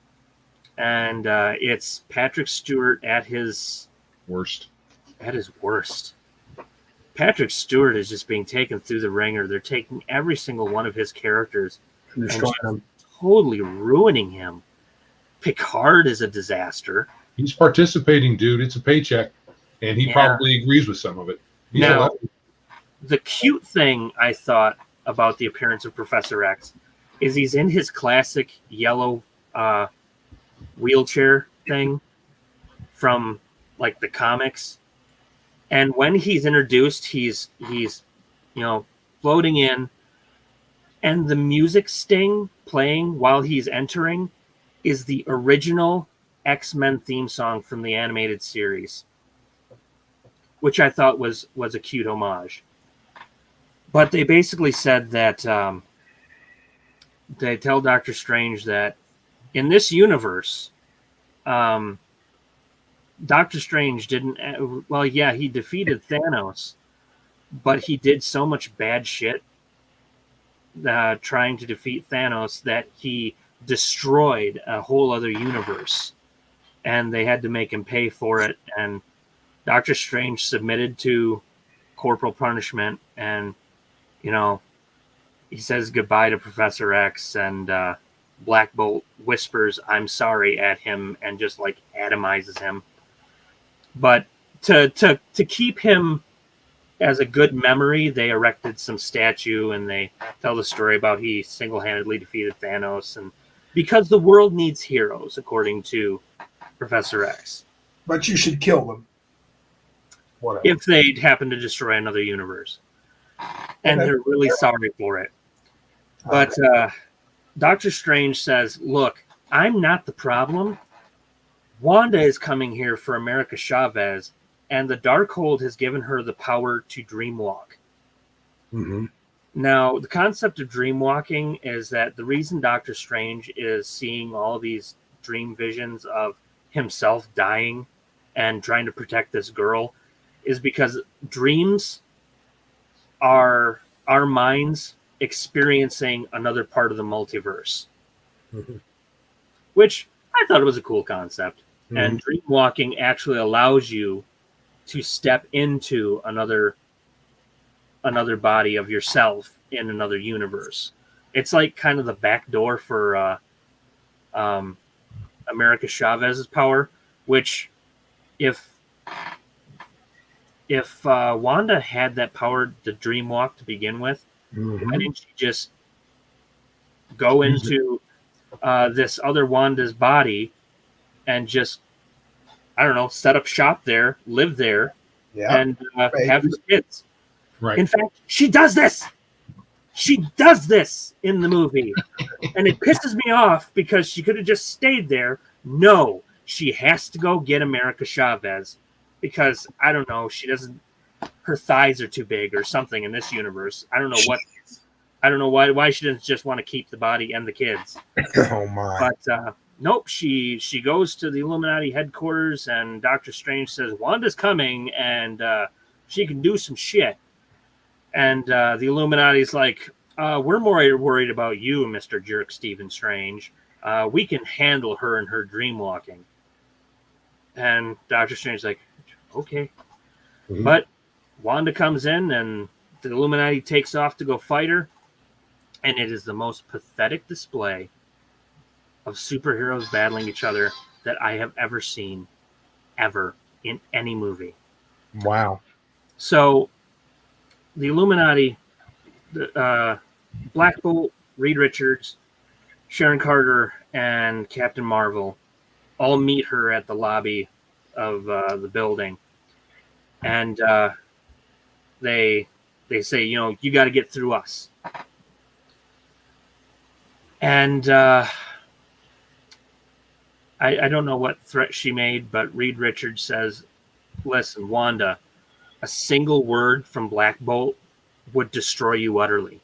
And it's Patrick Stewart at his worst. Patrick Stewart is just being taken through the ringer. They're taking every single one of his characters and totally ruining him. Picard is a disaster. He's participating, dude. It's a paycheck, and he probably agrees with some of it. Now, the cute thing I thought about the appearance of Professor X is he's in his classic yellow wheelchair thing from like the comics, and when he's introduced, he's floating in, and the music sting playing while he's entering is the original X-Men theme song from the animated series, which I thought was a cute homage. But they basically said that they tell Doctor Strange that in this universe, Doctor Strange didn't. He defeated Thanos, but he did so much bad shit trying to defeat Thanos that he destroyed a whole other universe, and they had to make him pay for it. And Doctor Strange submitted to corporal punishment, and he says goodbye to Professor X, and Black Bolt whispers "I'm sorry" at him and just like atomizes him. But to keep him as a good memory, they erected some statue, and they tell the story about he single-handedly defeated Thanos, and because the world needs heroes, according to Professor X. But you should kill them. Whatever. If they happen to destroy another universe. And they're really sorry for it. But Doctor Strange says, look, I'm not the problem. Wanda is coming here for America Chavez, and the Darkhold has given her the power to dreamwalk. Mm-hmm. Now, the concept of dreamwalking is that the reason Doctor Strange is seeing all these dream visions of himself dying and trying to protect this girl is because dreams are our minds experiencing another part of the multiverse, which I thought it was a cool concept. And dream walking actually allows you to step into another body of yourself in another universe. It's like kind of the back door for America Chavez's power, which if Wanda had that power to dream walk to begin with, why didn't she just go into this other Wanda's body and just, I don't know, set up shop there, live there, and have his kids? Right. In fact, she does this. She does this in the movie. And it pisses me off because she could have just stayed there. No, she has to go get America Chavez because, I don't know, her thighs are too big or something in this universe. I don't know why she didn't just want to keep the body and the kids. Oh my. But nope, she goes to the Illuminati headquarters and Doctor Strange says, Wanda's coming and she can do some shit. And the Illuminati's like, we're more worried about you, Mr. Jerk Stephen Strange. We can handle her and her dream walking. And Doctor Strange's like, okay. But Wanda comes in and the Illuminati takes off to go fight her. And it is the most pathetic display of superheroes battling each other that I have ever seen, ever, in any movie. Wow. So the Illuminati, Black Bolt, Reed Richards, Sharon Carter, and Captain Marvel all meet her at the lobby of the building. And they say, you got to get through us. And I don't know what threat she made, but Reed Richards says, listen, Wanda, a single word from Black Bolt would destroy you utterly.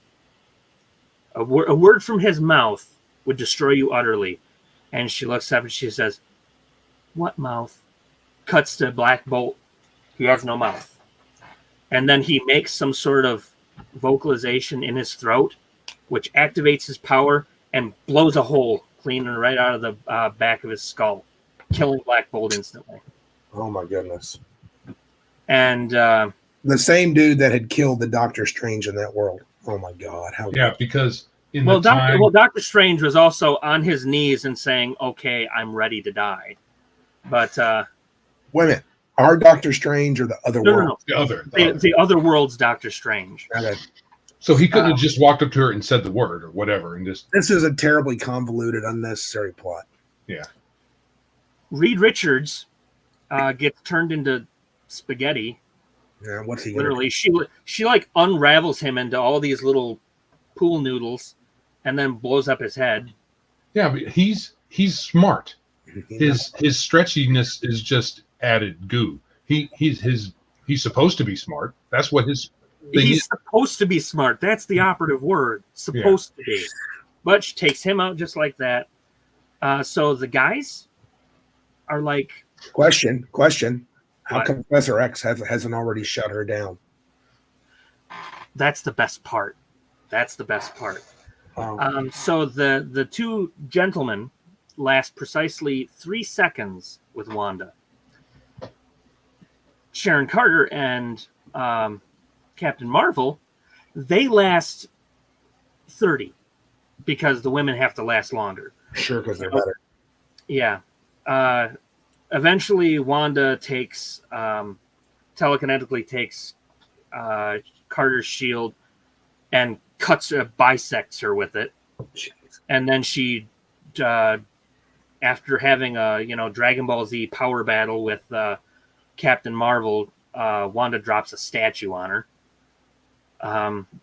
A word from his mouth would destroy you utterly. And she looks up and she says, what mouth? Cuts to Black Bolt. He has no mouth. And then he makes some sort of vocalization in his throat, which activates his power and blows a hole clean right out of the back of his skull, killing Black Bolt instantly. Oh my goodness. And the same dude that had killed the Doctor Strange in that world. Oh my God. Because Doctor Strange was also on his knees and saying, okay, I'm ready to die. But wait a minute. Our Doctor Strange or the other world? No. The other world's Doctor Strange. Okay. So he couldn't have just walked up to her and said the word or whatever and just. This is a terribly convoluted, unnecessary plot. Yeah. Reed Richards gets turned into spaghetti. Yeah, what's he literally? She like unravels him into all these little pool noodles, and then blows up his head. Yeah, but he's smart. His stretchiness is just added goo. He's supposed to be smart. That's what his. He's supposed to be smart. That's the operative word. Supposed to be. But she takes him out just like that. So the guys are like. Question. How come Professor X hasn't already shut her down? That's the best part. Oh. So the two gentlemen last precisely 3 seconds with Wanda. Sharon Carter and Captain Marvel, they last 30 because the women have to last longer. Sure, because they're better. Yeah. Eventually, Wanda telekinetically takes Carter's shield and bisects her with it. Jeez. And then she, after having a Dragon Ball Z power battle with Captain Marvel, Wanda drops a statue on her.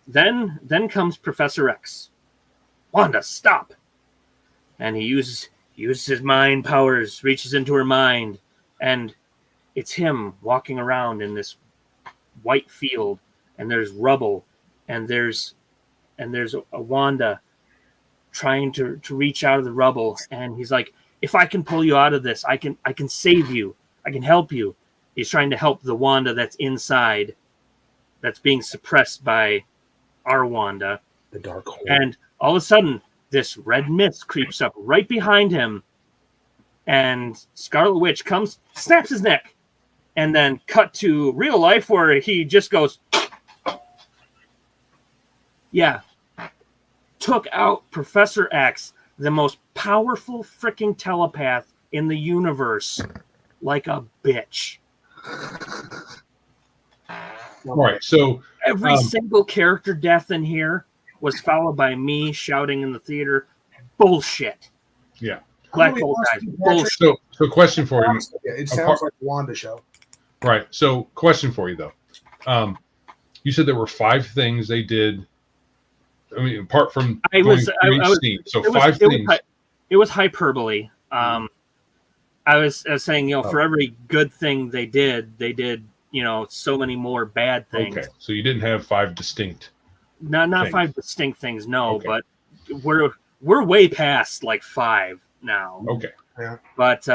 Then comes Professor X. Wanda, stop! And he uses his mind powers, reaches into her mind, and it's him walking around in this white field, and there's rubble, and there's a Wanda trying to reach out of the rubble, and he's like, if I can pull you out of this, I can save you, I can help you. He's trying to help the Wanda that's inside, that's being suppressed by our Wanda. The dark hole. And all of a sudden, this red mist creeps up right behind him, and Scarlet Witch comes, snaps his neck, and then cut to real life where he just goes, yeah, took out Professor X, the most powerful freaking telepath in the universe, like a bitch. All right, so every single character death in here was followed by me shouting in the theater, bullshit. Yeah. Black Bolt dies. Bullshit. So question for you. It sounds like a Wanda show. Right. So question for you though. You said there were 5 things they did. I mean, apart from I was scene. So it 5 things. It was hyperbole. I was saying, for every good thing they did, so many more bad things. Okay. So you didn't have 5 distinct. Not things. 5 distinct things, no, okay. But we're way past like 5 now. Okay. Yeah. But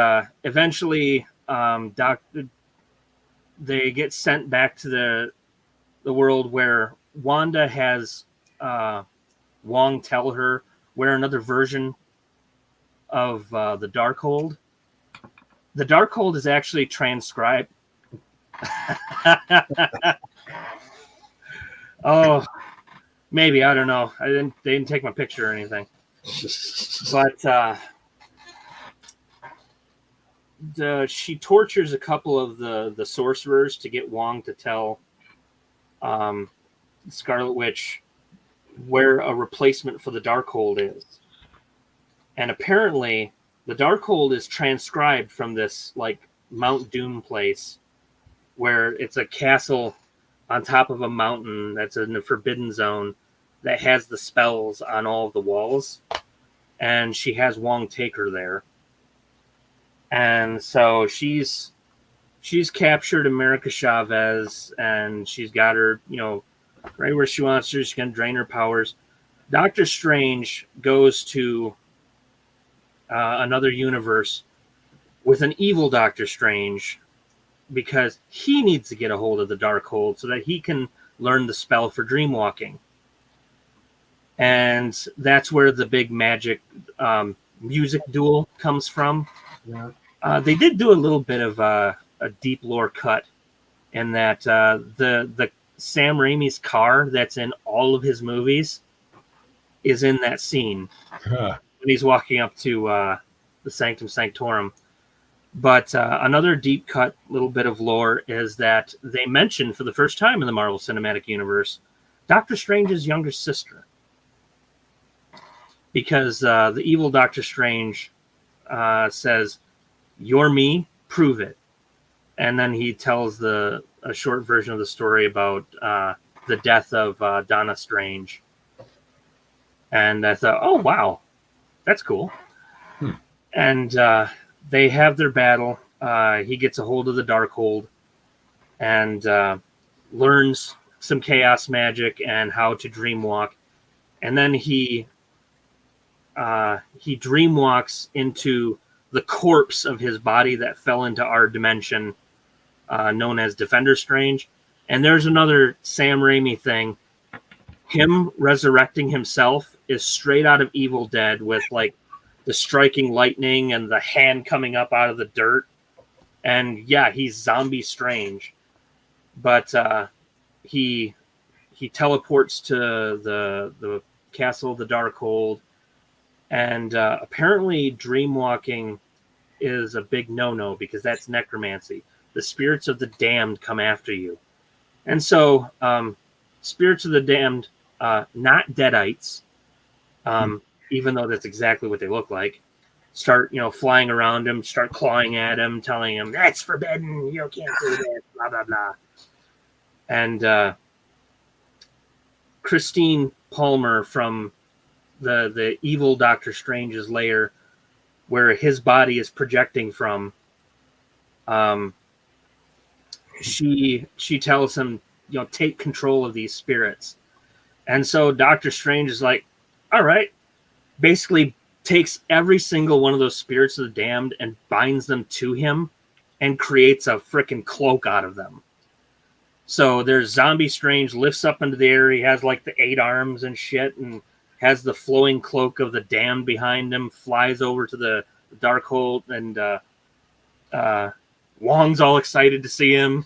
eventually, they get sent back to the world where Wanda has Wong tell her where another version of the Darkhold. The Darkhold is actually transcribed. Oh, maybe, I don't know. They didn't take my picture or anything. But she tortures a couple of the sorcerers to get Wong to tell Scarlet Witch where a replacement for the Darkhold is. And apparently the Darkhold is transcribed from this like Mount Doom place where it's a castle on top of a mountain that's in the Forbidden Zone that has the spells on all of the walls. And she has Wong take her there. And so she's captured America Chavez, and she's got her, right where she wants her. She's going to drain her powers. Doctor Strange goes to another universe with an evil Doctor Strange because he needs to get a hold of the Darkhold so that he can learn the spell for dreamwalking. And that's where the big magic music duel comes from. Yeah. They did do a little bit of a deep lore cut in that the Sam Raimi's car that's in all of his movies is in that scene when he's walking up to the Sanctum Sanctorum. But another deep cut little bit of lore is that they mentioned for the first time in the Marvel Cinematic Universe Doctor Strange's younger sister. Because the evil Doctor Strange says, "You're me, prove it." And then he tells a short version of the story about the death of Donna Strange. And I thought, oh, wow, that's cool. And they have their battle. He gets a hold of the Darkhold and learns some chaos magic and how to dreamwalk. And then he dreamwalks into the corpse of his body that fell into our dimension, known as Defender Strange. And there's another Sam Raimi thing. Him resurrecting himself is straight out of Evil Dead with like the striking lightning and the hand coming up out of the dirt. And yeah, he's Zombie Strange. But he teleports to the castle of the Darkhold. And apparently dreamwalking is a big no-no because that's necromancy. The spirits of the damned come after you. And so spirits of the damned, not deadites, even though that's exactly what they look like, start, flying around him, start clawing at him, telling him, "That's forbidden, you can't do this, blah, blah, blah." And Christine Palmer from the evil Doctor Strange's lair, where his body is projecting from, she tells him, take control of these spirits. And so Doctor Strange is like, all right, basically takes every single one of those spirits of the damned and binds them to him and creates a freaking cloak out of them. So there's Zombie Strange lifts up into the air. He has like the 8 arms and shit, and has the flowing cloak of the damned behind him, flies over to the Darkhold, and Wong's all excited to see him,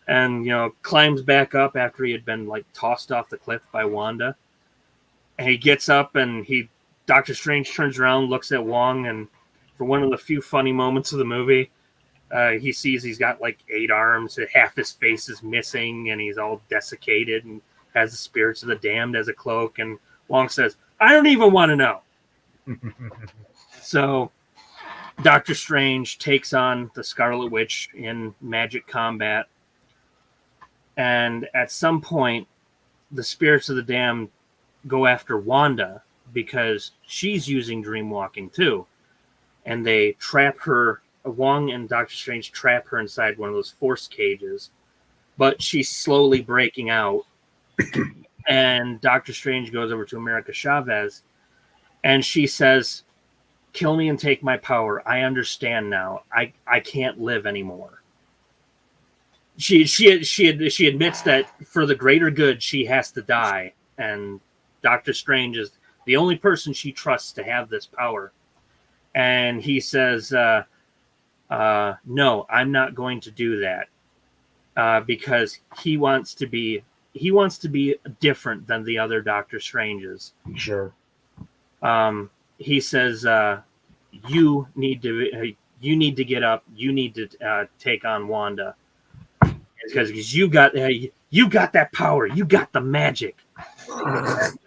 and climbs back up after he had been like tossed off the cliff by Wanda. And he gets up, and Doctor Strange turns around, looks at Wong, and for one of the few funny moments of the movie, he sees he's got like 8 arms, half his face is missing, and he's all desiccated and has the spirits of the damned as a cloak. And Wong says, "I don't even want to know." So Doctor Strange takes on the Scarlet Witch in magic combat. And at some point, the spirits of the damned go after Wanda because she's using dream walking too. And they trap her. Wong and Doctor Strange trap her inside one of those force cages. But she's slowly breaking out. And Doctor Strange goes over to America Chavez. And she says, "Kill me and take my power. I understand now. I can't live anymore." She admits that for the greater good, she has to die. And Doctor Strange is the only person she trusts to have this power. And he says, "No, I'm not going to do that," because he wants to be different than the other Doctor Stranges. Sure. He says, "You need to get up. You need to take on Wanda because you got that power. You got the magic." And,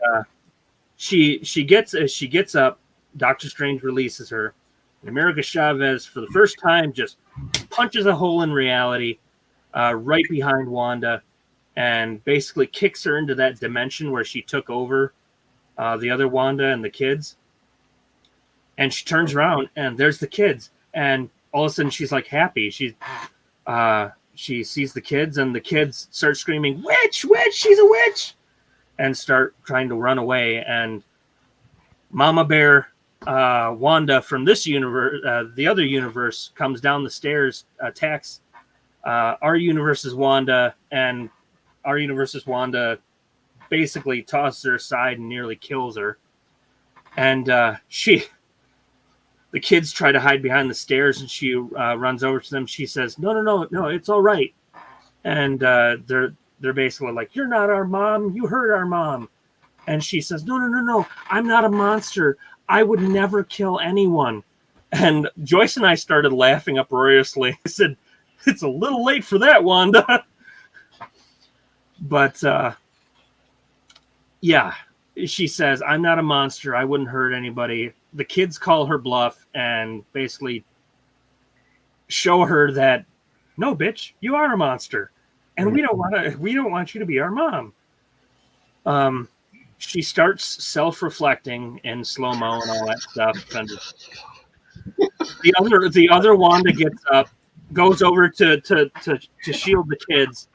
she gets up. Doctor Strange releases her. And America Chavez, for the first time, just punches a hole in reality right behind Wanda, and basically kicks her into that dimension where she took over the other Wanda and the kids. And she turns around, and there's the kids. And all of a sudden, she's like happy. She sees the kids, and the kids start screaming, "Witch! Witch! She's a witch!" and start trying to run away. And Mama Bear, Wanda from this universe, the other universe, comes down the stairs, attacks our universe's Wanda, and our universe's Wanda basically tosses her aside and nearly kills her. And the kids try to hide behind the stairs, and she runs over to them. She says, No, it's all right. And they're basically like, "You're not our mom. You hurt our mom." And she says, No, I'm not a monster. I would never kill anyone. And Joyce and I started laughing uproariously. I said, "It's a little late for that, Wanda." But yeah, she says, "I'm not a monster. I wouldn't hurt anybody." The kids call her bluff and basically show her that, "No, bitch, you are a monster, and we don't want you to be our mom." She starts self-reflecting in slow-mo and all that stuff. And the other Wanda gets up, goes over to shield the kids,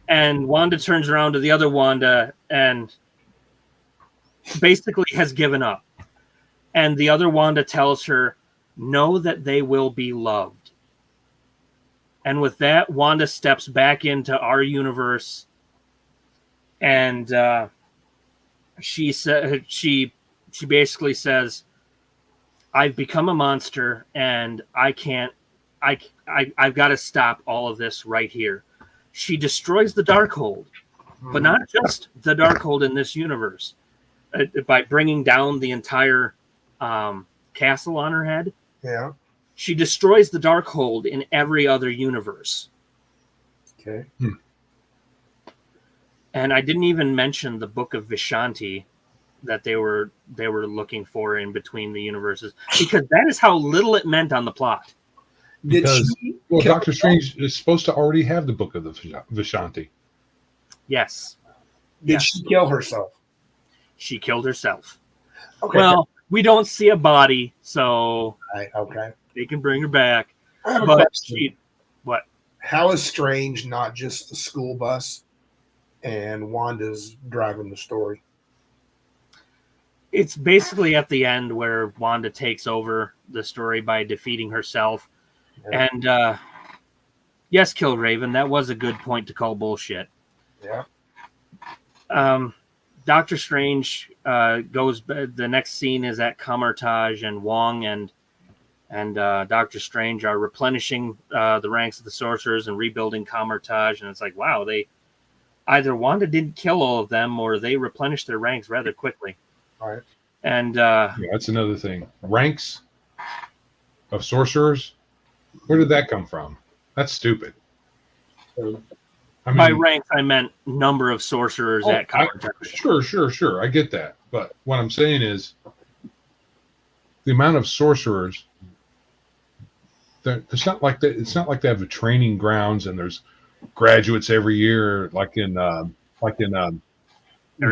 and Wanda turns around to the other Wanda and basically has given up. And the other Wanda tells her, "Know that they will be loved." And with that, Wanda steps back into our universe, and she basically says, "I've become a monster, and I've got to stop all of this right here." She destroys the Darkhold, but not just the Darkhold in this universe, by bringing down the entire castle on her head. Yeah. She destroys the Darkhold in every other universe. Okay. And I didn't even mention the Book of Vishanti that they were looking for in between the universes, because that is how little it meant on the plot. Because Doctor Strange is supposed to already have the Book of the Vishanti. Yes. Did she kill herself? She killed herself. Okay. Well, we don't see a body, so okay. They can bring her back. I have a But question. what? How is Strange not just the school bus and Wanda's driving the story? It's basically at the end where Wanda takes over the story by defeating herself. Yeah. And yes, Killraven, that was a good point to call bullshit. Yeah. Doctor Strange goes. The next scene is at Kamartaj, and Wong and Doctor Strange are replenishing the ranks of the sorcerers and rebuilding Kamartaj. And it's like, wow, they either Wanda didn't kill all of them, or they replenished their ranks rather quickly. All right. And Yeah, that's another thing. Ranks of sorcerers. Where did that come from? That's stupid. I by mean, ranks, I meant number of sorcerers at Kamartaj. Sure. I get that. But what I'm saying is the amount of sorcerers. It's not like that. It's not like they have a training grounds and there's graduates every year, like in Harry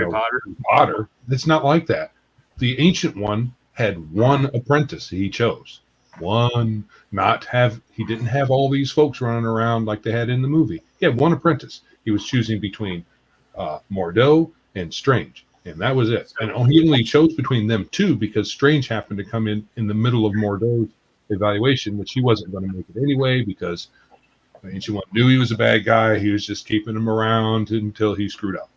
Potter. Potter. It's not like that. The ancient one had one apprentice he chose. One, he didn't have all these folks running around like they had in the movie. He had one apprentice. He was choosing between Mordo and Strange, and that was it. And he only chose between them two because Strange happened to come in the middle of Mordo's evaluation, which he wasn't going to make it anyway because the ancient one knew he was a bad guy. He was just keeping him around until he screwed up.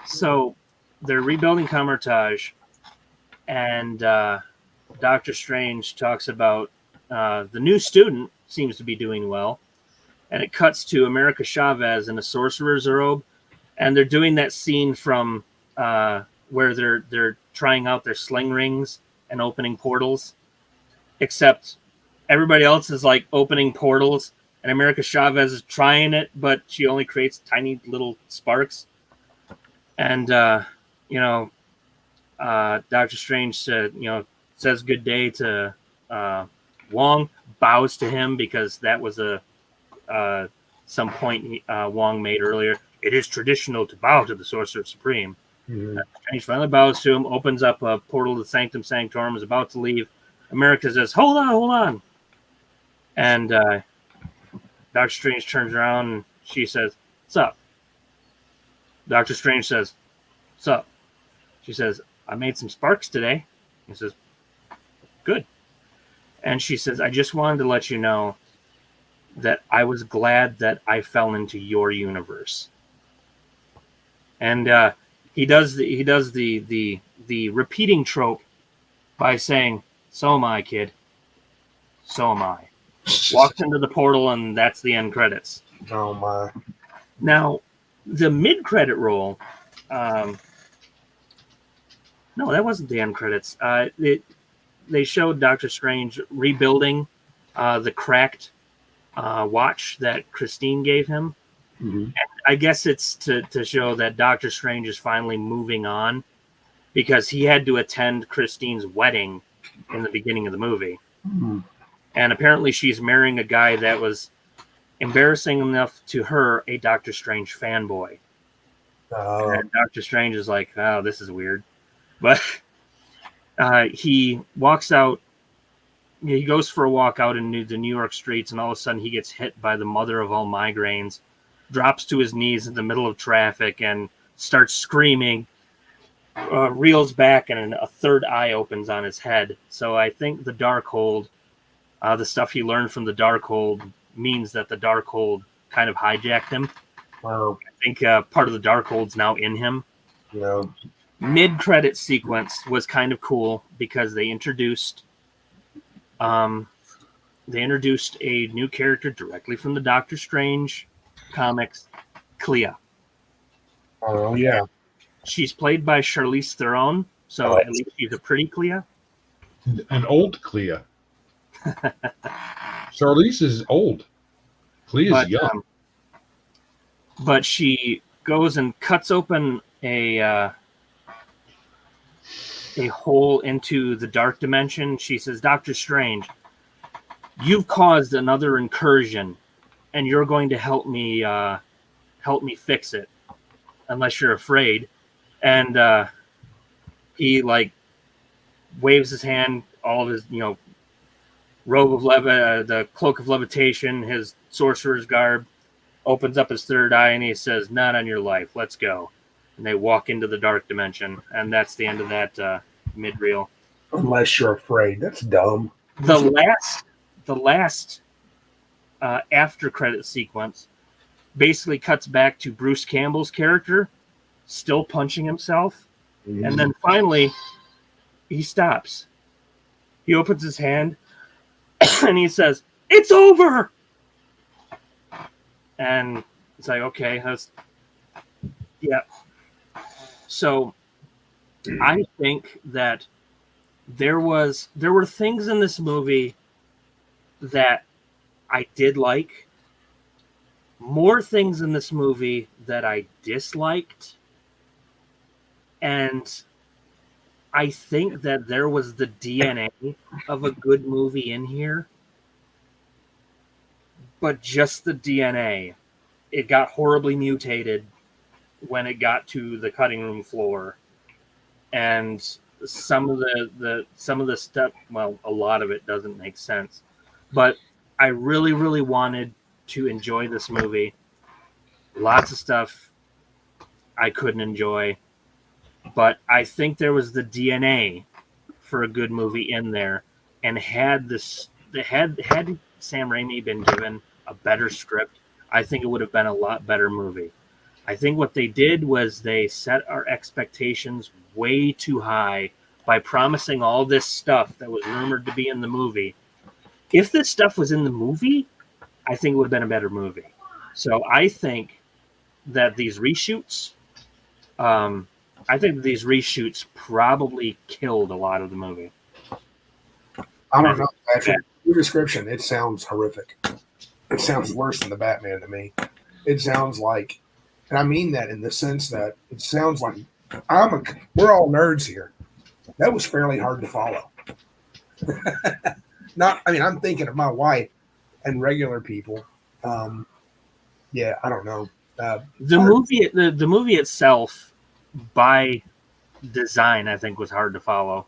So they're rebuilding Kamartaj, and Doctor Strange talks about the new student seems to be doing well, and it cuts to America Chavez in a sorcerer's robe, and they're doing that scene from where they're trying out their sling rings and opening portals, except everybody else is like opening portals, and America Chavez is trying it, but she only creates tiny little sparks. And Doctor Strange says good day to Wong, bows to him because that was some point Wong made earlier. It is traditional to bow to the Sorcerer Supreme. Mm-hmm. Strange finally bows to him, opens up a portal to Sanctum Sanctorum, is about to leave. America says, hold on. And Doctor Strange turns around and she says, what's up? Doctor Strange says, what's up? She says, I made some sparks today. He says, good. And she says, I just wanted to let you know that I was glad that I fell into your universe. And he does the repeating trope by saying, so am I, kid. So am I. Walks into the portal, and that's the end credits. Oh, my. Now, the mid-credit roll, no, that wasn't the end credits. They showed Doctor Strange rebuilding the cracked watch that Christine gave him. Mm-hmm. And I guess it's to show that Doctor Strange is finally moving on because he had to attend Christine's wedding in the beginning of the movie. Mm-hmm. And apparently she's marrying a guy that was embarrassing enough to her, a Doctor Strange fanboy. And Doctor Strange is like, oh, this is weird. But he walks out. He goes for a walk out in the New York streets, and all of a sudden he gets hit by the mother of all migraines, drops to his knees in the middle of traffic, and starts screaming, reels back, and a third eye opens on his head. So I think the Darkhold, the stuff he learned from the Darkhold, means that the Darkhold kind of hijacked him. Wow. I think part of the Darkhold's now in him. Yeah. Mid-credit sequence was kind of cool because they introduced a new character directly from the Doctor Strange comics, Clea. Oh, yeah. She's played by Charlize Theron, so at least she's a pretty Clea. An old Clea. Charlize is old. Clea is young. But she goes and cuts open a hole into the dark dimension. She says, Doctor Strange, you've caused another incursion, and you're going to help me fix it, unless you're afraid. And he waves his hand, all of his robe of the cloak of levitation, his sorcerer's garb, opens up his third eye, and he says, not on your life, let's go. And they walk into the dark dimension, and that's the end of that mid-reel. Unless you're afraid. That's dumb. The last after credit sequence basically cuts back to Bruce Campbell's character still punching himself. Mm-hmm. And then finally he stops. He opens his hand and he says, "It's over." And it's like, okay, yeah. So I think that there were things in this movie that I did like, more things in this movie that I disliked, and I think that there was the DNA of a good movie in here, but just the DNA. It got horribly mutated when it got to the cutting room floor, and some of the stuff, well, a lot of it doesn't make sense. But I really, really wanted to enjoy this movie. Lots of stuff I couldn't enjoy, but I think there was the DNA for a good movie in there, and had Sam Raimi been given a better script, I think it would have been a lot better movie. I think what they did was they set our expectations way too high by promising all this stuff that was rumored to be in the movie. If this stuff was in the movie, I think it would have been a better movie. So I think that these reshoots, probably killed a lot of the movie. I don't know, Patrick. Your description, it sounds horrific. It sounds worse than the Batman to me. It sounds like, and I mean that in the sense that it sounds like we're all nerds here. That was fairly hard to follow. I'm thinking of my wife and regular people. Yeah, I don't know. The movie itself, by design, I think was hard to follow,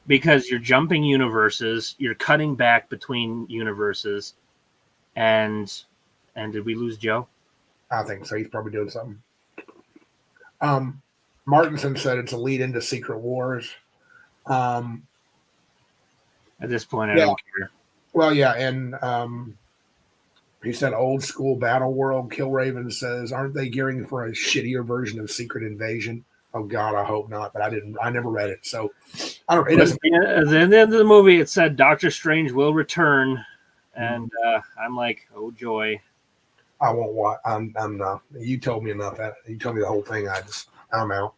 because you're jumping universes, you're cutting back between universes, and did we lose Joe? I think so. He's probably doing something. Martinson said it's a lead into Secret Wars. At this point, I don't care. Well, yeah, and he said old school Battle World. Killraven says, aren't they gearing for a shittier version of Secret Invasion? Oh God, I hope not. But I never read it, so I don't. It doesn't. At the end of the movie, it said Doctor Strange will return, and I'm like, oh joy. I won't watch. I'm not. You told me enough. You told me the whole thing. I'm out.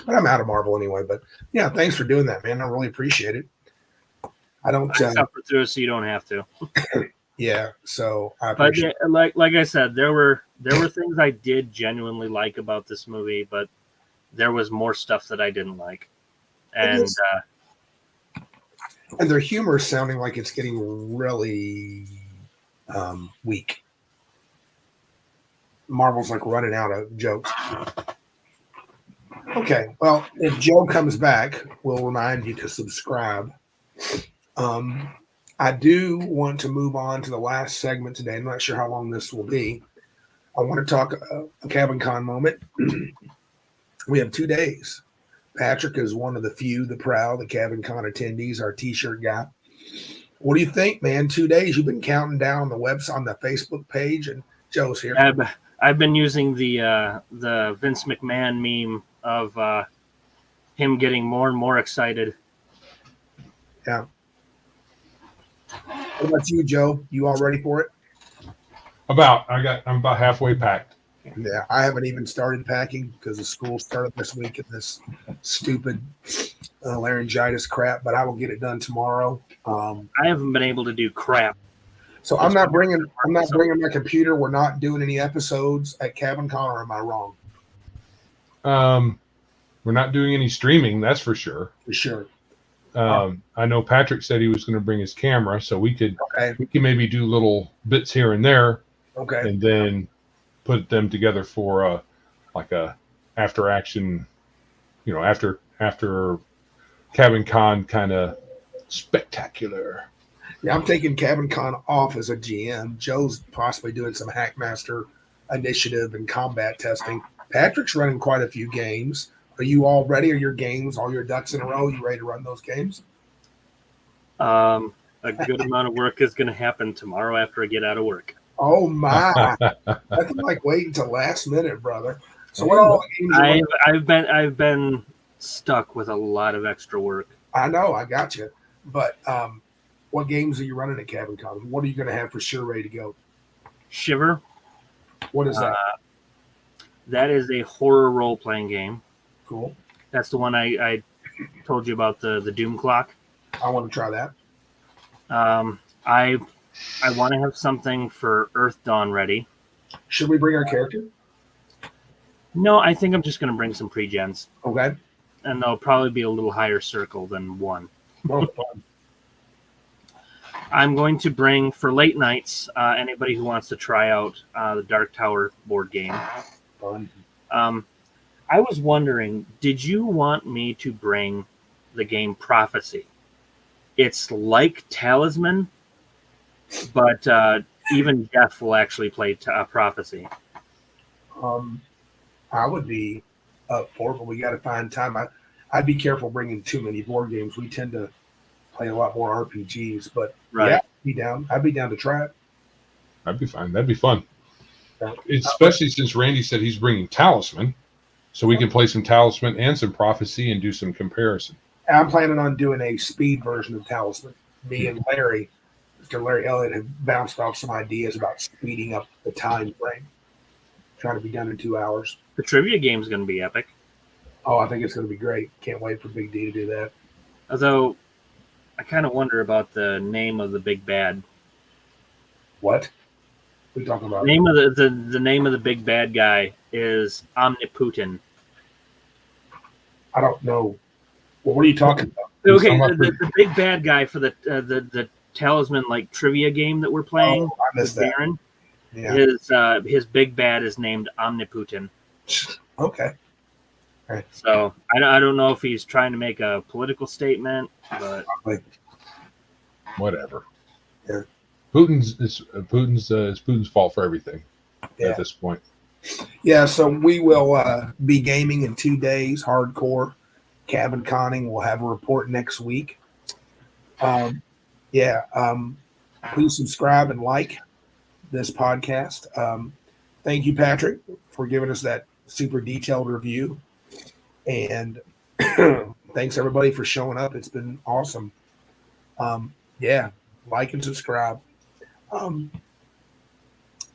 But I'm out of Marvel anyway. But yeah, thanks for doing that, man. I really appreciate it. I don't suffer through it, so you don't have to. Yeah. So I appreciate it. Like I said, there were things I did genuinely like about this movie, but there was more stuff that I didn't like, and their humor is sounding like it's getting really weak. Marvel's like running out of jokes. Okay, well, if Joe comes back, we'll remind you to subscribe. I do want to move on to the last segment today. I'm not sure how long this will be. I want to talk a Cabin Con moment. We have 2 days. Patrick is one of the few, the proud, the Cabin Con attendees, our T-shirt guy. What do you think, man? 2 days. You've been counting down on the website, on the Facebook page, and Joe's here. I've been using the Vince McMahon meme of him getting more and more excited. Yeah. What about you, Joe? You all ready for it? I'm about halfway packed. Yeah, I haven't even started packing because the school started this week in this stupid laryngitis crap. But I will get it done tomorrow. I haven't been able to do crap. So I'm not bringing my computer. We're not doing any episodes at Cabin Con, or am I wrong? We're not doing any streaming. That's for sure. For sure. I know Patrick said he was going to bring his camera, so we could maybe do little bits here and there. Okay. And then put them together for like a after action, after Cabin Con kind of spectacular. Yeah, I'm taking Cabin Con off as a GM. Joe's possibly doing some Hackmaster initiative and combat testing. Patrick's running quite a few games. Are you all ready? Are your games, all your ducks in a row? You ready to run those games? I A good amount of work is going to happen tomorrow after I get out of work. Oh my! Nothing like waiting till last minute, brother. So what all games? I've been stuck with a lot of extra work. I know, I got you. But what games are you running at Cabin Con? What are you going to have for sure ready to go? Shiver. What is that? That is a horror role-playing game. Cool. That's the one I told you about, the Doom Clock. I want to try that. I want to have something for Earth Dawn ready. Should we bring our character? No, I think I'm just going to bring some pre-gens. Okay. And they'll probably be a little higher circle than one. Well, fun. I'm going to bring, for late nights, anybody who wants to try out the Dark Tower board game. Fun. I was wondering, did you want me to bring the game Prophecy? It's like Talisman, but even Jeff will actually play Prophecy. I would be up for it, but we got to find time. I'd be careful bringing too many board games. We tend to play a lot more RPGs, but Right. yeah, I'd be down to try it. That'd be fine. That'd be fun. Yeah. Especially since Randy said he's bringing Talisman, so we can play some Talisman and some Prophecy and do some comparison. I'm planning on doing a speed version of Talisman. Me and Larry, Mr. Larry Elliott, have bounced off some ideas about speeding up the time frame. Trying to be done in 2 hours. The trivia game is going to be epic. Oh, I think it's going to be great. Can't wait for Big D to do that. Although, I kind of wonder about the name of the big bad. What? What are you talking about? The name of the big bad guy is Omniputin. I don't know. Well, what are you talking about? Okay, the big bad guy for the Talisman like trivia game that we're playing. Oh, I missed that. Darren, Yeah. his big bad is named Omniputin. Okay. Right. So I don't know if he's trying to make a political statement, but Whatever. Yeah. Putin's fault for everything at this point. Yeah, so we will be gaming in 2 days, hardcore. Cabin conning. We'll have a report next week. Please subscribe and like this podcast. Thank you, Patrick, for giving us that super detailed review. And thanks, everybody, for showing up. It's been awesome. Like and subscribe.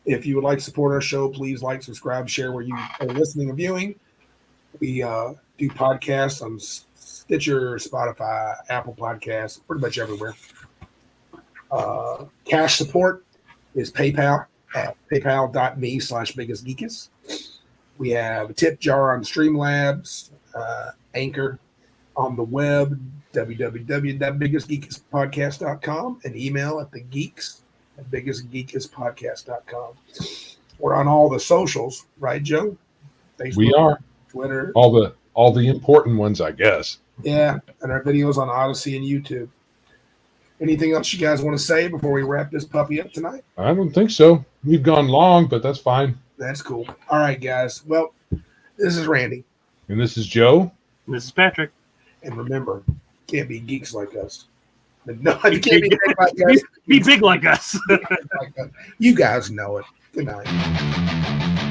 If you would like to support our show, please like, subscribe, share where you are listening and viewing. We do podcasts on Stitcher, Spotify, Apple Podcasts, pretty much everywhere. Cash support is PayPal at paypal.me/biggestgeekus. We have a tip jar on Streamlabs, Anchor on the web, www.biggestgeekuspodcast.com, and email at thegeeks@biggestgeekuspodcast.com. We're on all the socials, right, Joe? Facebook, We are. Twitter. All the important ones, I guess. Yeah, and our videos on Odyssey and YouTube. Anything else you guys want to say before we wrap this puppy up tonight? I don't think so. We've gone long, but that's fine. That's cool. All right, guys. Well, this is Randy. And this is Joe. this is Patrick. And remember, can't be geeks like us. No, you can't be big like us. Be big like us. You guys know it. Good night.